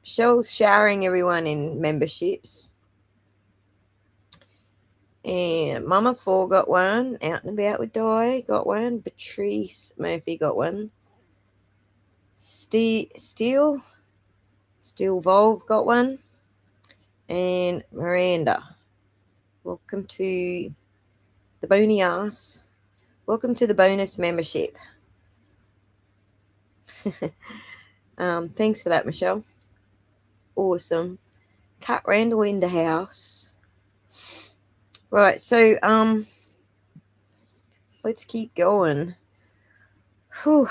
S2: Michelle's showering everyone in memberships. And Mama 4 got one. Out and About with Di got one. Patrice Murphy got one. Steel Volve got one. And Miranda. Welcome to the bony ass. Welcome to the bonus membership. Thanks for that, Michelle. Awesome. Cat Randall in the house. Right, so let's keep going. Whew.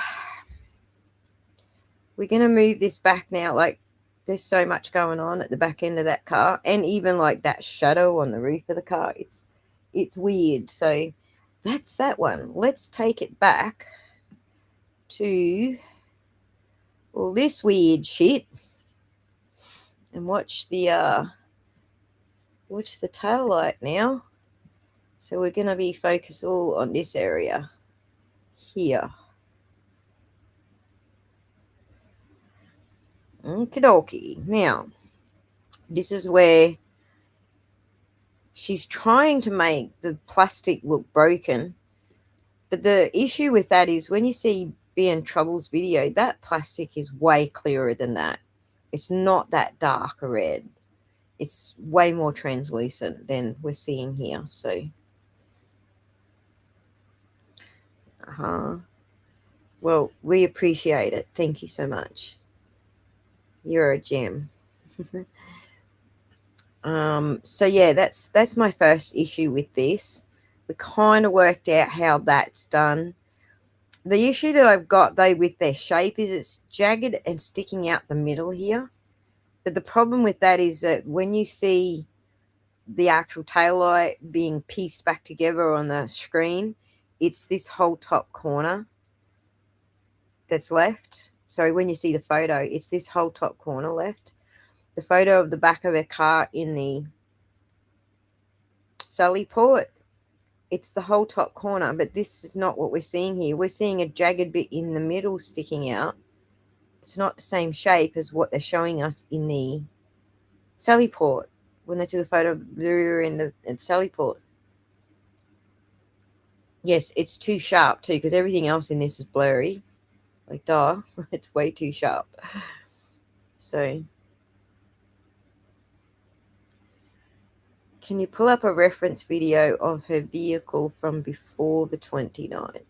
S2: We're gonna move this back now. Like, there's so much going on at the back end of that car, and even like that shadow on the roof of the car. It's weird. So that's that one. Let's take it back to all this weird shit and watch the tail light now. So we're gonna be focused all on this area here. Okie dokie. Now, this is where she's trying to make the plastic look broken. But the issue with that is when you see BN Trouble's video, that plastic is way clearer than that. It's not that dark a red. It's way more translucent than we're seeing here. So, well, we appreciate it. Thank you so much. You're a gem. So yeah, that's my first issue with this. We kind of worked out how that's done. The issue that I've got though with their shape is it's jagged and sticking out the middle here. But the problem with that is that when you see the actual taillight being pieced back together on the screen, it's this whole top corner that's left. Sorry, when you see the photo, it's this whole top corner left. The photo of the back of a car in the Sally port, it's the whole top corner, but this is not what we're seeing here. We're seeing a jagged bit in the middle sticking out. It's not the same shape as what they're showing us in the Sally port when they took a photo of the rear end of the Sally port. Yes, it's too sharp too, because everything else in this is blurry. Like, duh, it's way too sharp. So, can you pull up a reference video of her vehicle from before the 29th?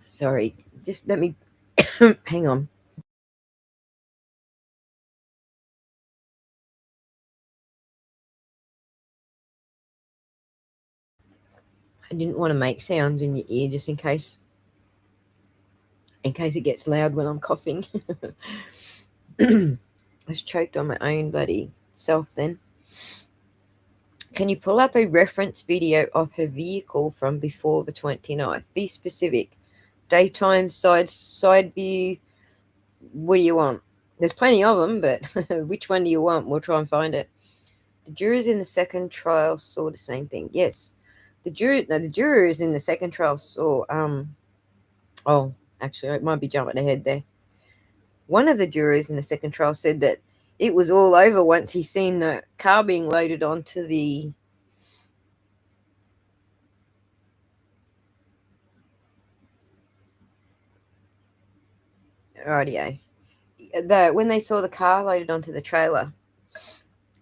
S2: Sorry, just let me hang on. I didn't want to make sounds in your ear just in case it gets loud when I'm coughing. I was choked on my own bloody self then. Can you pull up a reference video of her vehicle from before the 29th? Be specific. Daytime, side view. What do you want? There's plenty of them, but which one do you want? We'll try and find it. The jurors in the second trial saw the same thing. Yes. The jurors in the second trial saw oh, actually, I might be jumping ahead there. One of the jurors in the second trial said that it was all over once he seen the car being loaded onto the radio. When they saw the car loaded onto the trailer.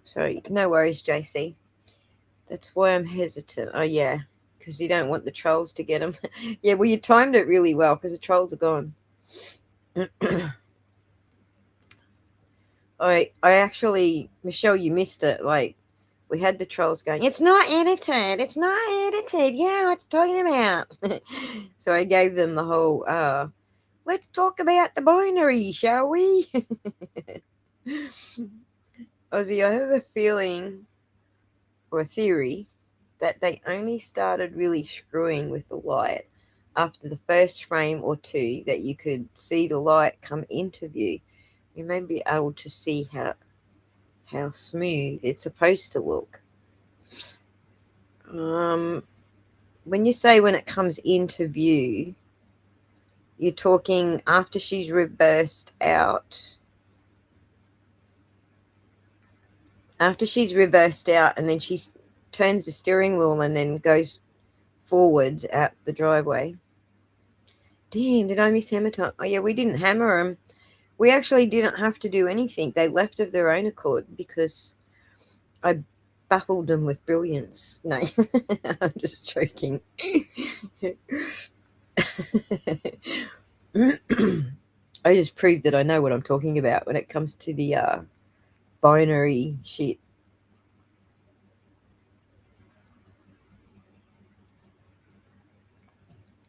S2: So no worries, JC. That's why I'm hesitant. Oh yeah, because you don't want the trolls to get them. Yeah, well, you timed it really well because the trolls are gone. I actually, Michelle, you missed it. Like, we had the trolls going, it's not edited. It's not edited. You know what I'm talking about. So I gave them the whole, let's talk about the binary, shall we? Ozzy, I have a feeling or a theory that they only started really screwing with the light after the first frame or two that you could see the light come into view. You may be able to see how smooth it's supposed to look. When you say when it comes into view, you're talking after she's reversed out. After she's reversed out and then she turns the steering wheel and then goes forwards out the driveway. Damn, did I miss hammer time? Oh yeah, we didn't hammer them. We actually didn't have to do anything. They left of their own accord because I baffled them with brilliance. No, I'm just joking. I just proved that I know what I'm talking about when it comes to the binary shit.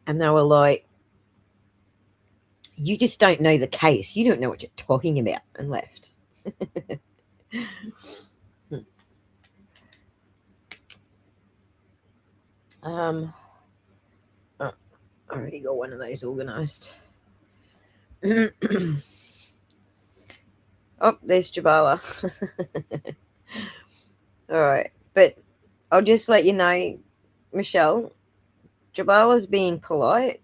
S2: And they were like, you just don't know the case. You don't know what you're talking about, and left. um, oh, I already got one of those organized. Oh, there's Jabala. All right. But I'll just let you know, Michelle, Jabala's being polite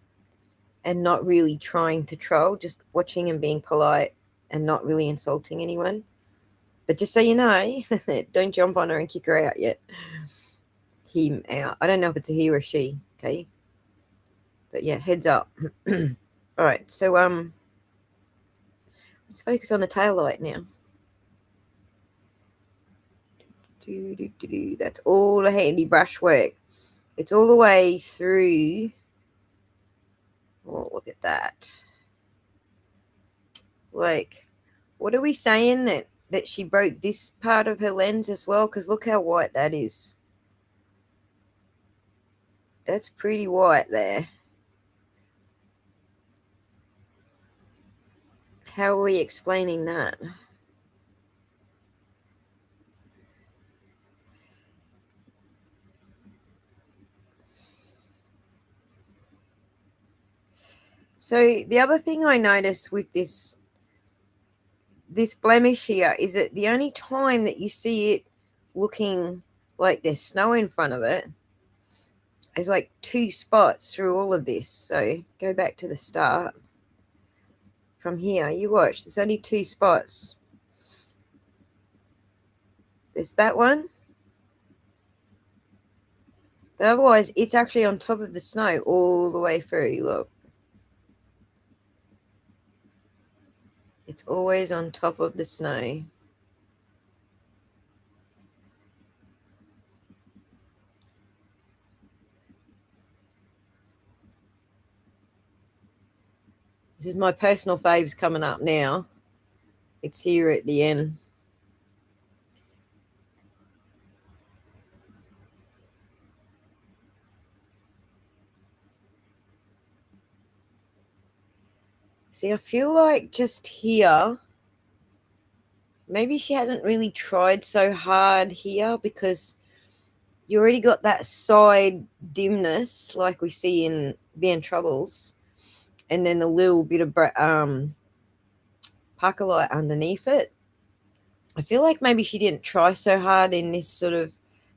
S2: and not really trying to troll, just watching and being polite and not really insulting anyone. But just so you know, don't jump on her and kick her out yet. Him out. I don't know if it's a he or a she, okay? But yeah, heads up. All right, so let's focus on the tail light now. That's all the handy brush work. It's all the way through. Oh, look at that. Like, what are we saying that she broke this part of her lens as well? Because look how white that is. That's pretty white there. How are we explaining that? So the other thing I noticed with this blemish here is that the only time that you see it looking like there's snow in front of it is like 2 spots through all of this. So go back to the start. From here, you watch, there's only 2 spots. There's that one. But otherwise, it's actually on top of the snow all the way through. Look. It's always on top of the snow. This is my personal faves coming up now. It's here at the end. See, I feel like just here, maybe she hasn't really tried so hard here because you already got that side dimness like we see in Van Troubles, and then the little bit of pucker light underneath it. I feel like maybe she didn't try so hard in this sort of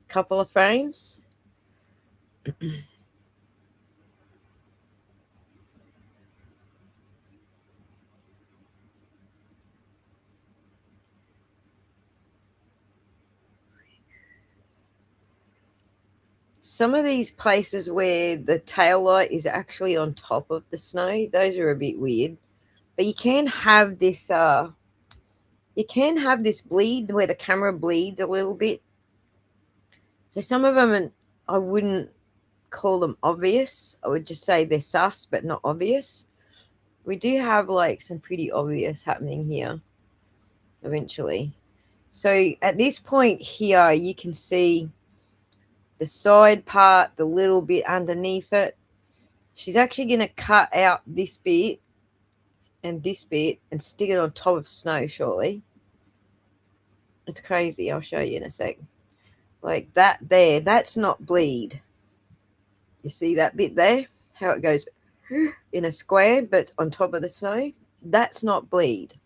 S2: couple of frames. Some of these places where the tail light is actually on top of the snow, those are a bit weird. But you can have this bleed where the camera bleeds a little bit. So some of them, I wouldn't call them obvious. I would just say they're sus, but not obvious. We do have like some pretty obvious happening here eventually. So at this point here, you can see the side part, the little bit underneath it. She's actually going to cut out this bit and this bit and stick it on top of snow shortly. It's crazy. I'll show you in a sec. Like that there, that's not bleed. You see that bit there? How it goes in a square, but it's on top of the snow? That's not bleed.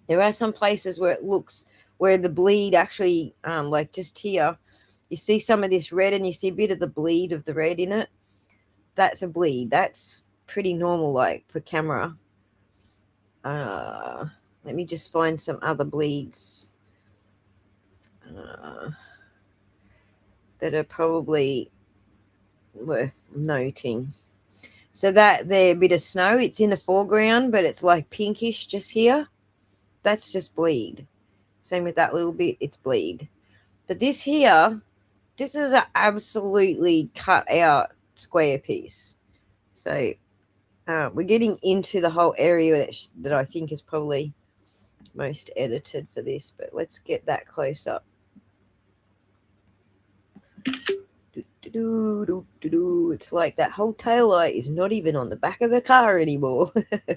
S2: There are some places where it looks, where the bleed actually, like just here, you see some of this red and you see a bit of the bleed of the red in it. That's a bleed. That's pretty normal, like for camera. Let me just find some other bleeds that are probably worth noting. So that there bit of snow, it's in the foreground, but it's like pinkish just here. That's just bleed. Same with that little bit, it's bleed. But this here, this is an absolutely cut out square piece. So we're getting into the whole area that I think is probably most edited for this, but let's get that close up. It's like that whole tail light is not even on the back of the car anymore.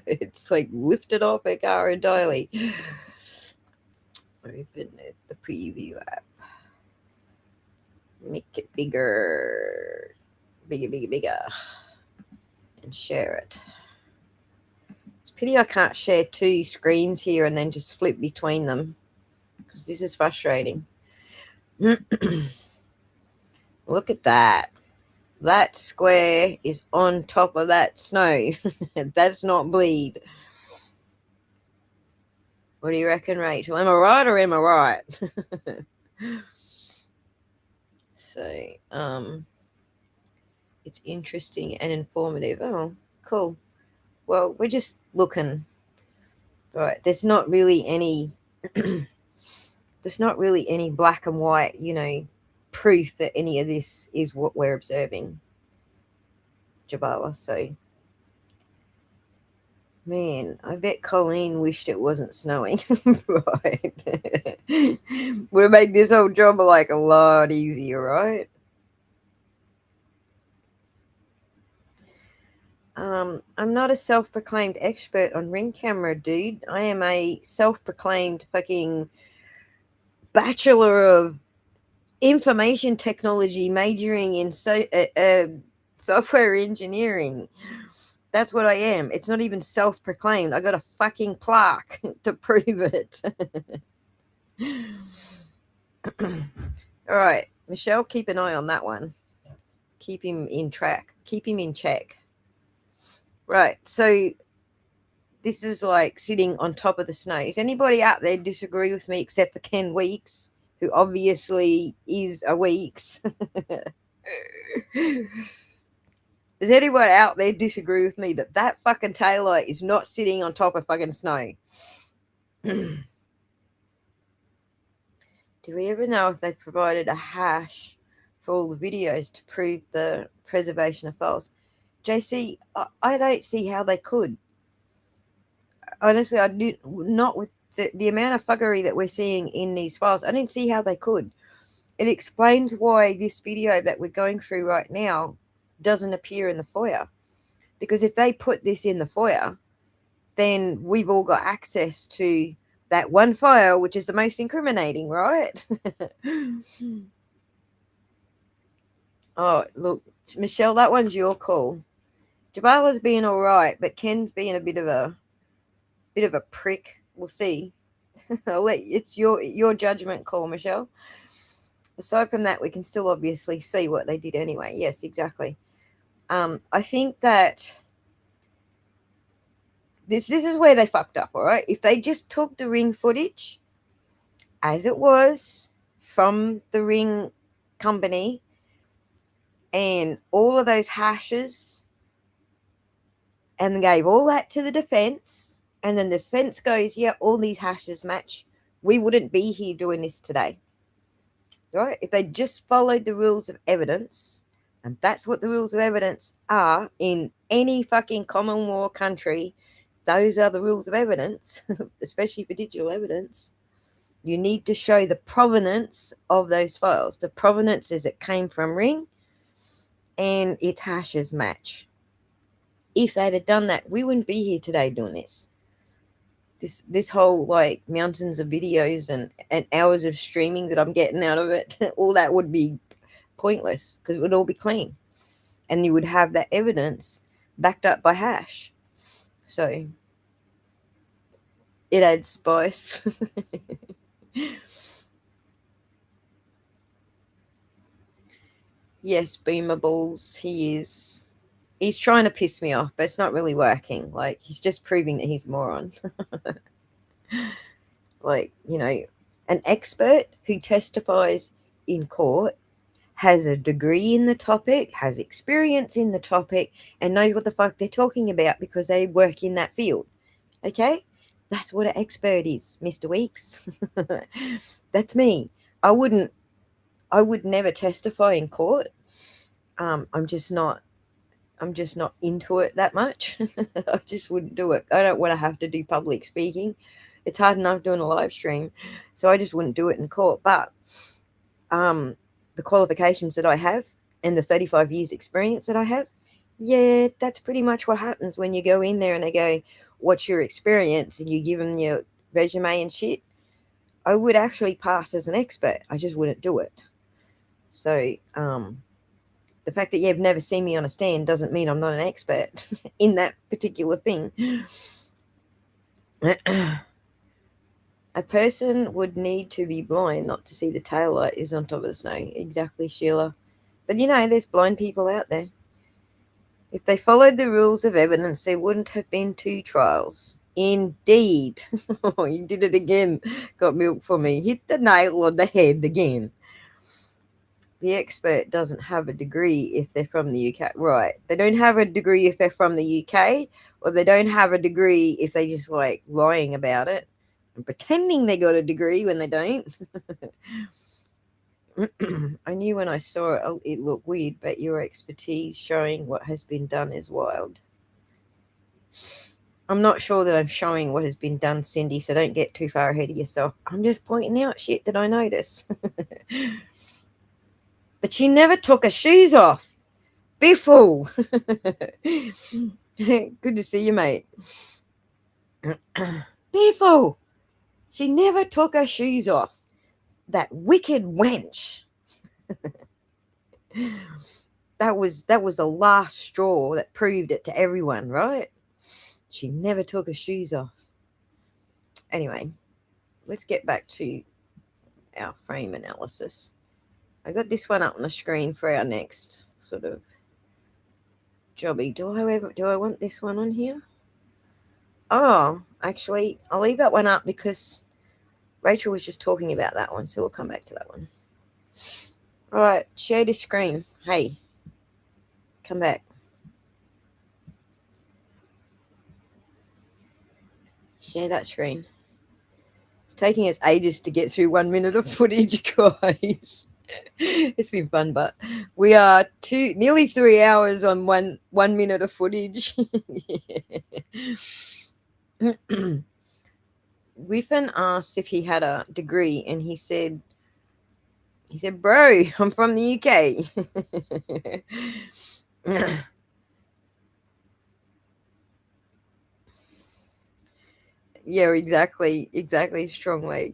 S2: It's like lifted off her car entirely. Open the preview app. Make it bigger. Bigger. And share it. It's a pity I can't share two screens here and then just flip between them, because this is frustrating. Look at that. That square is on top of that snow. That's not bleed. What do you reckon, Rachel? Am I right or am I right? So, it's interesting and informative. Oh, cool. Well, we're just looking. Right, there's not really any black and white, proof that any of this is what we're observing, Jabala. So, man, I bet Colleen wished it wasn't snowing. Right. Would have made this whole job like a lot easier, right? I'm not a self-proclaimed expert on ring camera, dude. I am a self-proclaimed fucking bachelor of information technology majoring in software engineering. That's what I am. It's not even self-proclaimed. I got a fucking plaque to prove it. All right, Michelle, keep an eye on that one. Keep him in track. Keep him in check. Right, so this is like sitting on top of the snow. Does anybody out there disagree with me except for Ken Weeks, who obviously is a Weeks? Does anyone out there disagree with me that fucking taillight is not sitting on top of fucking snow? Do we ever know if they provided a hash for all the videos to prove the preservation of files? JC, I don't see how they could. Honestly, I do not with the amount of fuckery that we're seeing in these files. I didn't see how they could. It explains why this video that we're going through right now doesn't appear in the FOIA. Because if they put this in the FOIA, then we've all got access to that one file, which is the most incriminating, right? Oh, look, Michelle, that one's your call. Jabala's being all right, but Ken's being a bit of a prick. We'll see. It's your judgment call, Michelle. Aside from that, we can still obviously see what they did anyway. Yes, exactly. I think that this is where they fucked up, all right? If they just took the ring footage as it was from the ring company and all of those hashes and gave all that to the defense, and then the defense goes, yeah, all these hashes match, we wouldn't be here doing this today. Right? If they just followed the rules of evidence, and that's what the rules of evidence are in any fucking common law country, those are the rules of evidence, especially for digital evidence. You need to show the provenance of those files. The provenance is it came from Ring and its hashes match. If they'd have done that, we wouldn't be here today doing this. This whole like mountains of videos and hours of streaming that I'm getting out of it, all that would be pointless because it would all be clean. And you would have that evidence backed up by hash. So it adds spice. Yes, Beamer Balls, he is. He's trying to piss me off, but it's not really working. Like, he's just proving that he's a moron. Like, an expert who testifies in court has a degree in the topic, has experience in the topic, and knows what the fuck they're talking about because they work in that field. Okay? That's what an expert is, Mr. Weeks. That's me. I would never testify in court. I'm just not into it that much. I just wouldn't do it. I don't want to have to do public speaking. It's hard enough doing a live stream, so I just wouldn't do it in court. But the qualifications that I have and the 35 years experience that I have, yeah, that's pretty much what happens when you go in there and they go, what's your experience? And you give them your resume and shit. I would actually pass as an expert. I just wouldn't do it. So the fact that you've never seen me on a stand doesn't mean I'm not an expert in that particular thing. A person would need to be blind not to see the taillight is on top of the snow. Exactly, Sheila. But there's blind people out there. If they followed the rules of evidence, there wouldn't have been 2 trials. Indeed. Oh, you did it again. Got milk for me. Hit the nail on the head again. The expert doesn't have a degree if they're from the UK. Right. They don't have a degree if they're from the UK, or they don't have a degree if they just like lying about it and pretending they got a degree when they don't. I knew when I saw it, it looked weird, but your expertise showing what has been done is wild. I'm not sure that I'm showing what has been done, Cindy, so don't get too far ahead of yourself. I'm just pointing out shit that I notice. But she never took her shoes off. Biffle. Good to see you, mate. Biffle. She never took her shoes off. That wicked wench. That was the last straw that proved it to everyone, right? She never took her shoes off. Anyway, let's get back to our frame analysis. I got this one up on the screen for our next sort of jobby. Do I want this one on here? Oh, actually, I'll leave that one up because Rachel was just talking about that one, so we'll come back to that one. All right, share this screen. Hey, come back. Share that screen. It's taking us ages to get through 1 minute of footage, guys. It's been fun, but we are nearly 3 hours on one minute of footage. Whiffen asked if he had a degree, and he said, bro, I'm from the UK. Yeah, exactly, strong leg.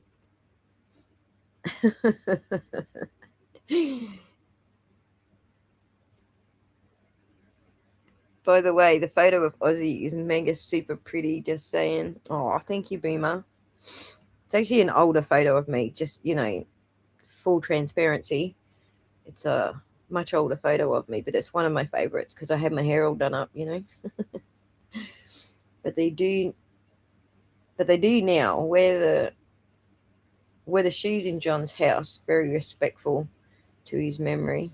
S2: By the way, the photo of Ozzy is mega super pretty, just saying. Oh, thank you, Boomer. It's actually an older photo of me, just, full transparency. It's a much older photo of me, but it's one of my favorites because I had my hair all done up, But they do now wear the shoes in John's house, very respectful to his memory.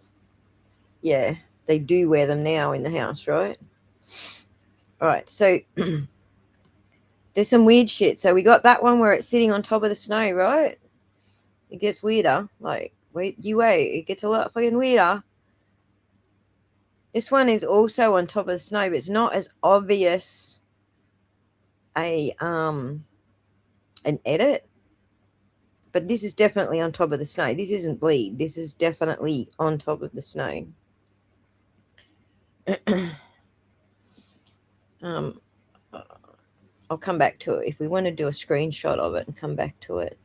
S2: Yeah, they do wear them now in the house, right? All right, so there's some weird shit. So we got that one where it's sitting on top of the snow, right? It gets weirder. Like, wait, it gets a lot fucking weirder. This one is also on top of the snow, but it's not as obvious an edit. But this is definitely on top of the snow. This isn't bleed. This is definitely on top of the snow. I'll come back to it if we want to do a screenshot of it and come back to it.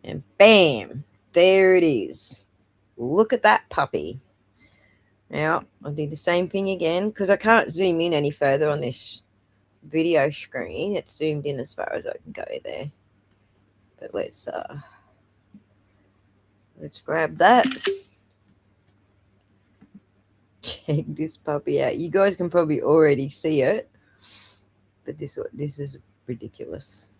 S2: And bam, there it is. Look at that puppy. Now, I'll do the same thing again because I can't zoom in any further on this video screen. It's zoomed in as far as I can go there. But let's grab that. Check this puppy out. You guys can probably already see it, but this is ridiculous.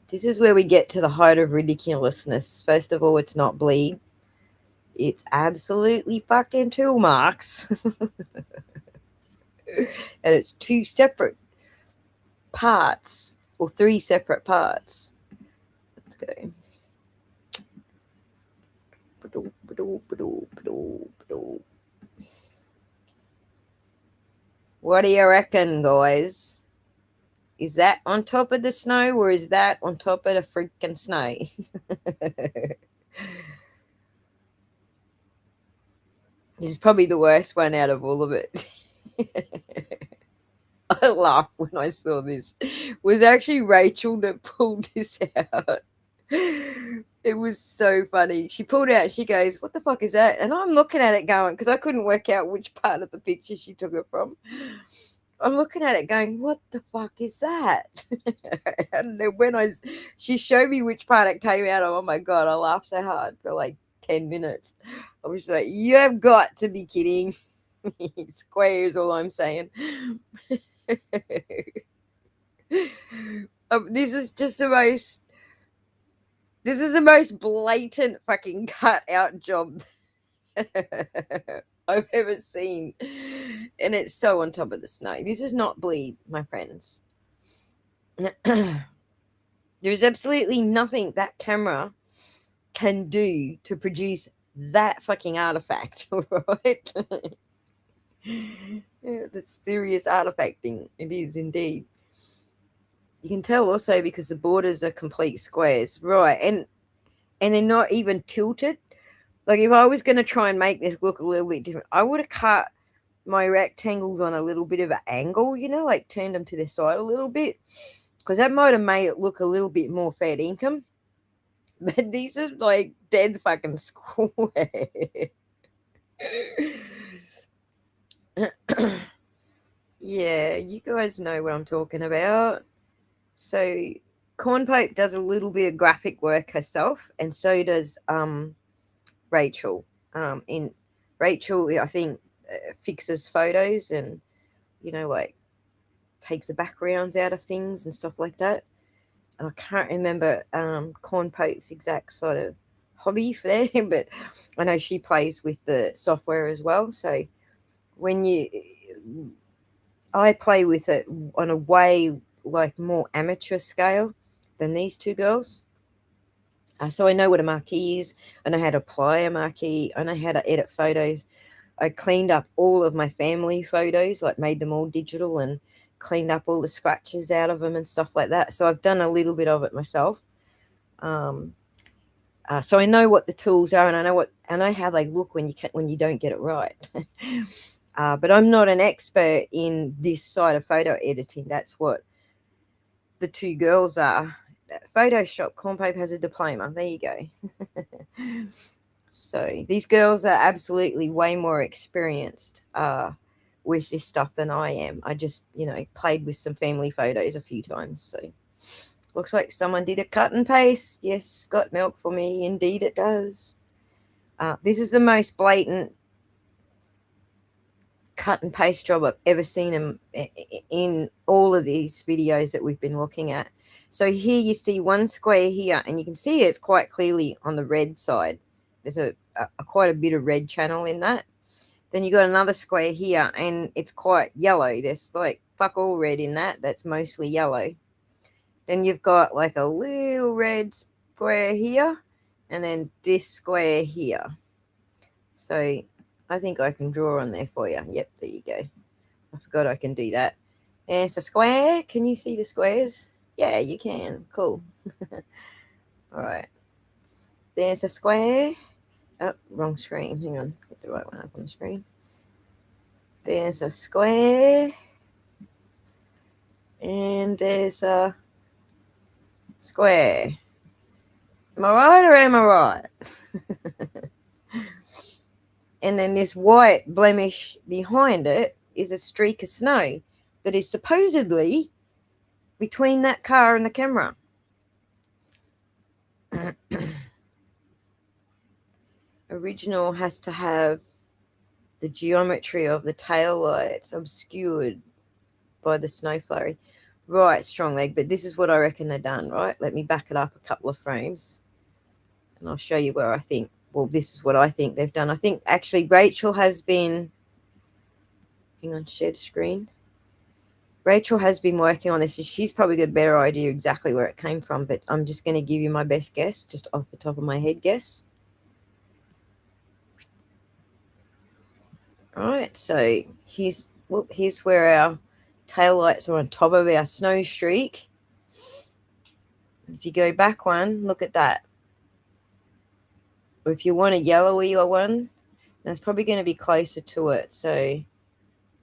S2: This is where we get to the height of ridiculousness. First of all, it's not bleed. It's absolutely fucking tool marks. And it's two separate parts, or three separate parts. Let's go. What do you reckon, guys? Is that on top of the snow, or is that on top of the freaking snow? This is probably the worst one out of all of it. I laughed when I saw this. It was actually Rachel that pulled this out. It was so funny. She pulled out, she goes, "What the fuck is that?" And I'm looking at it going, because I couldn't work out which part of the picture she took it from. I'm looking at it going, "What the fuck is that?" And then when she showed me which part it came out of, oh my God, I laughed so hard for like 10 minutes. I was like, "You have got to be kidding." Square is all I'm saying. This is the most blatant fucking cut out job I've ever seen. And it's so on top of the snow. This is not bleed, my friends. There's absolutely nothing that camera can do to produce that fucking artifact, right? Yeah, that's serious artifacting. It is indeed. You can tell also because the borders are complete squares, right? And they're not even tilted. Like if I was going to try and make this look a little bit different, I would have cut my rectangles on a little bit of an angle, like turned them to the side a little bit, because that might have made it look a little bit more fair income. But these are like dead fucking square. Yeah, you guys know what I'm talking about. So Corn Pope does a little bit of graphic work herself, and so does Rachel. In Rachel, I think, fixes photos and like takes the backgrounds out of things and stuff like that. And I can't remember Corn Pope's exact sort of hobby for there, but I know she plays with the software as well. So I play with it on a way like more amateur scale than these two girls. So I know what a marquee is. I know how to apply a marquee. I know how to edit photos. I cleaned up all of my family photos, like made them all digital and cleaned up all the scratches out of them and stuff like that. So I've done a little bit of it myself. So I know what the tools are, and I know how they look when you don't get it right. But I'm not an expert in this side of photo editing. That's what the two girls are. Photoshop, Corn Pope has a diploma. There you go. So these girls are absolutely way more experienced with this stuff than I am. I just, played with some family photos a few times. So looks like someone did a cut and paste. Yes, got milk for me. Indeed it does. This is the most blatant cut and paste job I've ever seen in all of these videos that we've been looking at. So here you see one square here, and you can see it's quite clearly on the red side. There's a quite a bit of red channel in that. Then you got another square here, and it's quite yellow. There's like fuck all red in that. That's mostly yellow. Then you've got like a little red square here, and then this square here. So I think I can draw on there for you. Yep, there you go. I forgot I can do that. And it's a square. Can you see the squares? Yeah, you can. Cool. All right. There's a square. Oh, wrong screen. Hang on. Get the right one up on the screen. There's a square. And there's a square. Am I right or am I right? And then this white blemish behind it is a streak of snow that is supposedly between that car and the camera. Original has to have the geometry of the tail lights obscured by the snow flurry. Right, strong leg, but this is what I reckon they've done, right? Let me back it up a couple of frames and I'll show you where I think, well, this is what I think they've done. I think actually Rachel has been Hang on, share screen. Rachel has been working on this. She's probably got a better idea exactly where it came from, but I'm just going to give you my best guess, just off the top of my head guess. All right, so here's where our taillights are on top of our snow streak. If you go back one, look at that. Or if you want a yellowy one, that's probably going to be closer to it. So,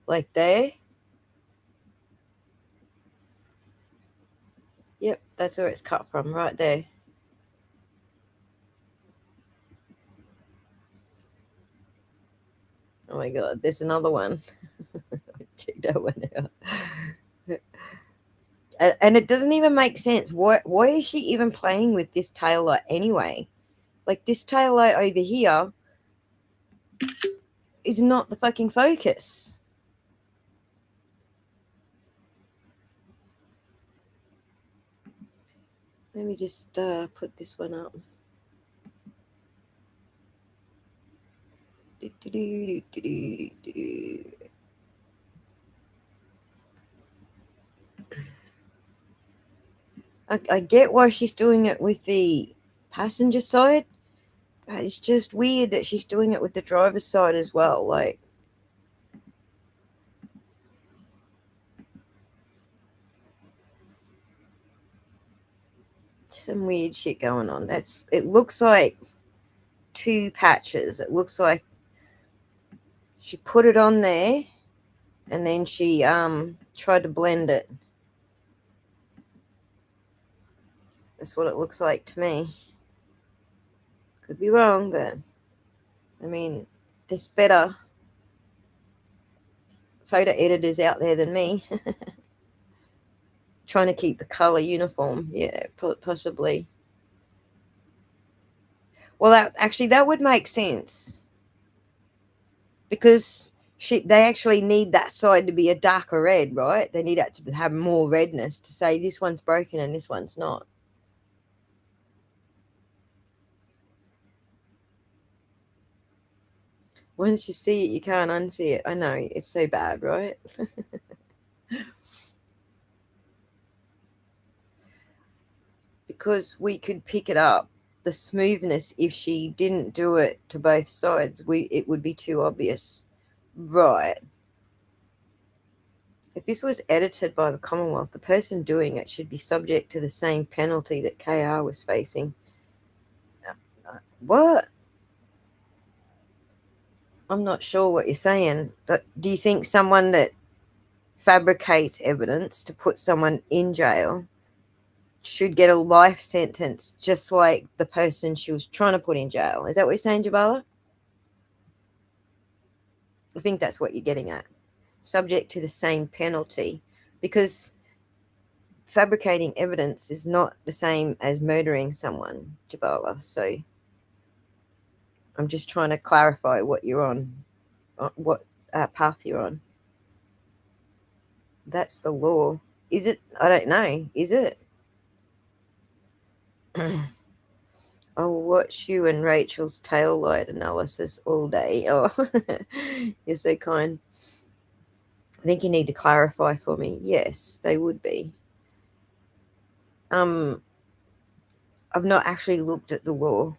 S2: like there. Yep, that's where it's cut from, right there. Oh my god, there's another one. Check that one out. And it doesn't even make sense. Why is she even playing with this tail light anyway? Like, this tail light over here is not the fucking focus. Let me just put this one up. I get why she's doing it with the passenger side, but it's just weird that she's doing it with the driver's side as well. Like, some weird shit going on. It looks like two patches. It looks like she put it on there and then she tried to blend it. That's what it looks like to me. Could be wrong, but I mean, there's better photo editors out there than me. Trying to keep the color uniform. Yeah, possibly. Well, that would make sense, because they actually need that side to be a darker red, right? They need it to have more redness to say this one's broken and this one's not. Once you see it, you can't unsee it. I know, it's so bad, right? Because we could pick it up, the smoothness, if she didn't do it to both sides, it would be too obvious. Right. If this was edited by the Commonwealth, the person doing it should be subject to the same penalty that KR was facing. What? I'm not sure what you're saying. But do you think someone that fabricates evidence to put someone in jail should get a life sentence just like the person she was trying to put in jail? Is that what you're saying, Jabala? I think that's what you're getting at. Subject to the same penalty, because fabricating evidence is not the same as murdering someone, Jabala. So I'm just trying to clarify what you're on, what path you're on. That's the law. Is it? I don't know. Is it? I'll watch you and Rachel's tail light analysis all day. Oh, you're so kind. I think you need to clarify for me. Yes, they would be. I've not actually looked at the law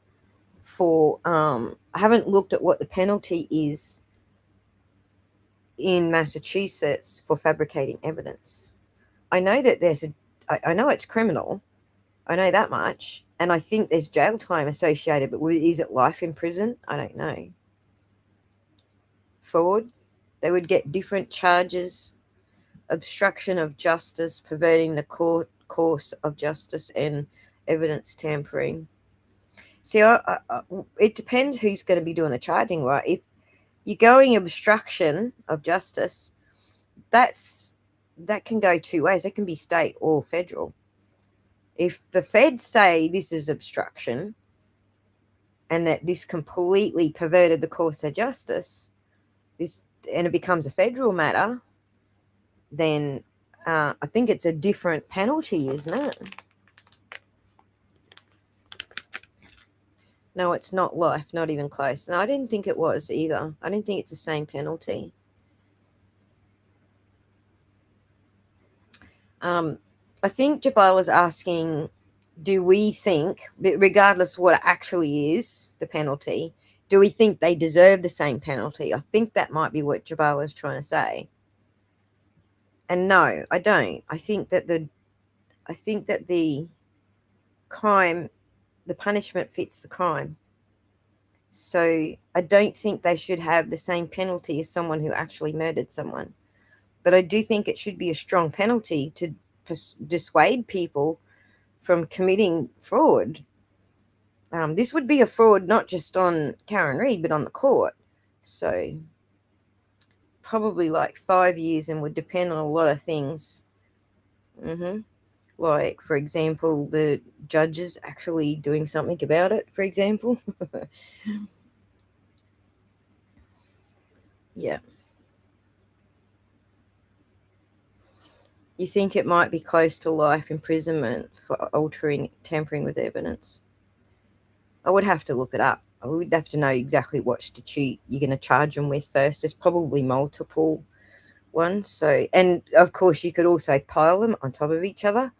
S2: for. I haven't looked at what the penalty is in Massachusetts for fabricating evidence. I know that I know it's criminal. I know that much. And I think there's jail time associated, but is it life in prison? I don't know. Fraud, they would get different charges: obstruction of justice, perverting the course of justice, and evidence tampering. See, it depends who's going to be doing the charging, right? If you're going obstruction of justice, that can go two ways. It can be state or federal. If the feds say this is obstruction and that this completely perverted the course of justice, and it becomes a federal matter, then I think it's a different penalty, isn't it? No, it's not life, not even close. No, I didn't think it was either. I didn't think it's the same penalty. I think Jabal was asking, do we think, regardless of what it actually is, the penalty, do we think they deserve the same penalty? I think that might be what Jabal is trying to say. And no, I don't. I think that the crime, the punishment fits the crime. So I don't think they should have the same penalty as someone who actually murdered someone. But I do think it should be a strong penalty to dissuade people from committing fraud. This would be a fraud not just on Karen Reid, but on the court. So probably like 5 years, and would depend on a lot of things. Like, for example, the judges actually doing something about it, for example. Yeah. You think it might be close to life imprisonment for tampering with evidence? I would have to look it up. I would have to know exactly what statute you're going to charge them with first. There's probably multiple ones. So, and of course, you could also pile them on top of each other.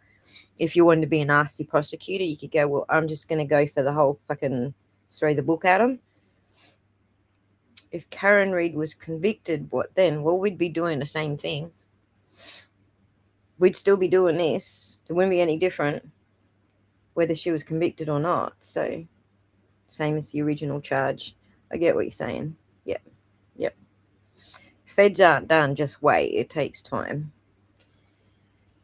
S2: If you wanted to be a nasty prosecutor, you could go, well, I'm just going to go for the whole fucking throw the book at them. If Karen Reid was convicted, what then? Well, we'd be doing the same thing. We'd still be doing this. It wouldn't be any different whether she was convicted or not. So, same as the original charge. I get what you're saying. Yep. Feds aren't done, just wait. It takes time.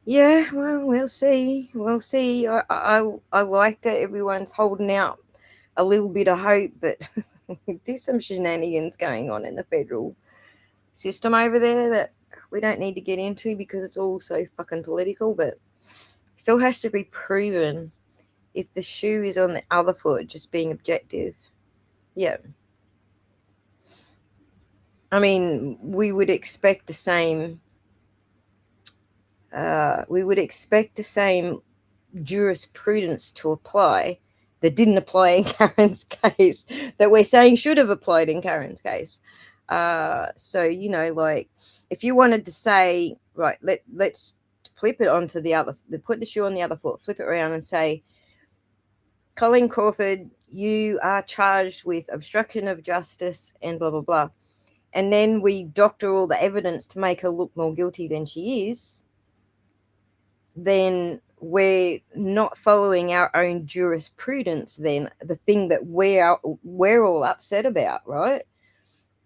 S2: Yeah, well, we'll see. We'll see. I like that everyone's holding out a little bit of hope, but there's some shenanigans going on in the federal system over there that we don't need to get into because it's all so fucking political, but still has to be proven if the shoe is on the other foot, just being objective. Yeah. I mean, we would expect the same jurisprudence to apply that didn't apply in Karen's case, that we're saying should have applied in Karen's case. So, like, if you wanted to say, right, let's flip it onto the other, put the shoe on the other foot, flip it around and say, Colleen Crawford, you are charged with obstruction of justice and blah, blah, blah. And then we doctor all the evidence to make her look more guilty than she is, then we're not following our own jurisprudence. Then the thing that we're all upset about, right?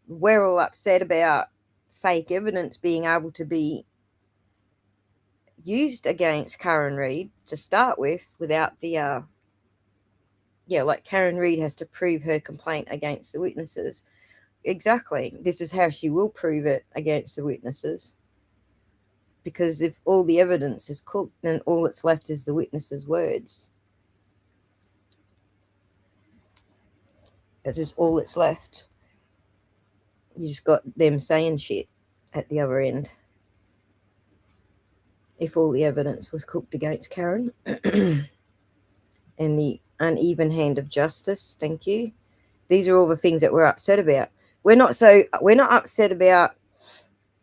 S2: We're all upset about fake evidence being able to be used against Karen Reid to start with, without the like Karen Reid has to prove her complaint against the witnesses. Exactly. This is how she will prove it against the witnesses. Because if all the evidence is cooked, then all that's left is the witnesses' words. That is all that's left. You just got them saying shit at the other end. If all the evidence was cooked against Karen. And the uneven hand of justice, thank you. These are all the things that we're upset about. We're not upset about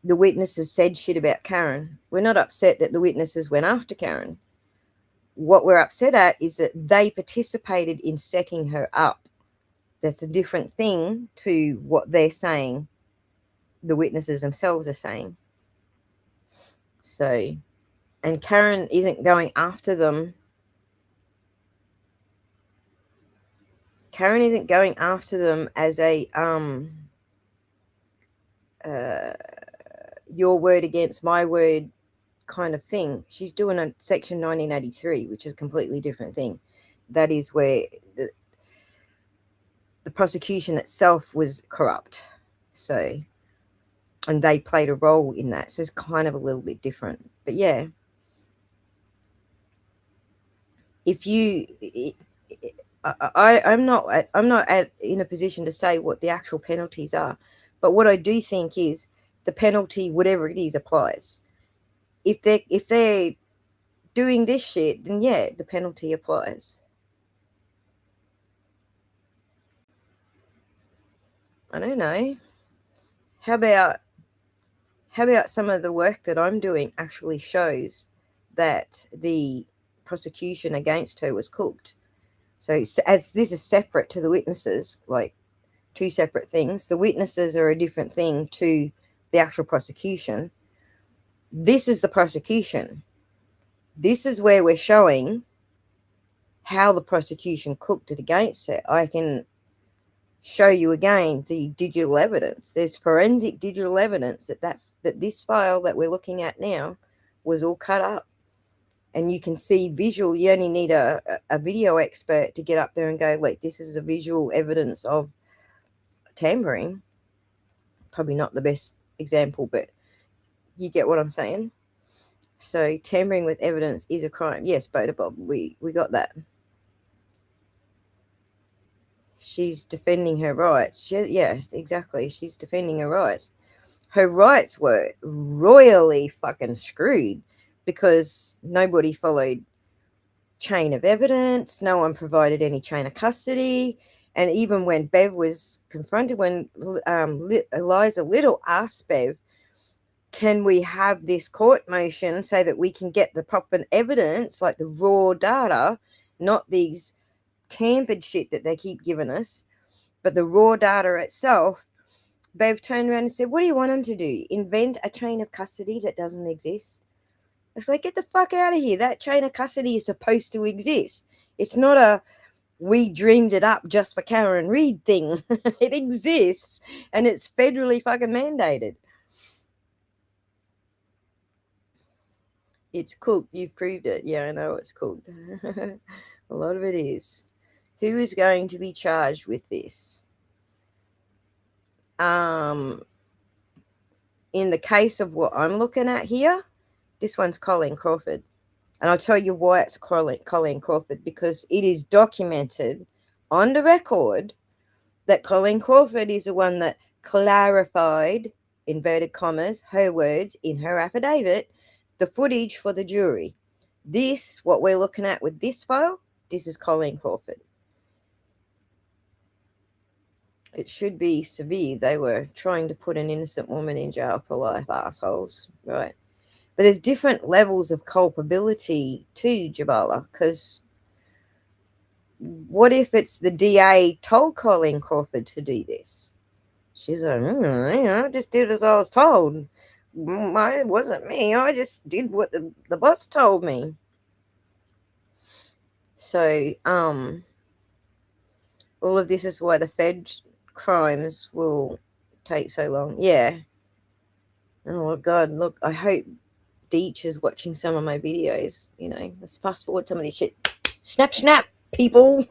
S2: the witnesses said shit about Karen. We're not upset that the witnesses went after Karen. What we're upset at is that they participated in setting her up. That's a different thing to what they're saying the witnesses themselves are saying. So, and Karen isn't going after them. Karen isn't going after them as a your word against my word kind of thing. She's doing a Section 1983, which is a completely different thing. That is where the prosecution itself was corrupt. So, and they played a role in that. So it's kind of a little bit different. But yeah, if you, I'm not in a position to say what the actual penalties are. But what I do think is the penalty, whatever it is, applies. If they're doing this shit, then yeah, the penalty applies. I don't know. How about some of the work that I'm doing actually shows that the prosecution against her was cooked. So as this is separate to the witnesses, like two separate things, the witnesses are a different thing to the actual prosecution. This is the prosecution. This is where we're showing how the prosecution cooked it against her. I can show you again the digital evidence. There's forensic digital evidence that this file that we're looking at now was all cut up. And you can see visual. You only need a video expert to get up there and go, like, this is a visual evidence of tampering. Probably not the best example, but you get what I'm saying. So tampering with evidence is a crime. Yes, Boda Bob, we got that. She's defending her rights. Yes, exactly. She's defending her rights. Her rights were royally fucking screwed because nobody followed chain of evidence. No one provided any chain of custody. And even when Bev was confronted, when Eliza Little asked Bev, can we have this court motion so that we can get the proper evidence, like the raw data, not these tampered shit that they keep giving us, but the raw data itself? Bev turned around and said, what do you want them to do? Invent a chain of custody that doesn't exist? It's like, get the fuck out of here. That chain of custody is supposed to exist. It's not a we dreamed it up just for Karen Reed thing. It exists and it's federally fucking mandated. It's cooked. You've proved it. Yeah, I know it's cooked. A lot of it is. Who is going to be charged with this? In the case of what I'm looking at here, this one's Colleen Crawford. And I'll tell you why it's Colleen Crawford, because it is documented on the record that Colleen Crawford is the one that clarified, inverted commas, her words in her affidavit, the footage for the jury. This, what we're looking at with this file, this is Colleen Crawford. It should be severe. They were trying to put an innocent woman in jail for life, assholes, right? But there's different levels of culpability to Jabala, because what if it's the DA told Colleen Crawford to do this? She's like, I just did as I was told. It wasn't me. I just did what the boss told me. So, all of this is why the Fed crimes will take so long. Yeah. Oh, God, look, I hope Deech is watching some of my videos. You know, let's fast forward some of this shit. Snap, people.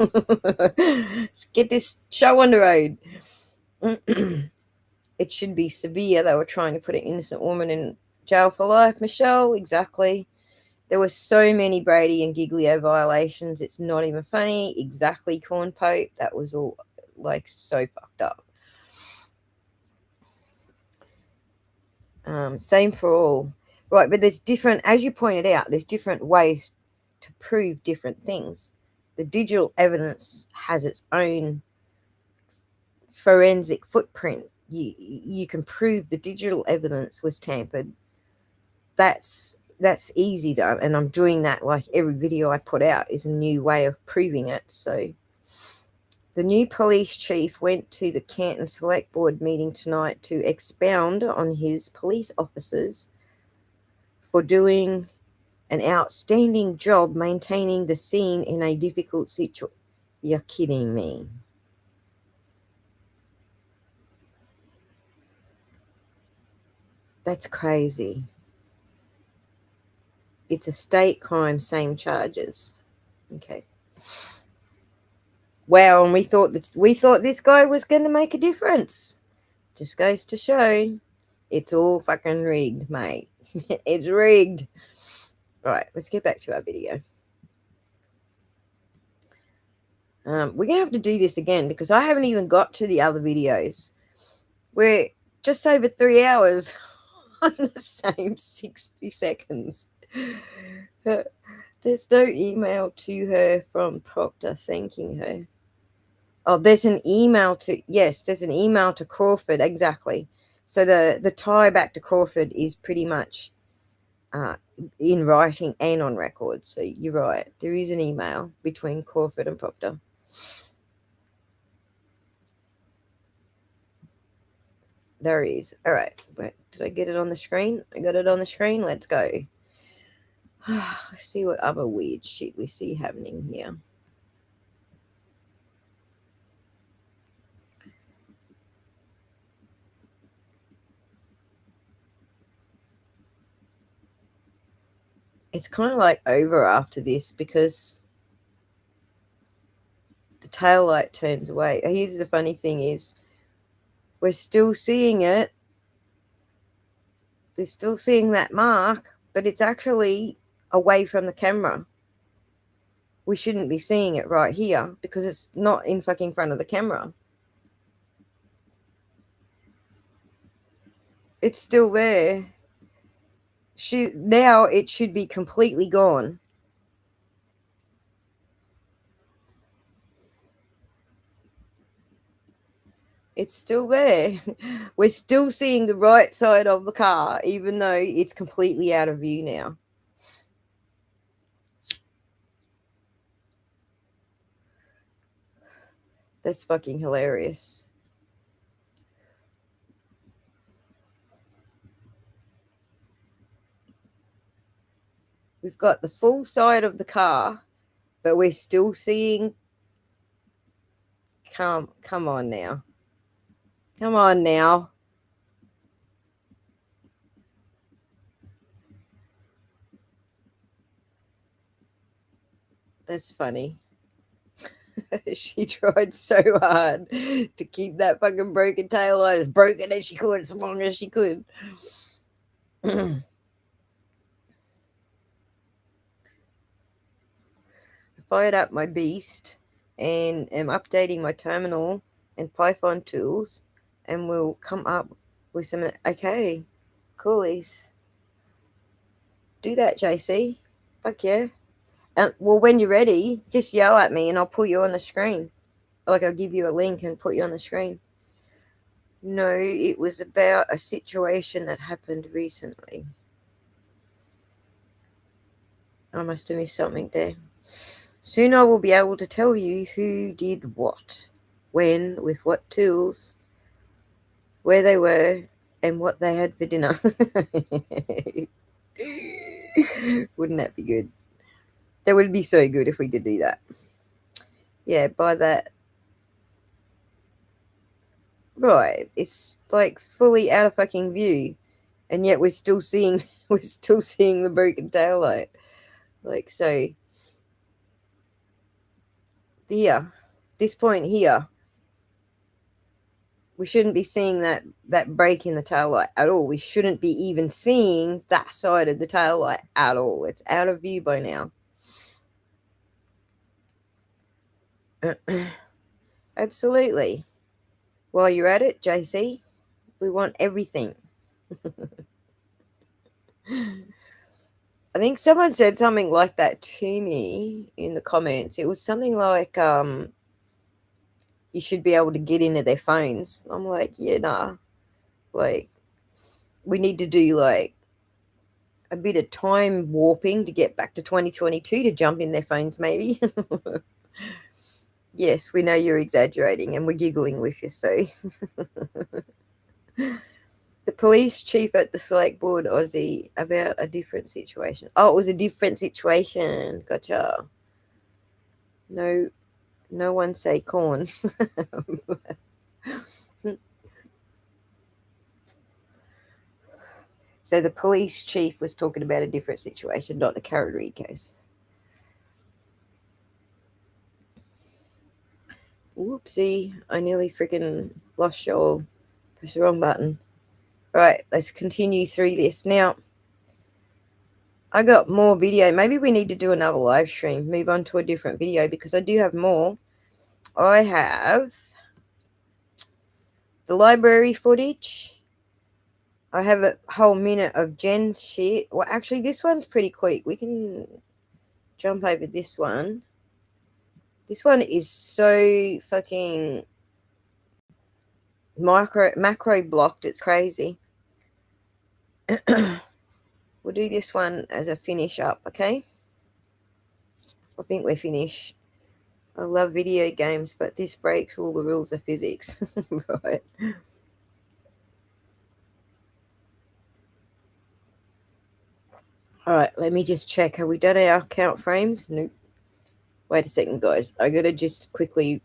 S2: Let's get this show on the road. It should be severe. They were trying to put an innocent woman in jail for life. Michelle, exactly. There were so many Brady and Giglio violations. It's not even funny. Exactly, Corn Pope. That was all like so fucked up. Same for all. Right, but there's different, as you pointed out, there's different ways to prove different things. The digital evidence has its own forensic footprint. You can prove the digital evidence was tampered. That's easy to, and I'm doing that, like every video I put out is a new way of proving it. So the new police chief went to the Canton Select Board meeting tonight to expound on his police officers for doing an outstanding job maintaining the scene in a difficult situation. You're kidding me. That's crazy. It's a state crime, same charges. Okay. Wow, and we thought this guy was going to make a difference. Just goes to show it's all fucking rigged, mate. It's rigged. Right, let's get back to our video. We're going to have to do this again because I haven't even got to the other videos. We're just over 3 hours on the same 60 seconds. There's no email to her from Proctor thanking her. Oh, there's an email to, yes, there's an email to Crawford, exactly. So the tie back to Crawford is pretty much in writing and on record. So you're right. There is an email between Crawford and Proctor. There is. All right. Wait, did I get it on the screen? I got it on the screen. Let's go. Let's see what other weird shit we see happening here. It's kind of like over after this because the tail light turns away. Here's the funny thing is we're still seeing it. They're still seeing that mark, but it's actually away from the camera. We shouldn't be seeing it right here because it's not in fucking front of the camera. It's still there. Now it should be completely gone. It's still there. We're still seeing the right side of the car, even though it's completely out of view now. That's fucking hilarious. We've got the full side of the car, but we're still seeing. Come on now. Come on now. That's funny. She tried so hard to keep that fucking broken tail light as broken as she could, as long as she could. I fired up my beast and am updating my terminal and Python tools, and we'll come up with some. Okay, coolies. Do that, JC. Fuck yeah. And well, when you're ready, just yell at me and I'll put you on the screen. Like I'll give you a link and put you on the screen. No, it was about a situation that happened recently. I must have missed something there. Soon I will be able to tell you who did what, when, with what tools, where they were, and what they had for dinner. Wouldn't that be good? That would be so good if we could do that. Yeah, by that. Right, it's like fully out of fucking view, and yet we're still seeing the broken tail light. Like so, here, this point here, we shouldn't be seeing that break in the tail light at all. We shouldn't be even seeing that side of the tail light at all. It's out of view by now. Absolutely. While you're at it, JC, we want everything. I think someone said something like that to me in the comments. It was something like, you should be able to get into their phones. I'm like, yeah, nah. Like, we need to do like a bit of time warping to get back to 2022 to jump in their phones, maybe. Yes, we know you're exaggerating and we're giggling with you, so. The police chief at the select board, Aussie, about a different situation. Oh, it was a different situation. Gotcha. No one say corn. So the police chief was talking about a different situation, not the Karen Reid case. Whoopsie, I nearly freaking lost you all. Press the wrong button. All right, let's continue through this. Now, I got more video. Maybe we need to do another live stream, move on to a different video because I do have more. I have the library footage. I have a whole minute of Jen's shit. Well, actually, this one's pretty quick. We can jump over this one. This one is so fucking macro blocked. It's crazy. What We'll do this one as a finish up, okay? I think we're finished. I love video games, but this breaks all the rules of physics. Right. All right, let me just check. Have we done our count frames? Nope. Wait a second, guys. I gotta just quickly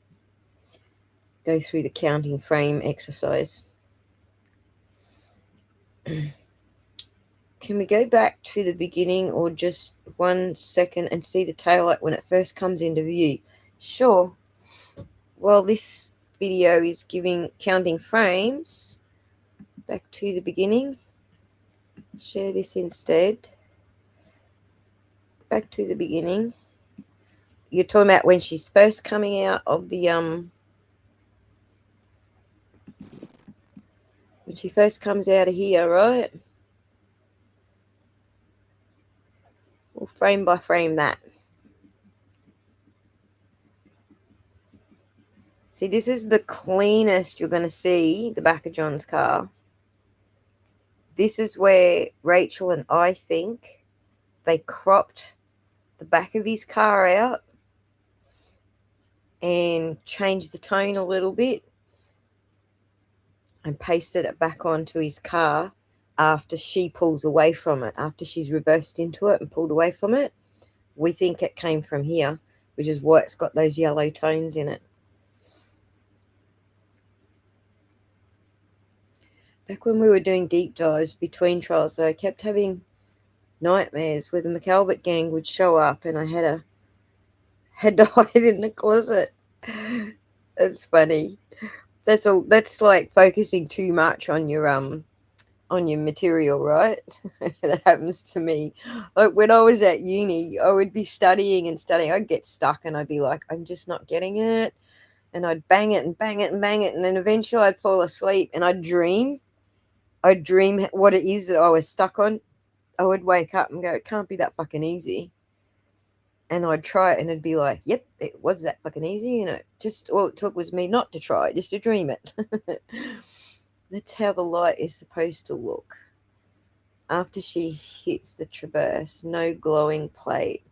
S2: go through the counting frame exercise. Can we go back to the beginning or just 1 second and see the tail light when it first comes into view? Sure. Well, this video is counting frames. Back to the beginning. Share this instead. Back to the beginning. You're talking about when she's first coming out of the when she first comes out of here, right? We'll frame by frame that. See, this is the cleanest you're going to see the back of John's car. This is where Rachel and I think they cropped the back of his car out and changed the tone a little bit and pasted it back onto his car after she pulls away from it, after she's reversed into it and pulled away from it. We think it came from here, which is why it's got those yellow tones in it. Back when we were doing deep dives between trials, so I kept having nightmares where the McAlbert gang would show up and I had to hide in the closet. That's funny. That's like focusing too much on your material, right? That happens to me. Like when I was at uni, I would be studying and studying. I'd get stuck and I'd be like, I'm just not getting it. And I'd bang it and bang it and bang it. And then eventually I'd fall asleep and I'd dream what it is that I was stuck on. I would wake up and go, it can't be that fucking easy. And I'd try it and it'd be like, yep, it was that fucking easy. You know, just all it took was me not to try it, just to dream it. That's how the light is supposed to look. After she hits the traverse, no glowing plate.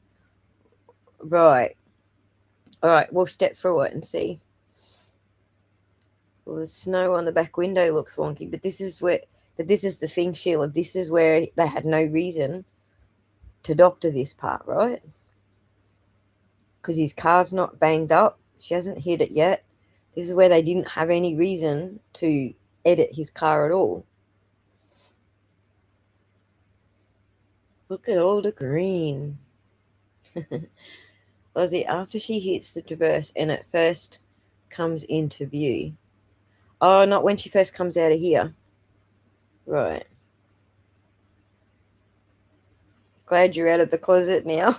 S2: Right. All right, we'll step through it and see. Well, the snow on the back window looks wonky, but this is the thing, Sheila. This is where they had no reason to doctor this part, right? Because his car's not banged up. She hasn't hit it yet. This is where they didn't have any reason to edit his car at all. Look at all the green. Was it after she hits the traverse and it first comes into view? Oh, not when she first comes out of here. Right. Glad you're out of the closet now.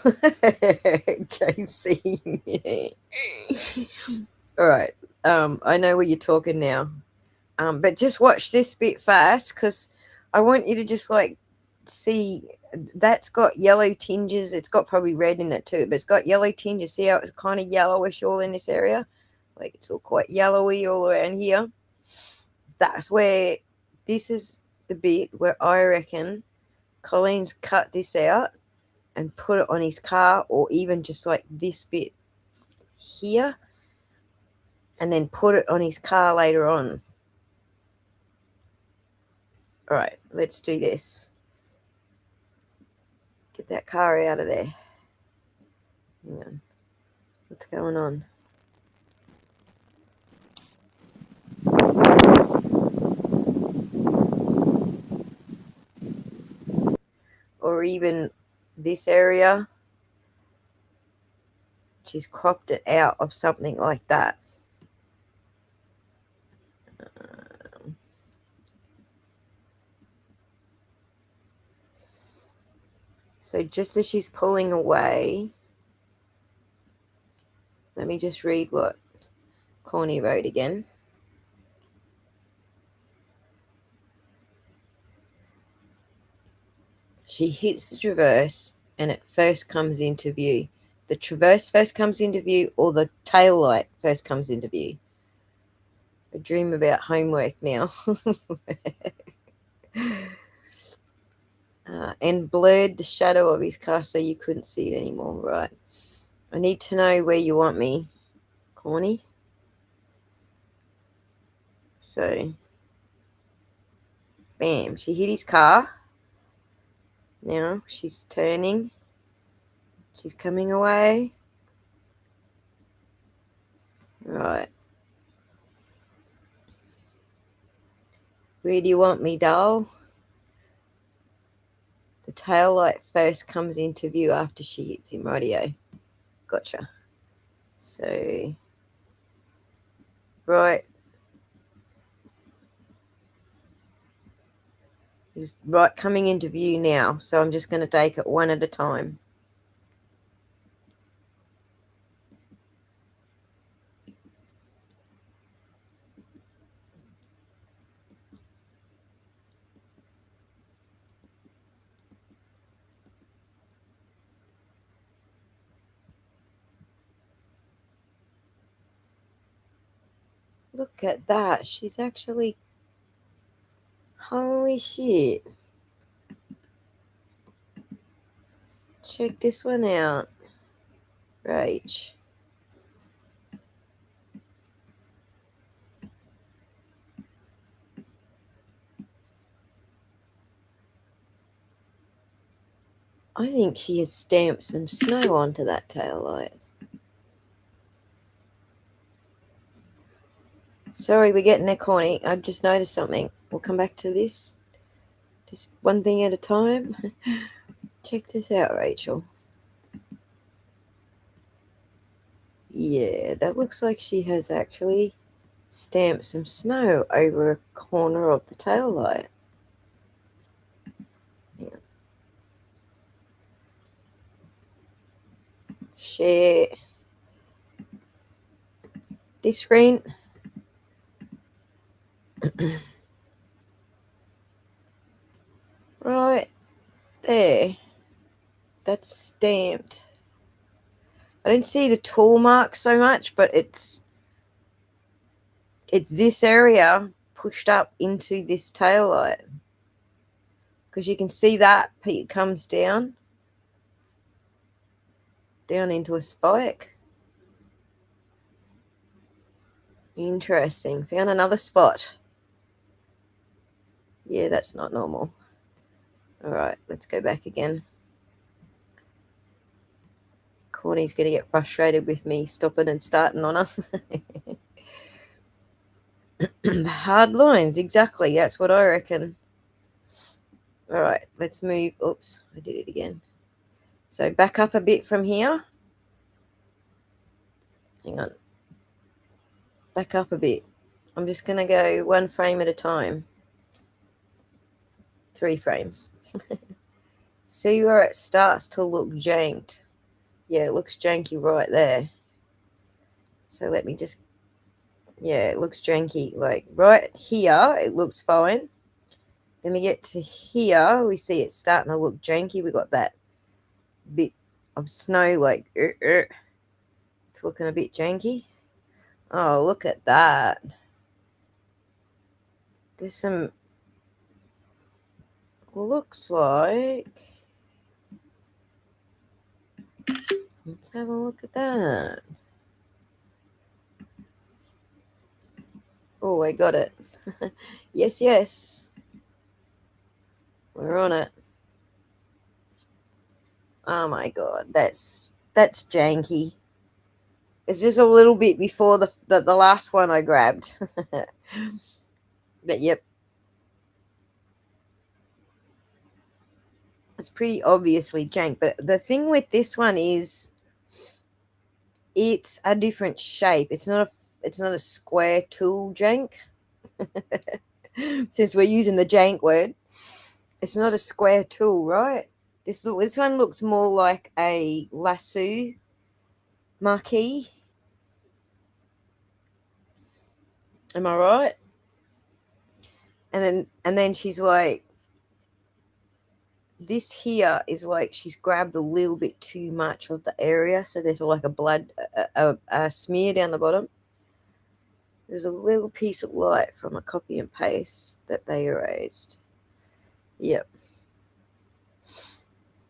S2: JC. All right. I know where you're talking now. But just watch this bit fast because I want you to just like see that's got yellow tinges. It's got probably red in it too, but it's got yellow tinges. See how it's kind of yellowish all in this area? Like it's all quite yellowy all around here. That's where this is the bit where I reckon Colleen's cut this out and put it on his car, or even just like this bit here and then put it on his car later on. All right, let's do this. Get that car out of there. Hang on. What's going on? Or even this area. She's cropped it out of something like that. So just as she's pulling away, let me just read what Corny wrote again. She hits the traverse and it first comes into view. The traverse first comes into view or the tail light first comes into view. I dream about homework now. and blurred the shadow of his car so you couldn't see it anymore. Right. I need to know where you want me, Corny. So, bam, she hit his car. Now she's turning. She's coming away. Right. Where do you want me, doll? The tail light first comes into view after she hits him. Rightio. Gotcha. So, right. Is right coming into view now. So I'm just going to take it one at a time. Look at that. She's actually... Holy shit. Check this one out. Rach. I think she has stamped some snow onto that tail light. Sorry, we're getting there, Corny. I've just noticed something. We'll come back to this. Just one thing at a time. Check this out, Rachel. Yeah, that looks like she has actually stamped some snow over a corner of the tail light. Yeah. Share this screen. Right there. That's stamped. I don't see the tool mark so much, but it's this area pushed up into this tail light. Because you can see that it comes down into a spike. Interesting. Found another spot. Yeah, that's not normal. All right, let's go back again. Corny's going to get frustrated with me stopping and starting on her. Hard lines, exactly. That's what I reckon. All right, let's move. Oops, I did it again. So back up a bit from here. Hang on. Back up a bit. I'm just going to go one frame at a time. 3 frames. See where it starts to look janked. Yeah, it looks janky right there. So let me just... Yeah, it looks janky. Like right here, it looks fine. Then we get to here, we see it's starting to look janky. We got that bit of snow, like it's looking a bit janky. Oh, look at that. There's some... Looks like... Let's have a look at that. Oh, I got it. Yes, yes. We're on it. Oh my god, that's janky. It's just a little bit before the last one I grabbed. But yep. It's pretty obviously jank. But the thing with this one is it's a different shape. It's not a square tool jank. Since we're using the jank word. It's not a square tool, right? This one looks more like a lasso marquee. Am I right? And then she's like, this here is like she's grabbed a little bit too much of the area, so there's like a blood a smear down the bottom. There's a little piece of light from a copy and paste that they erased. Yep.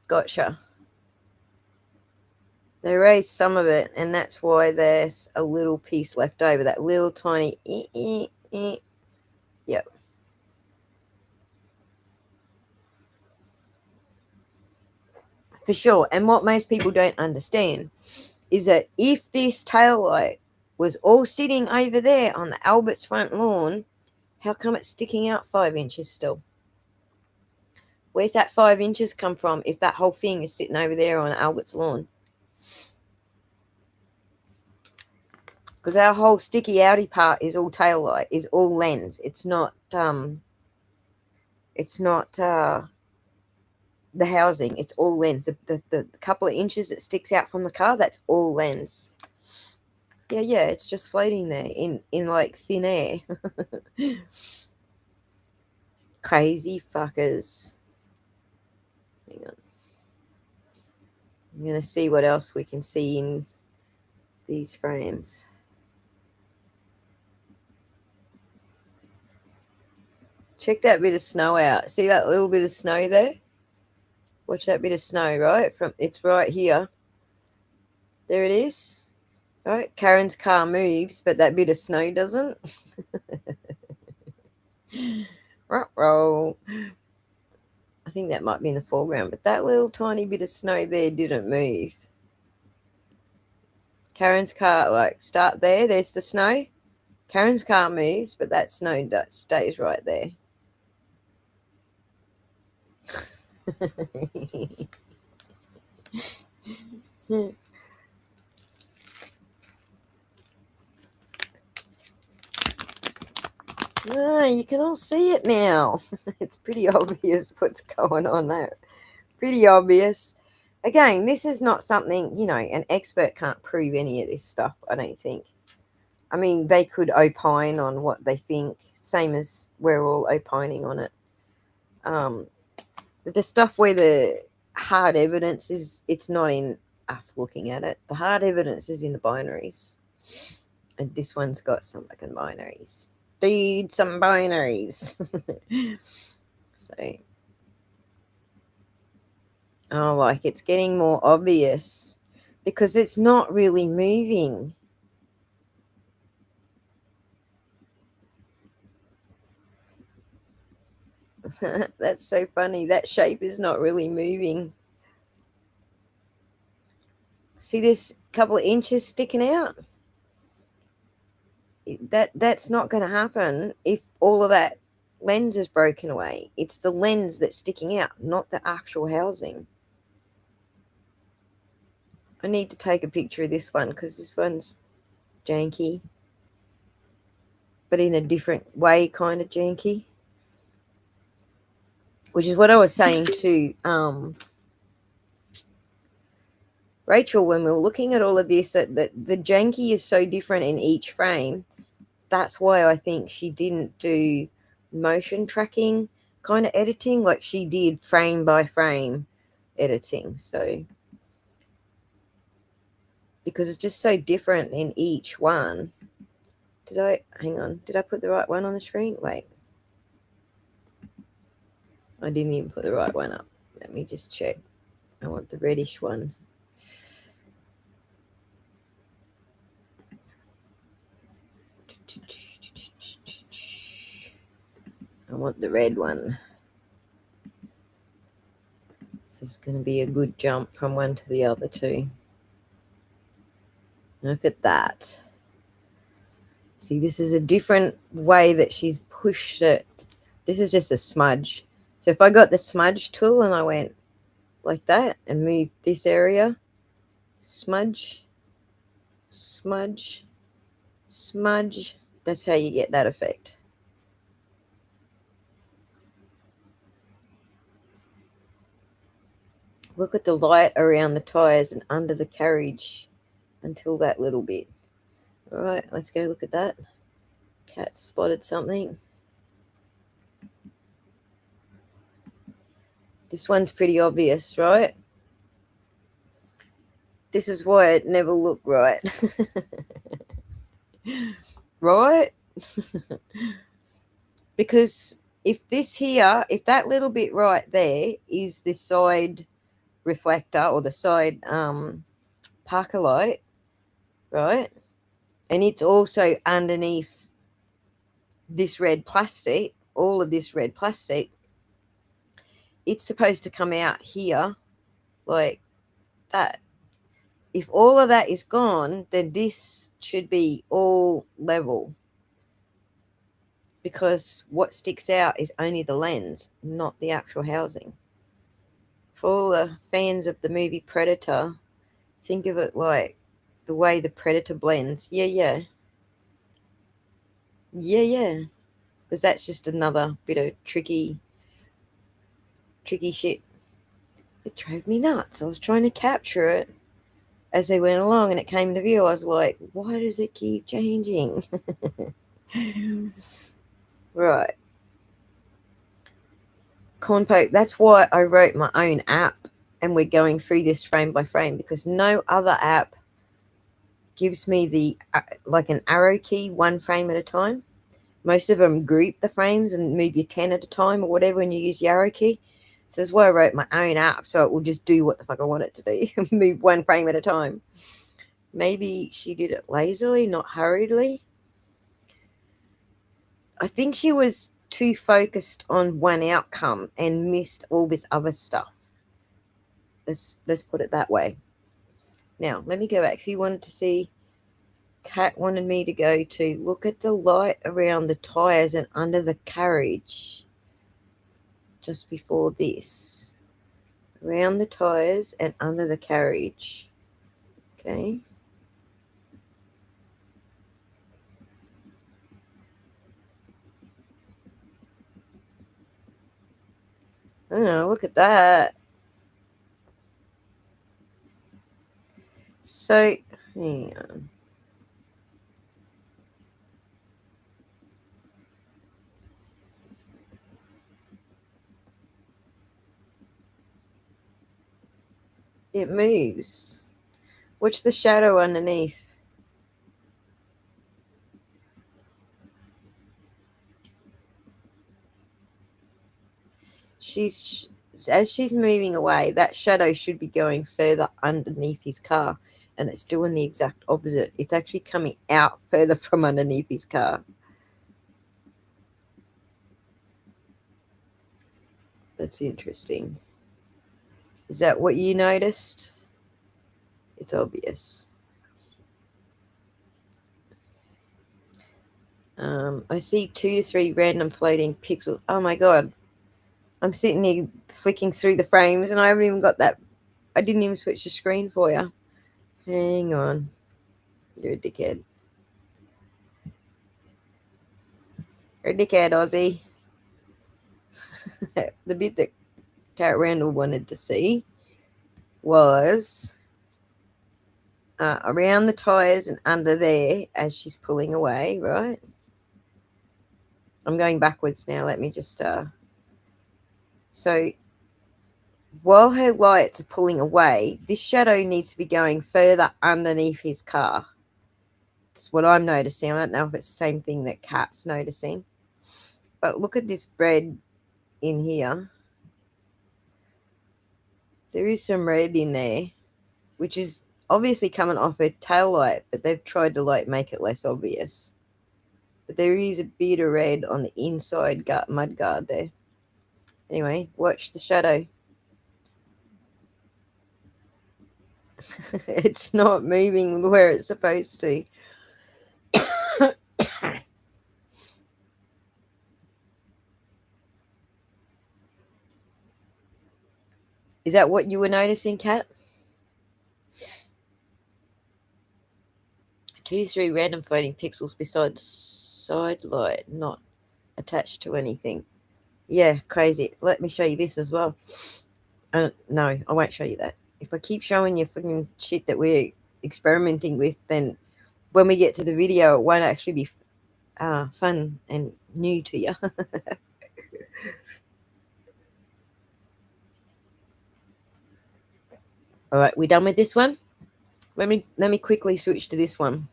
S2: Gotcha. They erased some of it, and that's why there's a little piece left over, that little tiny Yep. For sure. And what most people don't understand is that if this tail light was all sitting over there on the Albert's front lawn, how come it's sticking out 5 inches still? Where's that 5 inches come from if that whole thing is sitting over there on Albert's lawn? Because our whole sticky outy part is all tail light, is all lens. It's not the housing. It's all lens. The couple of inches that sticks out from the car, that's all lens. Yeah, it's just floating there in like thin air. Crazy fuckers. Hang on. I'm going to see what else we can see in these frames. Check that bit of snow out. See that little bit of snow there? Watch that bit of snow, right? It's right here. There it is. Right? Karen's car moves, but that bit of snow doesn't. Roll. I think that might be in the foreground, but that little tiny bit of snow there didn't move. Karen's car, like, start there. There's the snow. Karen's car moves, but that snow stays right there. You can all see it now. It's pretty obvious what's going on there. Pretty obvious. Again, this is not something, an expert can't prove any of this stuff, I don't think. I mean, they could opine on what they think, same as we're all opining on it. But the stuff where the hard evidence is, it's not in us looking at it. The hard evidence is in the binaries. And this one's got some fucking binaries. Dude, some binaries. So, like it's getting more obvious because it's not really moving. That's so funny. That shape is not really moving. See this couple of inches sticking out? That's not going to happen if all of that lens is broken away. It's the lens that's sticking out, not the actual housing. I need to take a picture of this one because this one's janky, but in a different way, kind of janky. Which is what I was saying to Rachel when we were looking at all of this, that the janky is so different in each frame. That's why I think she didn't do motion tracking kind of editing like she did frame by frame editing. So because it's just so different in each one. Did I put the right one on the screen? Wait, I didn't even put the right one up. Let me just check. I want the reddish one. I want the red one. This is going to be a good jump from one to the other too. Look at that. See, this is a different way that she's pushed it. This is just a smudge. So if I got the smudge tool and I went like that and moved this area, smudge, smudge, smudge, that's how you get that effect. Look at the light around the tires and under the carriage until that little bit. All right, let's go look at that. Cat spotted something. This one's pretty obvious, right? This is why it never looked right. Right? Because if that little bit right there is the side reflector or the side Parker light, right? And it's also underneath this red plastic, all of this red plastic. It's supposed to come out here like that. If all of that is gone, then this should be all level, because what sticks out is only the lens, not the actual housing. For all the fans of the movie Predator, think of it like the way the Predator blends. Yeah. Because that's just another bit of tricky shit. It drove me nuts. I was trying to capture it as they went along and it came to view. I was like, why does it keep changing? Right. Cornpoke, that's why I wrote my own app and we're going through this frame by frame, because no other app gives me the like an arrow key, one frame at a time. Most of them group the frames and move you 10 at a time or whatever when you use the arrow key. So that's why I wrote my own app, so it will just do what the fuck I want it to do. Move one frame at a time. Maybe she did it lazily, not hurriedly. I think she was too focused on one outcome and missed all this other stuff. Let's put it that way. Now, let me go back. If you wanted to see, Kat wanted me to go to look at the light around the tires and under the carriage. Just before this. Around the tires and under the carriage. Okay. Oh, look at that. So, hang on. It moves. Watch the shadow underneath. As she's moving away, that shadow should be going further underneath his car, and it's doing the exact opposite. It's actually coming out further from underneath his car. That's interesting. Is that what you noticed? It's obvious. I see 2 to 3 random floating pixels. Oh my god. I'm sitting here flicking through the frames and I haven't even got that. I didn't even switch the screen for you. Hang on. You're a dickhead. You're a dickhead, Aussie. The bit that Kat Randall wanted to see was around the tires and under there as she's pulling away, right? I'm going backwards now. Let me just... So while her lights are pulling away, this shadow needs to be going further underneath his car. That's what I'm noticing. I don't know if it's the same thing that Kat's noticing. But look at this red in here. There is some red in there, which is obviously coming off her tail light, but they've tried to like make it less obvious. But there is a bit of red on the inside mud guard there. Anyway, watch the shadow. It's not moving where it's supposed to. Is that what you were noticing, Kat? 2 to 3 random floating pixels beside the side light, not attached to anything. Yeah, crazy. Let me show you this as well. No, I won't show you that. If I keep showing you fucking shit that we're experimenting with, then when we get to the video, it won't actually be fun and new to you. All right, we done with this one? Let me quickly switch to this one.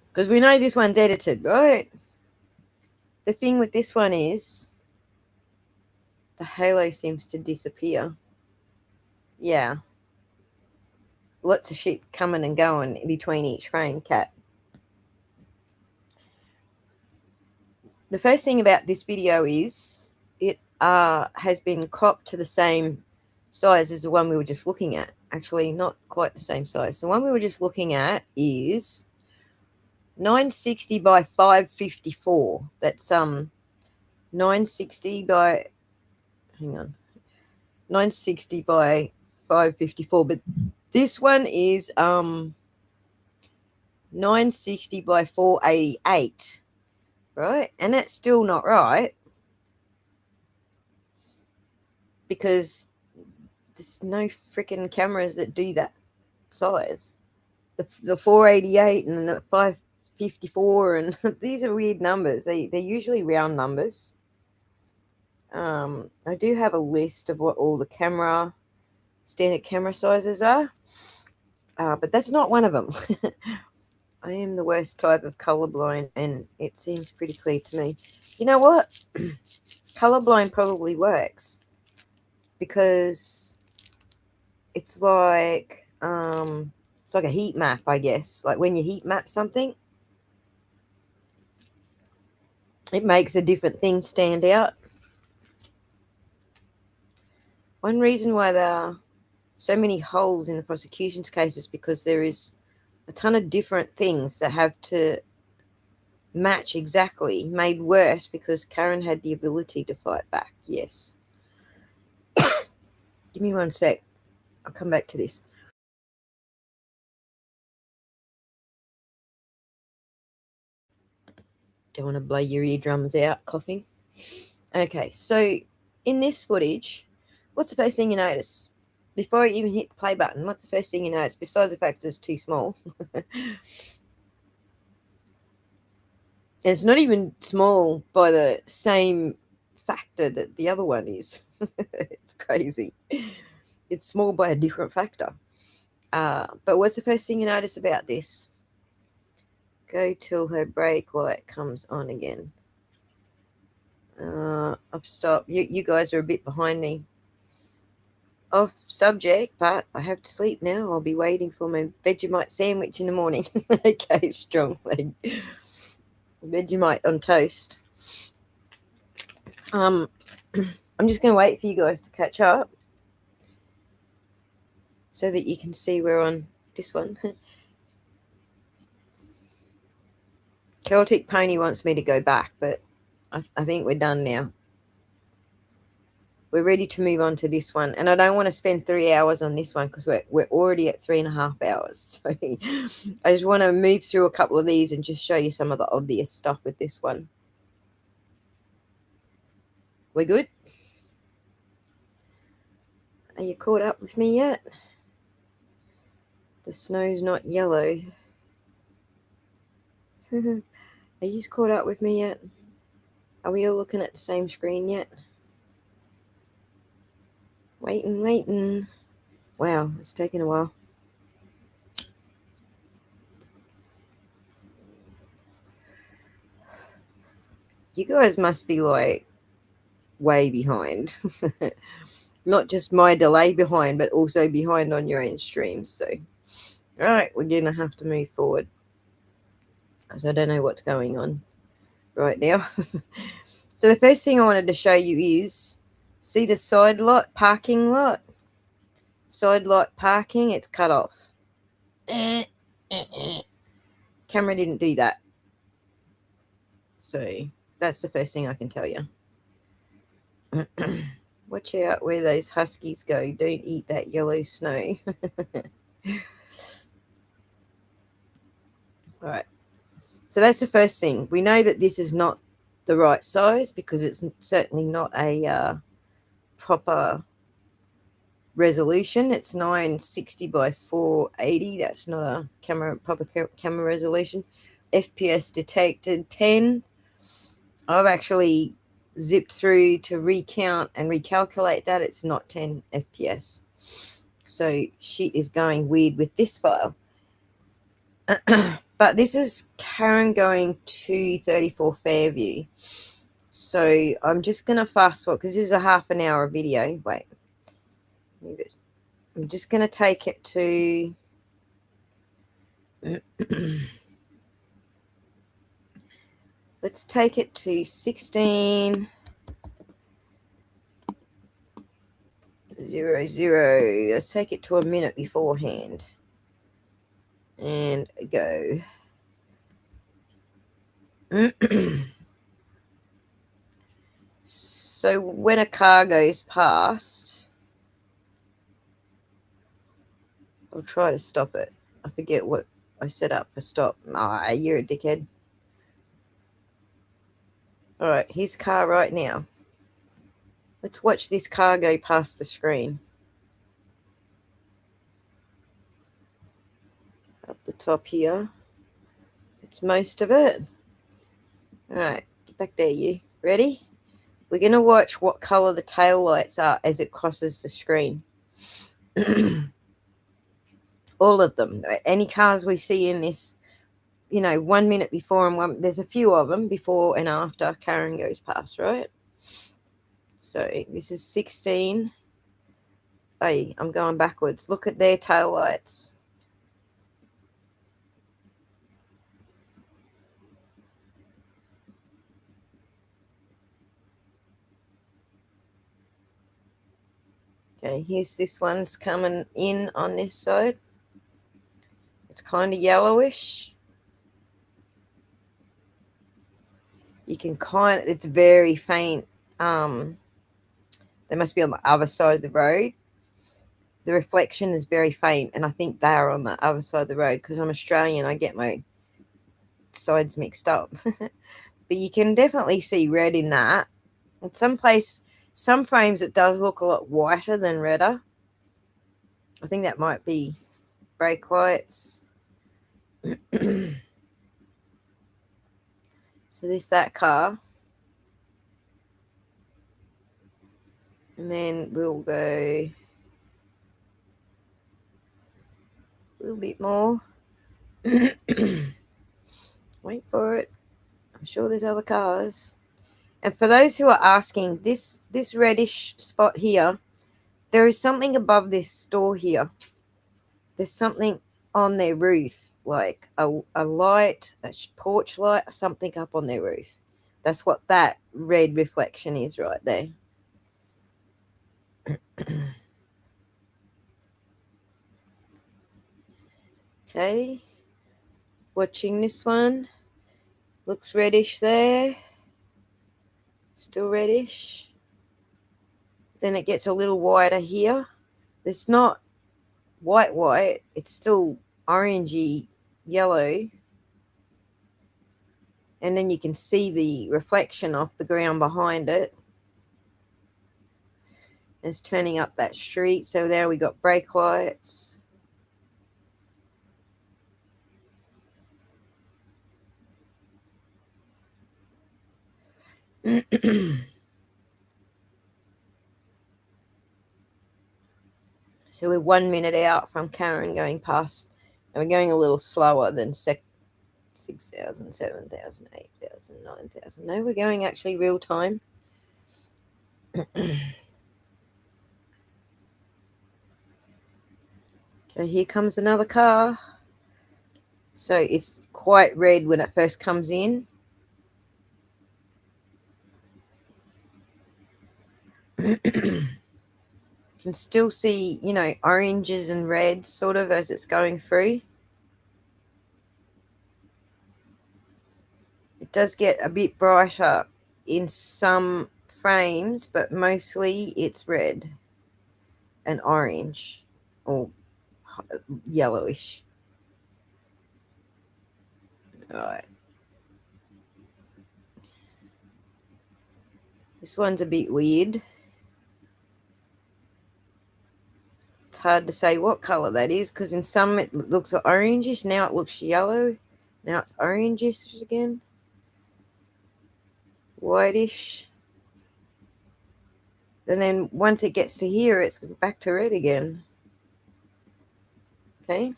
S2: Because we know this one's edited, right? The thing with this one is The halo seems to disappear. Yeah. Lots of shit coming and going between each frame, Cat. The first thing about this video is it has been cropped to the same size as the one we were just looking at. Actually, not quite the same size. The one we were just looking at is 960 by 554. That's 960 by, hang on, 960 by 554. But this one is 960 by 488, right? And that's still not right because there's no freaking cameras that do that size. The 488 and the 554, and these are weird numbers. They're usually round numbers. I do have a list of what all the standard camera sizes are, but that's not one of them. I am the worst type of colorblind, and it seems pretty clear to me. You know what? Colorblind probably works because it's like a heat map, I guess. Like when you heat map something, it makes a different thing stand out. One reason why there are so many holes in the prosecution's case is because there is a ton of different things that have to match exactly, made worse because Karen had the ability to fight back. Yes. Give me one sec. I'll come back to this. Don't want to blow your eardrums out coughing. Okay, so in this footage, what's the first thing you notice? Before you even hit the play button, what's the first thing you notice, besides the fact that it's too small? And it's not even small by the same factor that the other one is. It's crazy. It's small by a different factor. But what's the first thing you notice about this? Go till her brake light comes on again. I've stopped. You guys are a bit behind me. Off subject, but I have to sleep now. I'll be waiting for my Vegemite sandwich in the morning. Okay, strong leg. Vegemite on toast. I'm just going to wait for you guys to catch up so that you can see we're on this one. Celtic Pony wants me to go back, but I think we're done now. We're ready to move on to this one, and I don't want to spend 3 hours on this one because we're already at 3.5 hours. So I just want to move through a couple of these and just show you some of the obvious stuff with this one. We're good? Are you caught up with me yet? The snow's not yellow. Are you caught up with me yet? Are we all looking at the same screen yet? Waiting. Wow, it's taking a while. You guys must be like way behind. Not just my delay behind, but also behind on your own streams. So, all right, we're going to have to move forward because I don't know what's going on right now. So the first thing I wanted to show you is, see the side lot, parking lot? Side lot parking, it's cut off. Camera didn't do that. So that's the first thing I can tell you. Watch out where those huskies go. Don't eat that yellow snow. All right. So that's the first thing. We know that this is not the right size because it's certainly not a proper resolution. It's 960 by 480. That's not a proper camera resolution. FPS detected 10. I've actually zipped through to recount and recalculate that. It's not 10 FPS. So shit is going weird with this file. But this is Karen going to 34 Fairview. So I'm just going to fast forward because this is a half an hour video. Wait, I'm just going to take it to let's take it to 16:00. Let's take it to a minute beforehand and go. So when a car goes past, I'll try to stop it. I forget what I set up for stop. Ah, you're a dickhead. All right, here's car right now. Let's watch this car go past the screen. Up the top here. It's most of it. All right, get back there, you. Ready? We're going to watch what color the tail lights are as it crosses the screen. All of them. Any cars we see in this, 1 minute before and there's a few of them before and after Karen goes past, right? So this is 16. Hey, I'm going backwards. Look at their tail lights. Okay, here's this one's coming in on this side. It's kind of yellowish. You can it's very faint. They must be on the other side of the road. The reflection is very faint, and I think they are on the other side of the road because I'm Australian. I get my sides mixed up. But you can definitely see red in that. In some frames it does look a lot whiter than redder. I think that might be brake lights. So that car. And then we'll go a little bit more. Wait for it. I'm sure there's other cars. And for those who are asking, this reddish spot here, there is something above this store here. There's something on their roof, like a light, a porch light, or something up on their roof. That's what that red reflection is right there. Okay. Watching this one. Looks reddish there. Still reddish. Then it gets a little whiter here. It's not white. It's still orangey yellow. And then you can see the reflection off the ground behind it. It's turning up that street. So there we got brake lights. So we're 1 minute out from Karen going past, and we're going a little slower than 6,000, 7,000, 8,000, 9,000. No, we're going actually real time. Okay, here comes another car. So it's quite red when it first comes in. Can still see, oranges and reds sort of as it's going through. It does get a bit brighter in some frames, but mostly it's red and orange or yellowish. All right. This one's a bit weird. It's hard to say what color that is because in some it looks orangish. Now it looks yellow. Now it's orangish again. Whitish. And then once it gets to here, it's back to red again. Okay.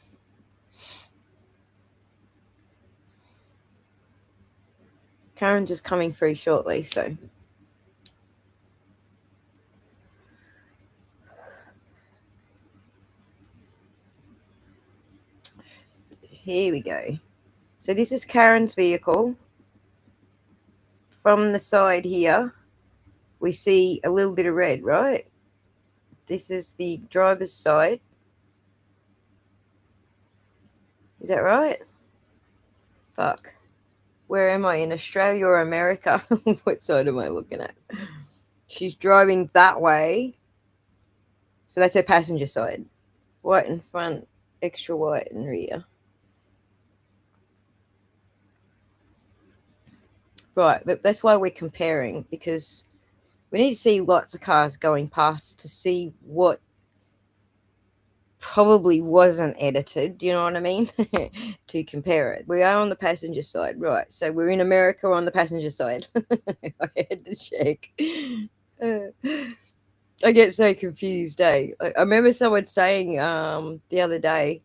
S2: Karen's just coming through shortly, so. Here we go. So this is Karen's vehicle. From the side here, we see a little bit of red, right? This is the driver's side. Is that right? Fuck. Where am I? In Australia or America? What side am I looking at? She's driving that way. So that's her passenger side. White in front, extra white in rear. Right, but that's why we're comparing, because we need to see lots of cars going past to see what probably wasn't edited, do you know what I mean? To compare it. We are on the passenger side, right? So we're in America on the passenger side. I had to check. I get so confused, eh? I remember someone saying the other day,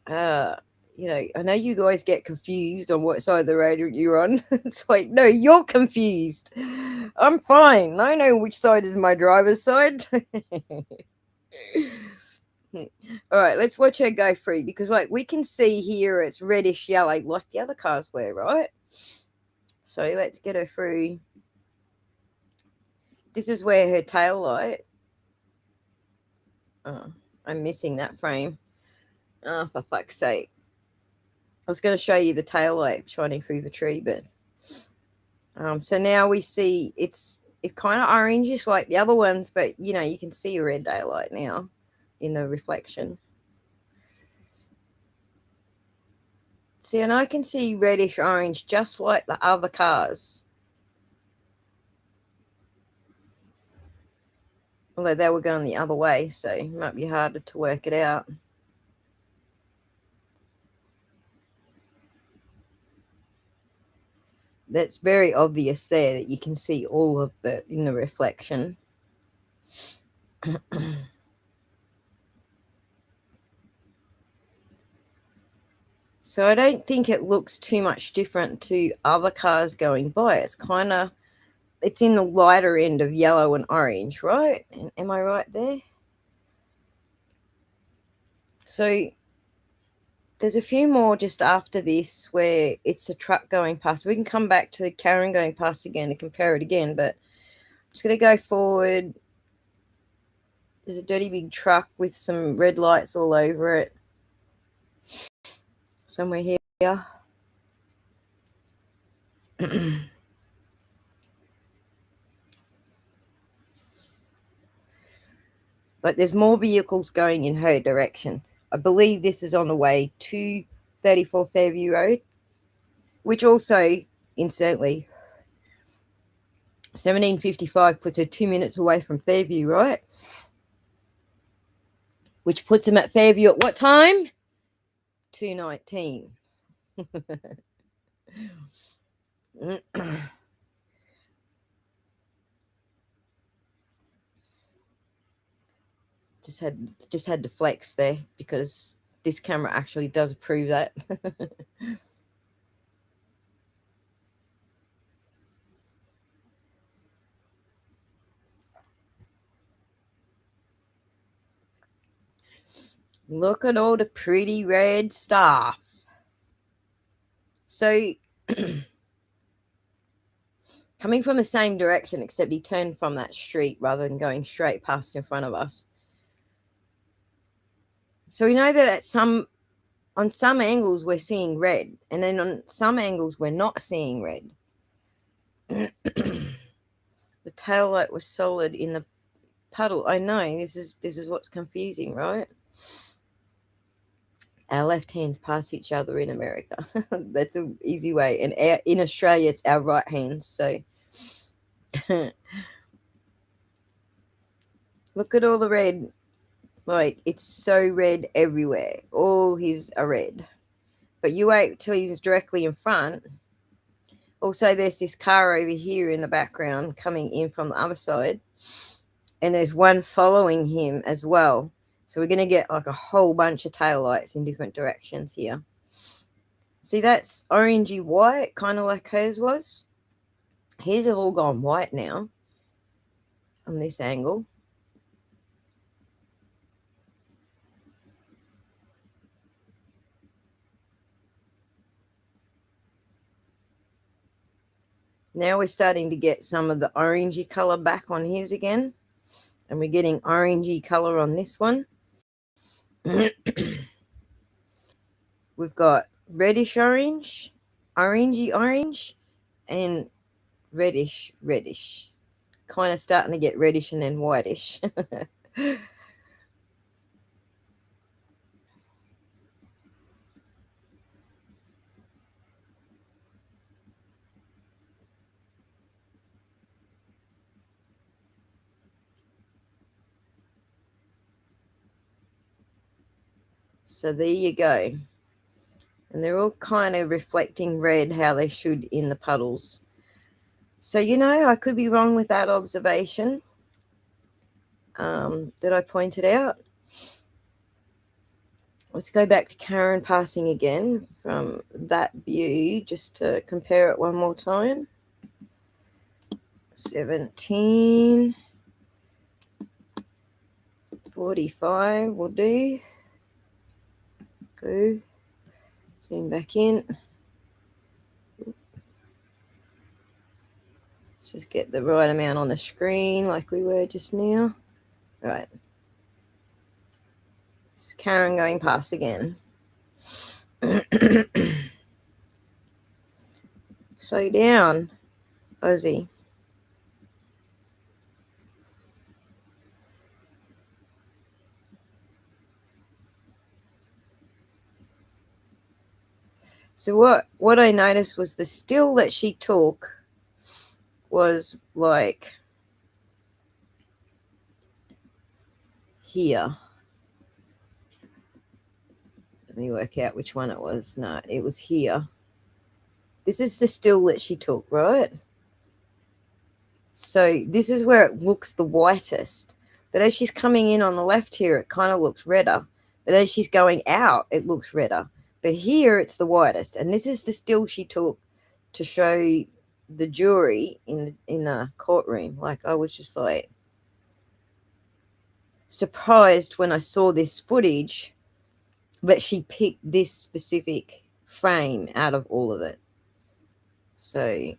S2: I know you guys get confused on what side of the road you're on. It's like, no, you're confused. I'm fine. I know which side is my driver's side. All right, let's watch her go through, because like we can see here it's reddish yellow like the other cars were, right? So let's get her through. This is where her tail light. Oh, I'm missing that frame. Oh, for fuck's sake. I was going to show you the tail light shining through the tree, but so now we see it's kind of orangish like the other ones, but you can see a red daylight now in the reflection. See, and I can see reddish orange just like the other cars. Although they were going the other way, so it might be harder to work it out. That's very obvious there that you can see all of it in the reflection. So I don't think it looks too much different to other cars going by. It's in the lighter end of yellow and orange, right? Am I right there? So there's a few more just after this where it's a truck going past. We can come back to Karen going past again to compare it again, but I'm just going to go forward. There's a dirty big truck with some red lights all over it. Somewhere here. But there's more vehicles going in her direction. I believe this is on the way to 34 Fairview Road, which also, incidentally, 1755 puts her 2 minutes away from Fairview, right? Which puts them at Fairview at what time? 2:19. Just had to flex there because this camera actually does prove that. Look at all the pretty red stuff. So coming from the same direction, except he turned from that street rather than going straight past in front of us. So we know that on some angles we're seeing red, and then on some angles we're not seeing red. The tail light was solid in the puddle. I know this is what's confusing, right? Our left hands pass each other in America. That's an easy way. And in Australia, it's our right hands. So look at all the red. Like, it's so red everywhere. All his are red. But you wait till he's directly in front. Also, there's this car over here in the background coming in from the other side. And there's one following him as well. So we're going to get like a whole bunch of taillights in different directions here. See, that's orangey white, kind of like hers was. His have all gone white now on this angle. Now we're starting to get some of the orangey color back on his again. And we're getting orangey color on this one. We've got reddish orange, orangey orange, and reddish. Kind of starting to get reddish and then whitish. So there you go. And they're all kind of reflecting red how they should in the puddles. So, I could be wrong with that observation that I pointed out. Let's go back to Karen passing again from that view just to compare it one more time. 17, 45 will do. Go. Zoom back in. Let's just get the right amount on the screen like we were just now. Right. This is Karen going past again. Slow down, Ozzy. So what I noticed was the still that she took was like here. Let me work out which one it was. No, it was here. This is the still that she took, right? So this is where it looks the whitest. But as she's coming in on the left here, it kind of looks redder. But as she's going out, it looks redder. But here, it's the whitest. And this is the still she took to show the jury in the courtroom. Like, I was just like surprised when I saw this footage that she picked this specific frame out of all of it. So,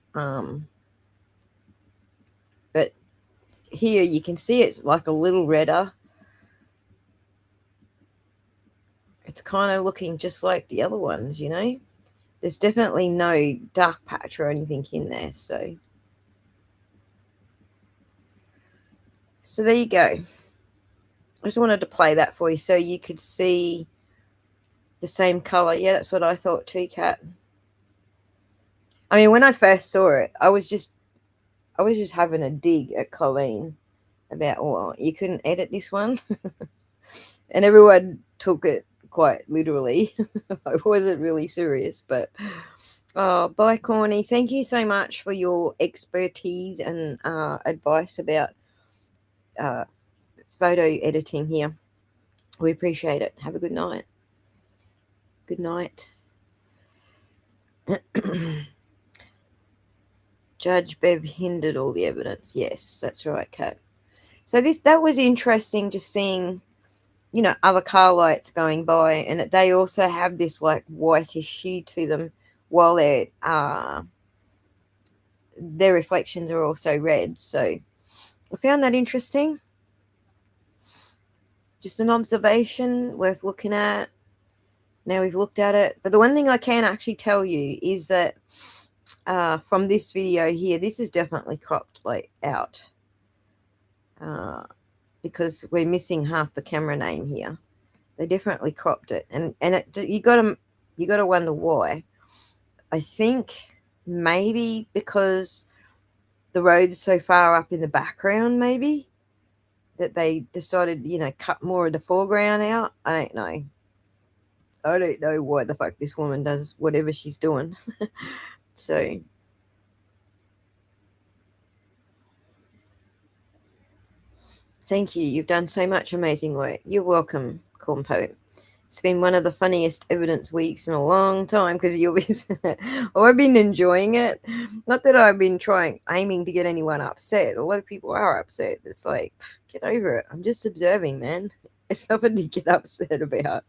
S2: but here you can see it's like a little redder. It's kind of looking just like the other ones, There's definitely no dark patch or anything in there. So there you go. I just wanted to play that for you so you could see the same color. Yeah, that's what I thought too, Kat. I mean, when I first saw it, I was just having a dig at Colleen about, well, you couldn't edit this one. And everyone took it quite literally. I wasn't really serious, but bye, Corny. Thank you so much for your expertise and advice about photo editing here. We appreciate it. Have a good night. Good night. Judge Bev hindered all the evidence. Yes, that's right, Kat. So that was interesting, just seeing, other car lights going by, and they also have this like whitish hue to them, while their reflections are also red. So I found that interesting. Just an observation worth looking at. Now we've looked at it. But the one thing I can actually tell you is that from this video here, this is definitely cropped like out because we're missing half the camera name here. They definitely cropped it, and you gotta wonder why. I think maybe because the road's so far up in the background, maybe that they decided, cut more of the foreground out. I don't know. I don't know why the fuck this woman does whatever she's doing. So thank you. You've done so much amazing work. You're welcome, Cornpo. It's been one of the funniest evidence weeks in a long time because you'll be. Oh, I've been enjoying it. Not that I've been aiming to get anyone upset. A lot of people are upset. It's like, get over it. I'm just observing, man. It's nothing to get upset about.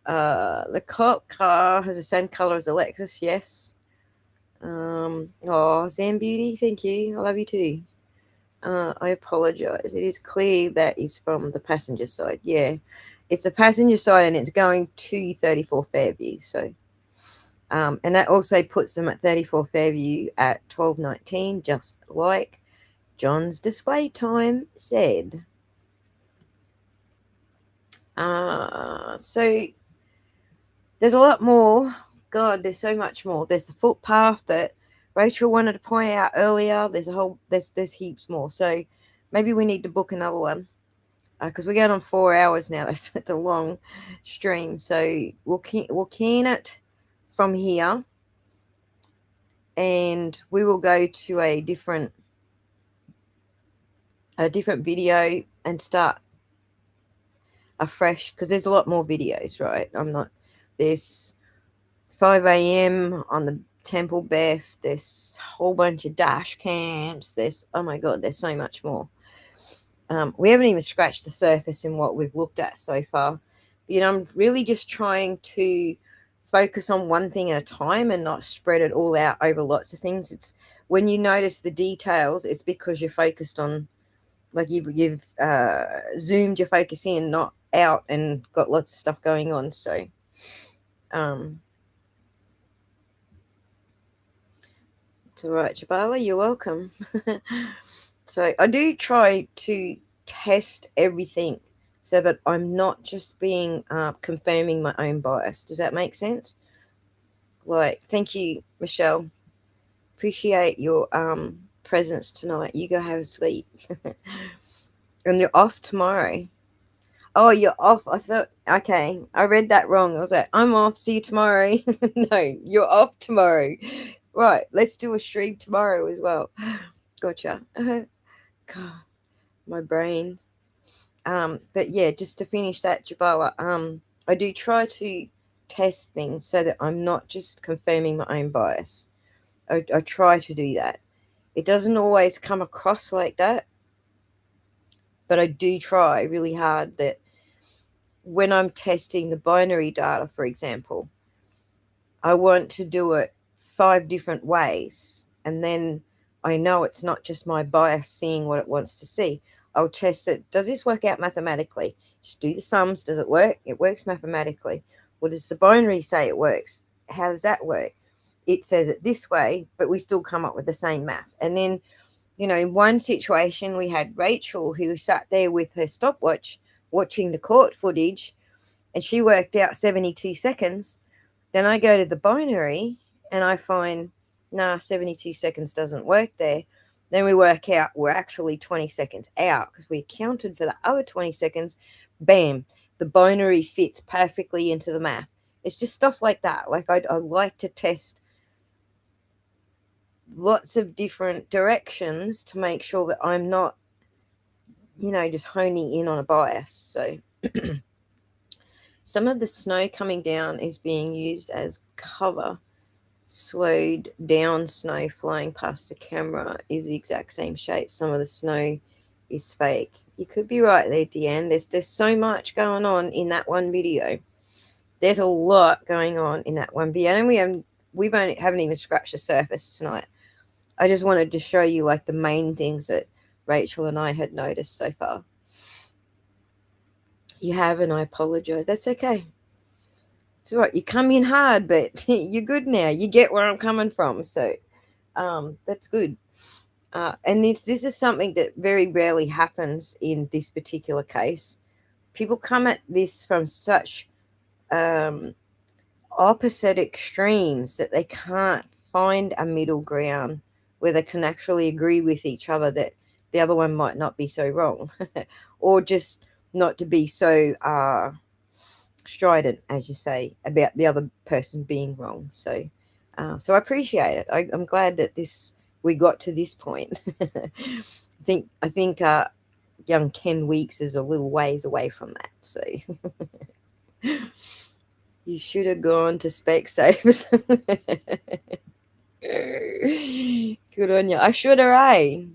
S2: The cop car has the same color as the Lexus. Yes. Oh, Zam Beauty, thank you. I love you too. I apologize. It is clear that is from the passenger side. Yeah, it's a passenger side and it's going to 34 Fairview. So, and that also puts them at 34 Fairview at 12:19, just like John's display time said. So there's a lot more. God, there's so much more. There's the footpath that Rachel wanted to point out earlier. There's heaps more. So maybe we need to book another one because we're going on 4 hours now. That's a long stream. So we'll keen it from here, and we will go to a different video and start afresh because there's a lot more videos, right? There's 5 a.m. on the Temple Beth. There's a whole bunch of dash cams. Oh my God, there's so much more. We haven't even scratched the surface in what we've looked at so far. I'm really just trying to focus on one thing at a time and not spread it all out over lots of things. It's when you notice the details, it's because you're focused on, like you've zoomed your focus in, not out, and got lots of stuff going on. So, it's all right, Jabala, you're welcome. So I do try to test everything so that I'm not just being confirming my own bias. Does that make sense? Like, thank you, Michelle. Appreciate your presence tonight. You go have a sleep. And you're off tomorrow. Oh, you're off. I thought, okay, I read that wrong. I was like, I'm off. See you tomorrow. No, you're off tomorrow. Right, let's do a stream tomorrow as well. Gotcha. God, my brain. But yeah, just to finish that, Jabala, I do try to test things so that I'm not just confirming my own bias. I try to do that. It doesn't always come across like that, but I do try really hard that when I'm testing the binary data, for example, I want to do it 5 different ways, and then I know it's not just my bias seeing what it wants to see. I'll test it. Does this work out mathematically? Just do the sums. Does it work? It works mathematically. What does the binary say it works? How does that work? It says it this way, but we still come up with the same math. And then, in one situation, we had Rachel who sat there with her stopwatch watching the court footage, and she worked out 72 seconds. Then I go to the binary and I find, 72 seconds doesn't work there. Then we work out we're actually 20 seconds out because we accounted for the other 20 seconds. Bam, the binary fits perfectly into the math. It's just stuff like that. Like I like to test lots of different directions to make sure that I'm not, just honing in on a bias. So some of the snow coming down is being used as cover. Slowed down snow flying past the camera is the exact same shape. Some of the snow is fake. You could be right there, Deanne. There's so much going on in that one video. There's a lot going on in that one video, and we haven't even scratched the surface tonight. I just wanted to show you like the main things that Rachel and I had noticed so far. You have, and I apologize. That's okay. It's all right. You come in hard, but you're good now. You get where I'm coming from. So that's good. And this is something that very rarely happens in this particular case. People come at this from such opposite extremes that they can't find a middle ground where they can actually agree with each other that the other one might not be so wrong or just not to be so strident, as you say, about the other person being wrong. So I appreciate it. I'm glad that we got to this point. I think young Ken Weeks is a little ways away from that. So You should have gone to Specsavers. Good on you. I should have, eh?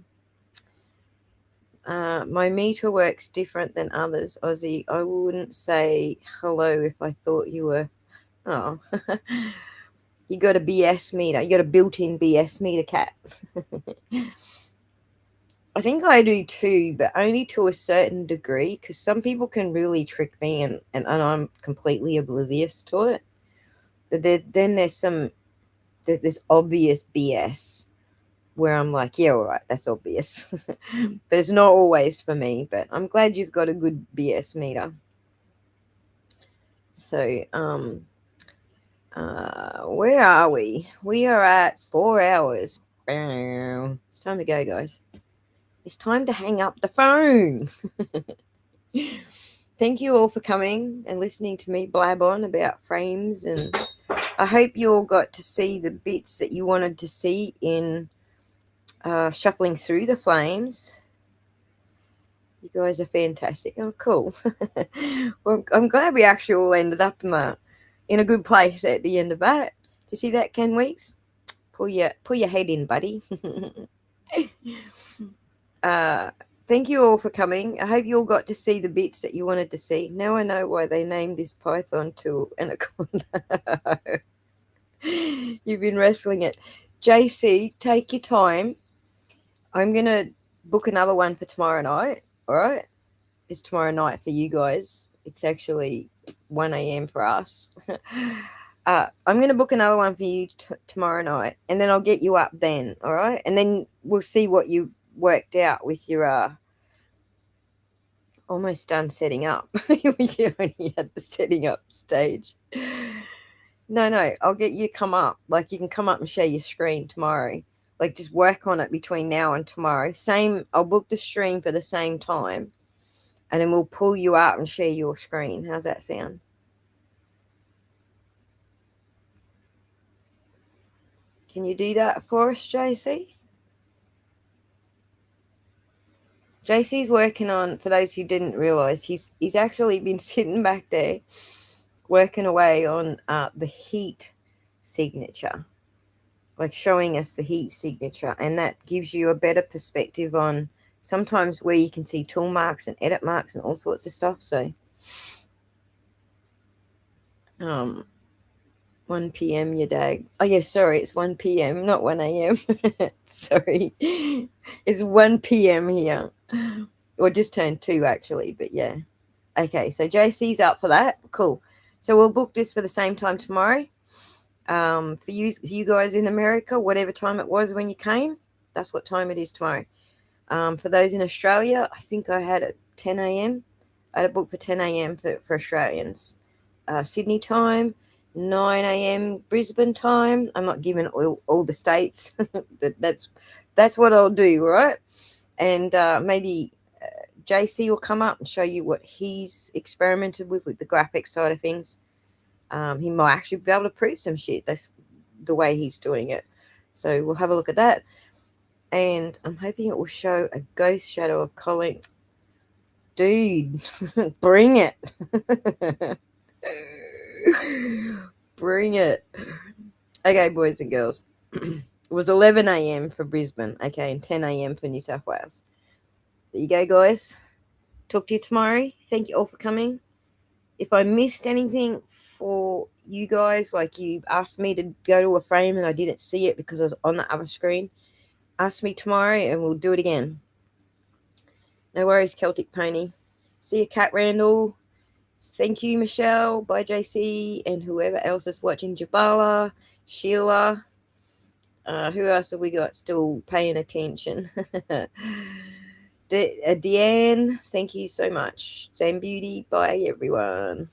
S2: My meter works different than others, Aussie. I wouldn't say hello if I thought you were. Oh, you got a BS meter. You got a built-in BS meter, cat. I think I do too, but only to a certain degree, because some people can really trick me, and I'm completely oblivious to it. But then there's obvious BS where I'm like, yeah, all right, that's obvious. But it's not always for me. But I'm glad you've got a good BS meter. So, where are we? We are at 4 hours. It's time to go, guys. It's time to hang up the phone. Thank you all for coming and listening to me blab on about frames, and I hope you all got to see the bits that you wanted to see in shuffling through the flames. You guys are fantastic. Oh, cool. Well, I'm glad we actually all ended up in a good place at the end of that. Do you see that, Ken Weeks? Pull your head in, buddy. Thank you all for coming. I hope you all got to see the bits that you wanted to see. Now I know why they named this Python tool Anaconda. You've been wrestling it. JC, take your time. I'm going to book another one for tomorrow night. All right? It's tomorrow night for you guys. It's actually 1 a.m. for us. I'm going to book another one for you tomorrow night, and then I'll get you up then. All right? And then we'll see what you worked out with your almost done setting up. You only had the setting up stage. No, I'll get you to come up. Like, you can come up and share your screen tomorrow. Like, just work on it between now and tomorrow. I'll book the stream for the same time, and then we'll pull you out and share your screen. How's that sound? Can you do that for us, JC? JC's working on, for those who didn't realize, he's actually been sitting back there working away on the heat signature, like showing us the heat signature, and that gives you a better perspective on sometimes where you can see tool marks and edit marks and all sorts of stuff. So 1 p.m. your dag. Oh yeah, sorry, it's 1 p.m. not 1 a.m. Sorry, it's 1 p.m. here, or just turned 2 actually, but yeah. Okay, so JC's up for that. Cool. So we'll book this for the same time tomorrow. For you guys in America, whatever time it was when you came, that's what time it is tomorrow. For those in Australia, I think I had it 10 a.m. I had a book for 10 a.m. for Australians. Sydney time, 9 a.m. Brisbane time. I'm not giving all the states. That's what I'll do, right? And maybe JC will come up and show you what he's experimented with the graphic side of things. He might actually be able to prove some shit. That's the way he's doing it. So we'll have a look at that. And I'm hoping it will show a ghost shadow of Colin. Dude, bring it. Bring it. Okay, boys and girls. It was 11 a.m. for Brisbane. Okay, and 10 a.m. for New South Wales. There you go, guys. Talk to you tomorrow. Thank you all for coming. If I missed anything for you guys, like you asked me to go to a frame and I didn't see it because I was on the other screen, ask me tomorrow and we'll do it again. No worries, Celtic Pony. See you, Cat Randall. Thank you, Michelle. Bye, JC, and whoever else is watching. Jabala, Sheila. Who else have we got still paying attention? Deanne, thank you so much. Zen Beauty, bye, everyone.